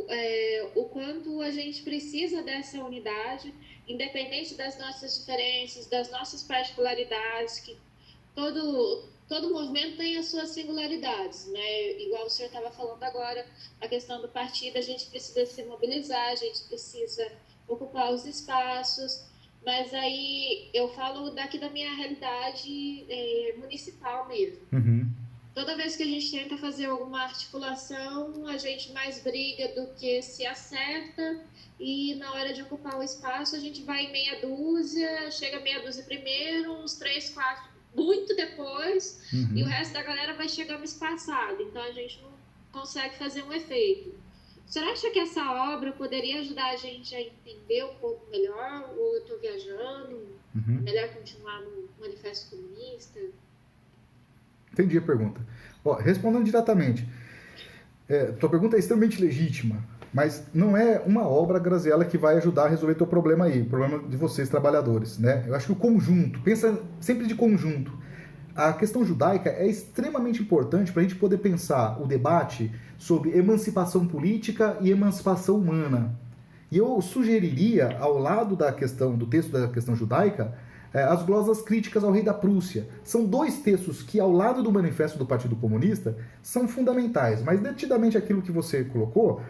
o quanto a gente precisa dessa unidade, independente das nossas diferenças, das nossas particularidades, que todo movimento tem as suas singularidades, né? Igual o senhor estava falando agora, a questão do partido, a gente precisa se mobilizar, a gente precisa ocupar os espaços, mas aí eu falo daqui da minha realidade municipal mesmo. Uhum. Toda vez que a gente tenta fazer alguma articulação, a gente mais briga do que se acerta, e na hora de ocupar o espaço a gente vai em meia dúzia, chega meia dúzia primeiro, uns 3, 4 muito depois, e o resto da galera vai chegando espaçado, então a gente não consegue fazer um efeito. Você acha que essa obra poderia ajudar a gente a entender um pouco melhor, ou eu estou viajando, melhor continuar no Manifesto Comunista? Entendi a pergunta. Respondendo diretamente, tua pergunta é extremamente legítima, mas não é uma obra, Graziela, que vai ajudar a resolver teu problema aí, o problema de vocês, trabalhadores, né? Eu acho que o conjunto, pensa sempre de conjunto. A questão judaica é extremamente importante para a gente poder pensar o debate sobre emancipação política e emancipação humana. E eu sugeriria, ao lado da questão do texto da questão judaica, as glosas críticas ao rei da Prússia. São dois textos que, ao lado do Manifesto do Partido Comunista, são fundamentais. Mas, detidamente, aquilo que você colocou,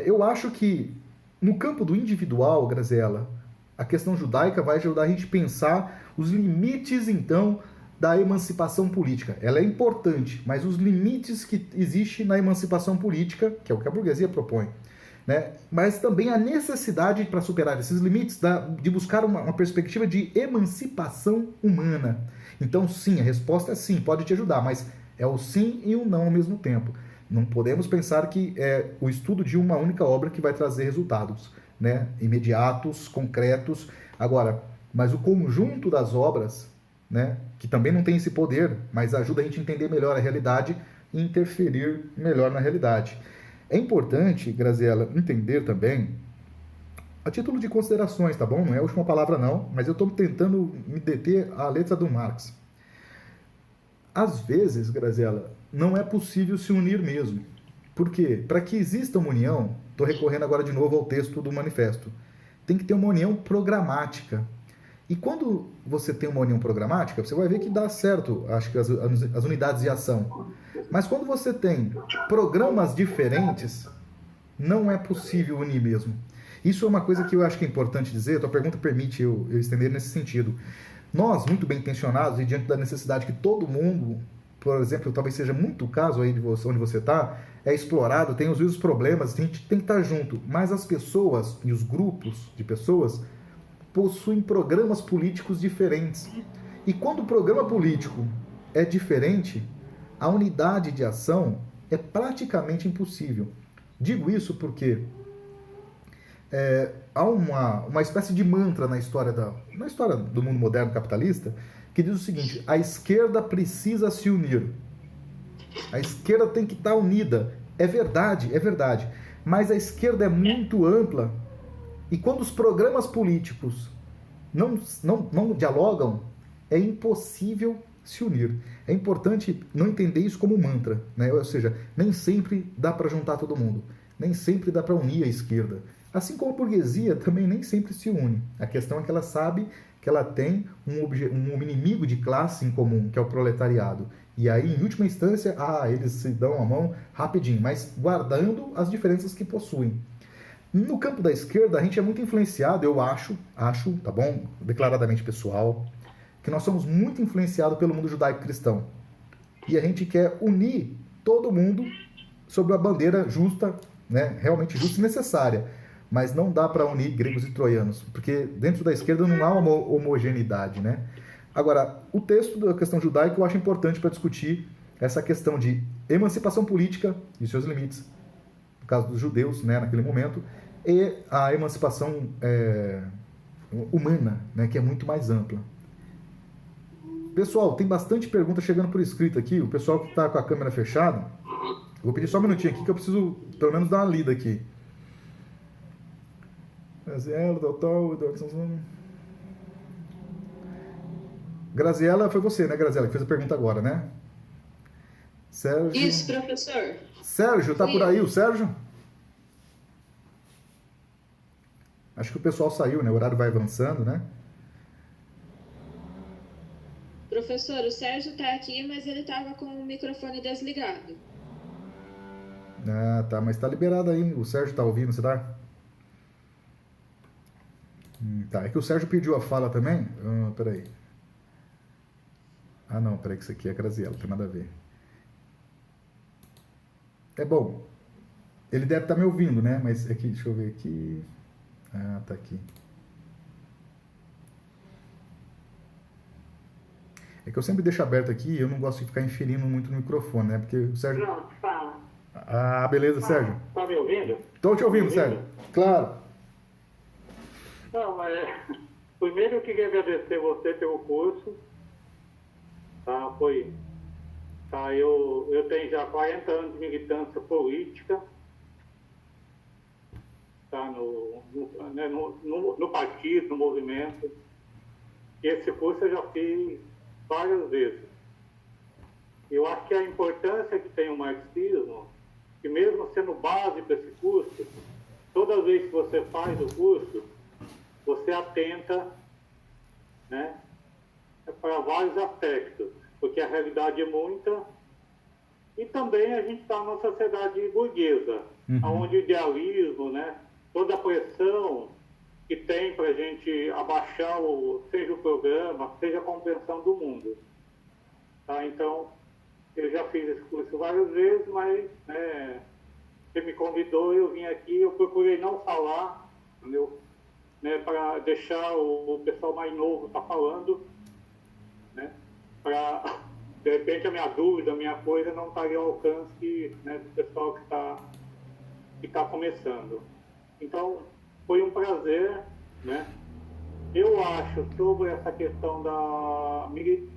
eu acho que, no campo do individual, Graziela, a questão judaica vai ajudar a gente a pensar os limites, então, da emancipação política. Ela é importante, mas os limites que existem na emancipação política, que é o que a burguesia propõe, né? Mas também a necessidade para superar esses limites de buscar uma perspectiva de emancipação humana. Então, sim, a resposta é sim, pode te ajudar, mas é o sim e o não ao mesmo tempo. Não podemos pensar que é o estudo de uma única obra que vai trazer resultados, né, imediatos, concretos. Agora, mas o conjunto das obras, né, que também não tem esse poder, mas ajuda a gente a entender melhor a realidade e interferir melhor na realidade. É importante, Graziela, entender também, a título de considerações, tá bom? Não é a última palavra não, mas eu estou tentando me deter à letra do Marx. Às vezes, Graziela, não é possível se unir mesmo. Por quê? Para que exista uma união, estou recorrendo agora de novo ao texto do manifesto, tem que ter uma união programática. E quando você tem uma união programática, você vai ver que dá certo, acho que as unidades de ação. Mas quando você tem programas diferentes, não é possível unir mesmo. Isso é uma coisa que eu acho que é importante dizer, a tua pergunta permite eu estender nesse sentido. Nós, muito bem intencionados e diante da necessidade que todo mundo, por exemplo, talvez seja muito o caso aí de você, onde você está, é explorado, tem os mesmos problemas, a gente tem que estar junto. Mas as pessoas e os grupos de pessoas possuem programas políticos diferentes. E quando o programa político é diferente, a unidade de ação é praticamente impossível. Digo isso porque há uma espécie de mantra na história do mundo moderno capitalista que diz o seguinte: a esquerda precisa se unir. A esquerda tem que estar unida. É verdade. Mas a esquerda é muito ampla e quando os programas políticos não dialogam, é impossível se unir. É importante não entender isso como mantra, né? Ou seja, nem sempre dá para juntar todo mundo. Nem sempre dá para unir a esquerda. Assim como a burguesia também nem sempre se une. A questão é que ela sabe que ela tem um inimigo de classe em comum, que é o proletariado. E aí, em última instância, eles se dão a mão rapidinho, mas guardando as diferenças que possuem. No campo da esquerda, a gente é muito influenciado, eu acho, tá bom? Declaradamente pessoal, que nós somos muito influenciados pelo mundo judaico-cristão. E a gente quer unir todo mundo sob a bandeira justa, né? Realmente justa e necessária. Mas não dá para unir gregos e troianos, porque dentro da esquerda não há uma homogeneidade, né? Agora, o texto da questão judaica eu acho importante para discutir essa questão de emancipação política e seus limites, no caso dos judeus, né, naquele momento, e a emancipação humana, né, que é muito mais ampla. Pessoal, tem bastante pergunta chegando por escrito aqui. O pessoal que está com a câmera fechada, vou pedir só um minutinho aqui que eu preciso pelo menos dar uma lida aqui. Graziela, Graziela, foi você, né, Graziela, que fez a pergunta agora, né? Sérgio. Isso, professor. Sérgio, tá por aí o Sérgio? Acho que o pessoal saiu, né? O horário vai avançando, né? Professor, o Sérgio tá aqui, mas ele tava com o microfone desligado. Ah, tá, mas tá liberado aí. O Sérgio tá ouvindo, você tá? Tá, é que o Sérgio pediu a fala também. Peraí. Não, peraí que isso aqui é Graziella, não tem nada a ver. É bom. Ele deve estar me ouvindo, né? Mas aqui, deixa eu ver aqui. Tá aqui. É que eu sempre deixo aberto aqui e eu não gosto de ficar inferindo muito no microfone, né? Porque o Sérgio... Pronto, fala. Beleza, Sérgio. Tá me ouvindo? Tô te ouvindo, Sérgio. Claro. Não, primeiro eu queria agradecer você pelo curso. Tá, eu tenho já 40 anos de militância política. Tá, no partido, no movimento. E esse curso eu já fiz várias vezes. Eu acho que a importância que tem o marxismo, que mesmo sendo base para esse curso, toda vez que você faz o curso, você atenta, né, para vários aspectos, porque a realidade é muita, e também a gente está numa sociedade burguesa, onde o idealismo, né, toda a pressão que tem para a gente abaixar seja o programa, seja a compreensão do mundo. Tá? Então, eu já fiz esse curso várias vezes, mas você me convidou, eu vim aqui, eu procurei não falar, entendeu? Né, para deixar o pessoal mais novo estar falando, né, para, de repente, a minha dúvida, a minha coisa não estaria ao alcance, né, do pessoal que está começando. Então, foi um prazer, né? Eu acho, sobre essa questão da militância,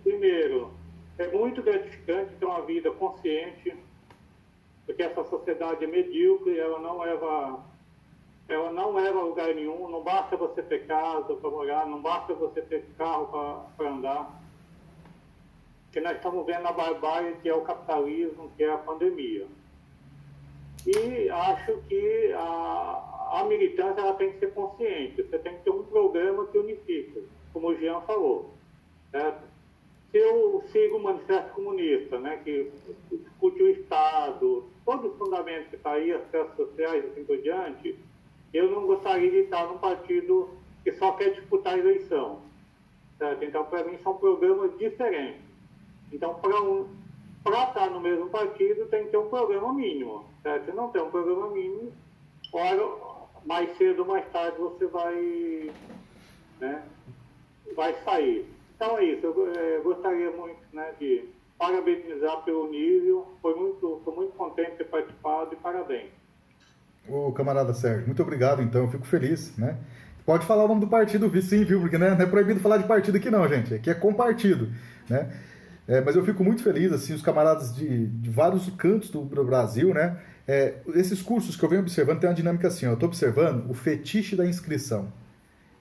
primeiro, é muito gratificante ter uma vida consciente, porque essa sociedade é medíocre, ela não leva a lugar nenhum, não basta você ter casa para morar, não basta você ter carro para andar. Porque nós estamos vendo a barbárie que é o capitalismo, que é a pandemia. E acho que a militância ela tem que ser consciente, você tem que ter um programa que unifica, como o Jean falou. Certo? Se eu sigo o Manifesto Comunista, né, que discute o Estado, todos os fundamentos que estão aí, acessos sociais e assim por diante, eu não gostaria de estar num partido que só quer disputar a eleição. certo? Então, para mim, são programas diferentes. Então, para estar no mesmo partido, tem que ter um programa mínimo, certo? Se não tem um programa mínimo, mais cedo ou mais tarde você vai, né, vai sair. Então é isso, eu gostaria muito, né, de parabenizar pelo nível, estou muito contente de ter participado e parabéns. Ô, camarada Sérgio, muito obrigado, então, eu fico feliz, né? Pode falar o nome do partido, sim, viu? Porque né, não é proibido falar de partido aqui não, gente, aqui é compartido, né? Mas eu fico muito feliz, assim, os camaradas de vários cantos do Brasil, né? Esses cursos que eu venho observando tem uma dinâmica assim, ó, eu estou observando o fetiche da inscrição.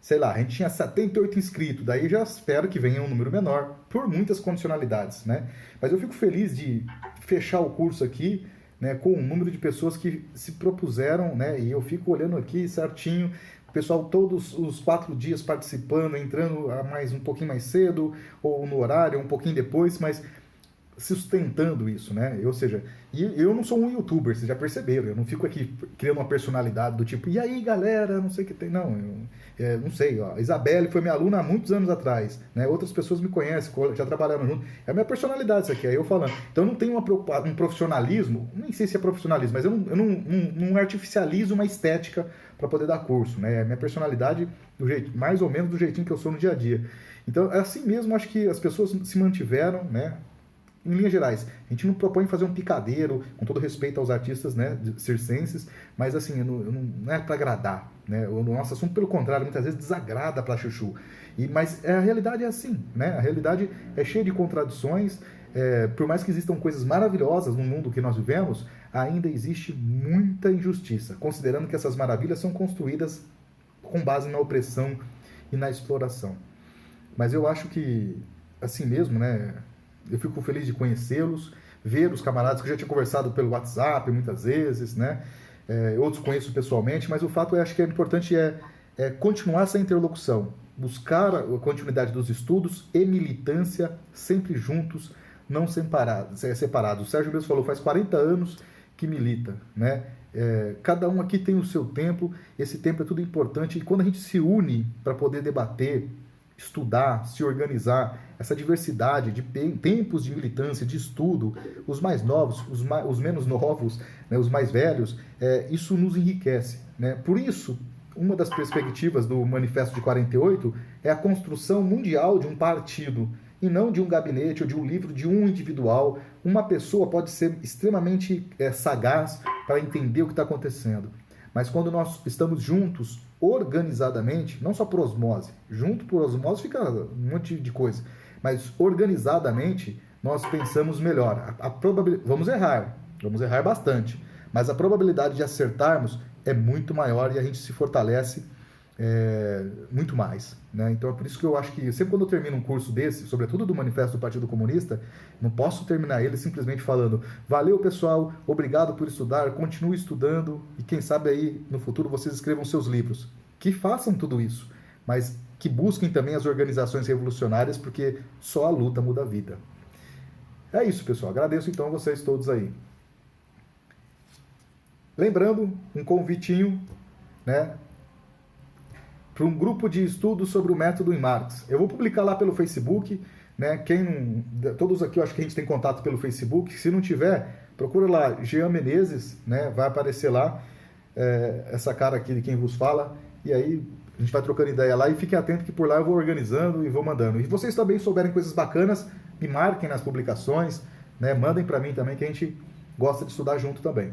Sei lá, a gente tinha 78 inscritos, daí já espero que venha um número menor, por muitas condicionalidades, né? Mas eu fico feliz de fechar o curso aqui, né, com um número de pessoas que se propuseram, né? E eu fico olhando aqui certinho, o pessoal todos os 4 dias participando, entrando um pouquinho mais cedo, ou no horário, um pouquinho depois, mas sustentando isso, né? Ou seja, eu não sou um youtuber, vocês já perceberam, eu não fico aqui criando uma personalidade do tipo, e aí galera, não sei o que tem, não, não sei, ó, a Isabelle foi minha aluna há muitos anos atrás, né? Outras pessoas me conhecem, já trabalharam junto, é a minha personalidade isso aqui, aí eu falando, então eu não tenho um profissionalismo, nem sei se é profissionalismo, mas eu não artificializo uma estética para poder dar curso, né? É a minha personalidade do jeito, mais ou menos do jeitinho que eu sou no dia a dia. Então, assim mesmo, acho que as pessoas se mantiveram, né? Em linhas gerais, a gente não propõe fazer um picadeiro, com todo respeito aos artistas, né, circenses, mas assim, não é para agradar, né? O nosso assunto, pelo contrário, muitas vezes desagrada para chuchu. Mas a realidade é assim, né? A realidade é cheia de contradições, por mais que existam coisas maravilhosas no mundo que nós vivemos, ainda existe muita injustiça, considerando que essas maravilhas são construídas com base na opressão e na exploração. Mas eu acho que, assim mesmo, né? Eu fico feliz de conhecê-los, ver os camaradas que eu já tinha conversado pelo WhatsApp muitas vezes, né? Outros conheço pessoalmente, mas o fato acho que é importante continuar essa interlocução, buscar a continuidade dos estudos e militância sempre juntos, não separados. O Sérgio mesmo falou, faz 40 anos que milita, né? Cada um aqui tem o seu tempo, esse tempo é tudo importante, e quando a gente se une para poder debater, estudar, se organizar, essa diversidade de tempos de militância, de estudo, os mais novos, os menos novos, né, os mais velhos, isso nos enriquece, né? Por isso, uma das perspectivas do Manifesto de 48 é a construção mundial de um partido, e não de um gabinete ou de um livro de um individual. Uma pessoa pode ser extremamente sagaz para entender o que está acontecendo, mas quando nós estamos juntos, organizadamente, não só por osmose, junto por osmose fica um monte de coisa, mas organizadamente nós pensamos melhor. Vamos errar bastante, mas a probabilidade de acertarmos é muito maior e a gente se fortalece muito mais, né? Então é por isso que eu acho que sempre quando eu termino um curso desse, sobretudo do Manifesto do Partido Comunista, não posso terminar ele simplesmente falando valeu pessoal, obrigado por estudar, continue estudando e quem sabe aí no futuro vocês escrevam seus livros, que façam tudo isso, mas que busquem também as organizações revolucionárias, porque só a luta muda a vida. É isso, pessoal, agradeço então a vocês todos aí. Lembrando, um convitinho, né, para um grupo de estudos sobre o método em Marx. Eu vou publicar lá pelo Facebook, né? Todos aqui eu acho que a gente tem contato pelo Facebook. Se não tiver, procura lá, Jean Menezes, né? Vai aparecer lá essa cara aqui de quem vos fala. E aí a gente vai trocando ideia lá e fiquem atentos que por lá eu vou organizando e vou mandando. E vocês também souberem coisas bacanas, me marquem nas publicações, né? Mandem para mim também que a gente gosta de estudar junto também.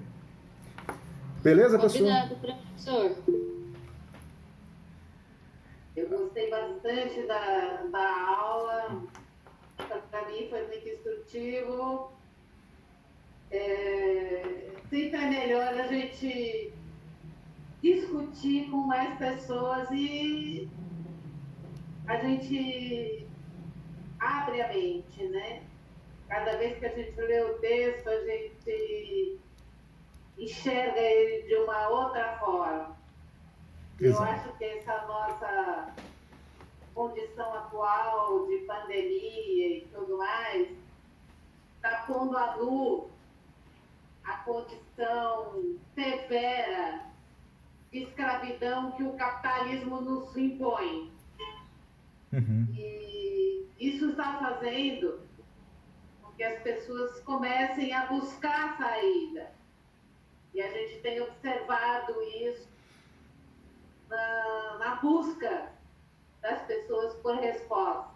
Beleza, pessoal? Obrigado, professor. Eu gostei bastante da aula, para mim foi muito instrutivo. Sempre é melhor a gente discutir com mais pessoas e a gente abre a mente, né? Cada vez que a gente lê o texto, a gente enxerga ele de uma outra forma. Eu acho que essa nossa condição atual de pandemia e tudo mais está pondo à luz a condição severa de escravidão que o capitalismo nos impõe. Uhum. E isso está fazendo com que as pessoas comecem a buscar saída. E a gente tem observado isso na busca das pessoas por resposta.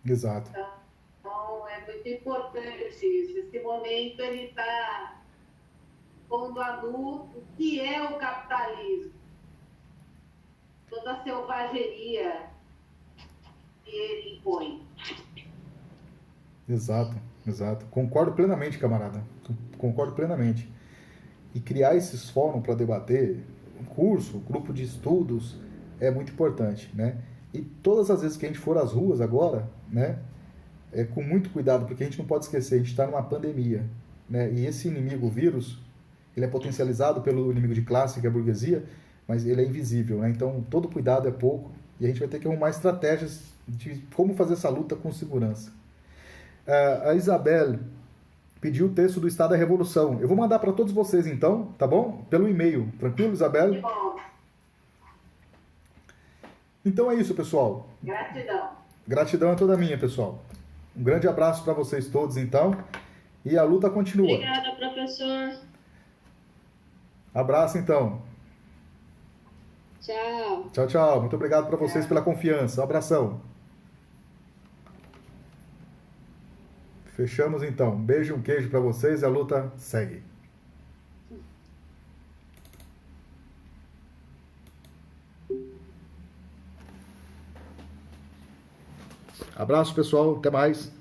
Exato. Então, é muito importante isso. Esse momento, ele está pondo a nu o que é o capitalismo. Toda a selvageria que ele impõe. Exato, exato. Concordo plenamente, camarada. Concordo plenamente. E criar esses fóruns para debater, um curso, grupo de estudos, é muito importante, né? E todas as vezes que a gente for às ruas agora, né, é com muito cuidado, porque a gente não pode esquecer, a gente está numa pandemia, né? E esse inimigo, o vírus, ele é potencializado pelo inimigo de classe, que é a burguesia, mas ele é invisível, né? Então, todo cuidado é pouco e a gente vai ter que arrumar estratégias de como fazer essa luta com segurança. A Isabel pediu o texto do Estado da Revolução. Eu vou mandar para todos vocês, então, tá bom? Pelo e-mail. Tranquilo, Isabel? Que bom. Então é isso, pessoal. Gratidão. Gratidão é toda minha, pessoal. Um grande abraço para vocês todos, então. E a luta continua. Obrigada, professor. Abraço, então. Tchau. Tchau, tchau. Muito obrigado para vocês pela confiança. Um abração. Fechamos, então. Um beijo e um queijo para vocês e a luta segue. Abraço, pessoal. Até mais.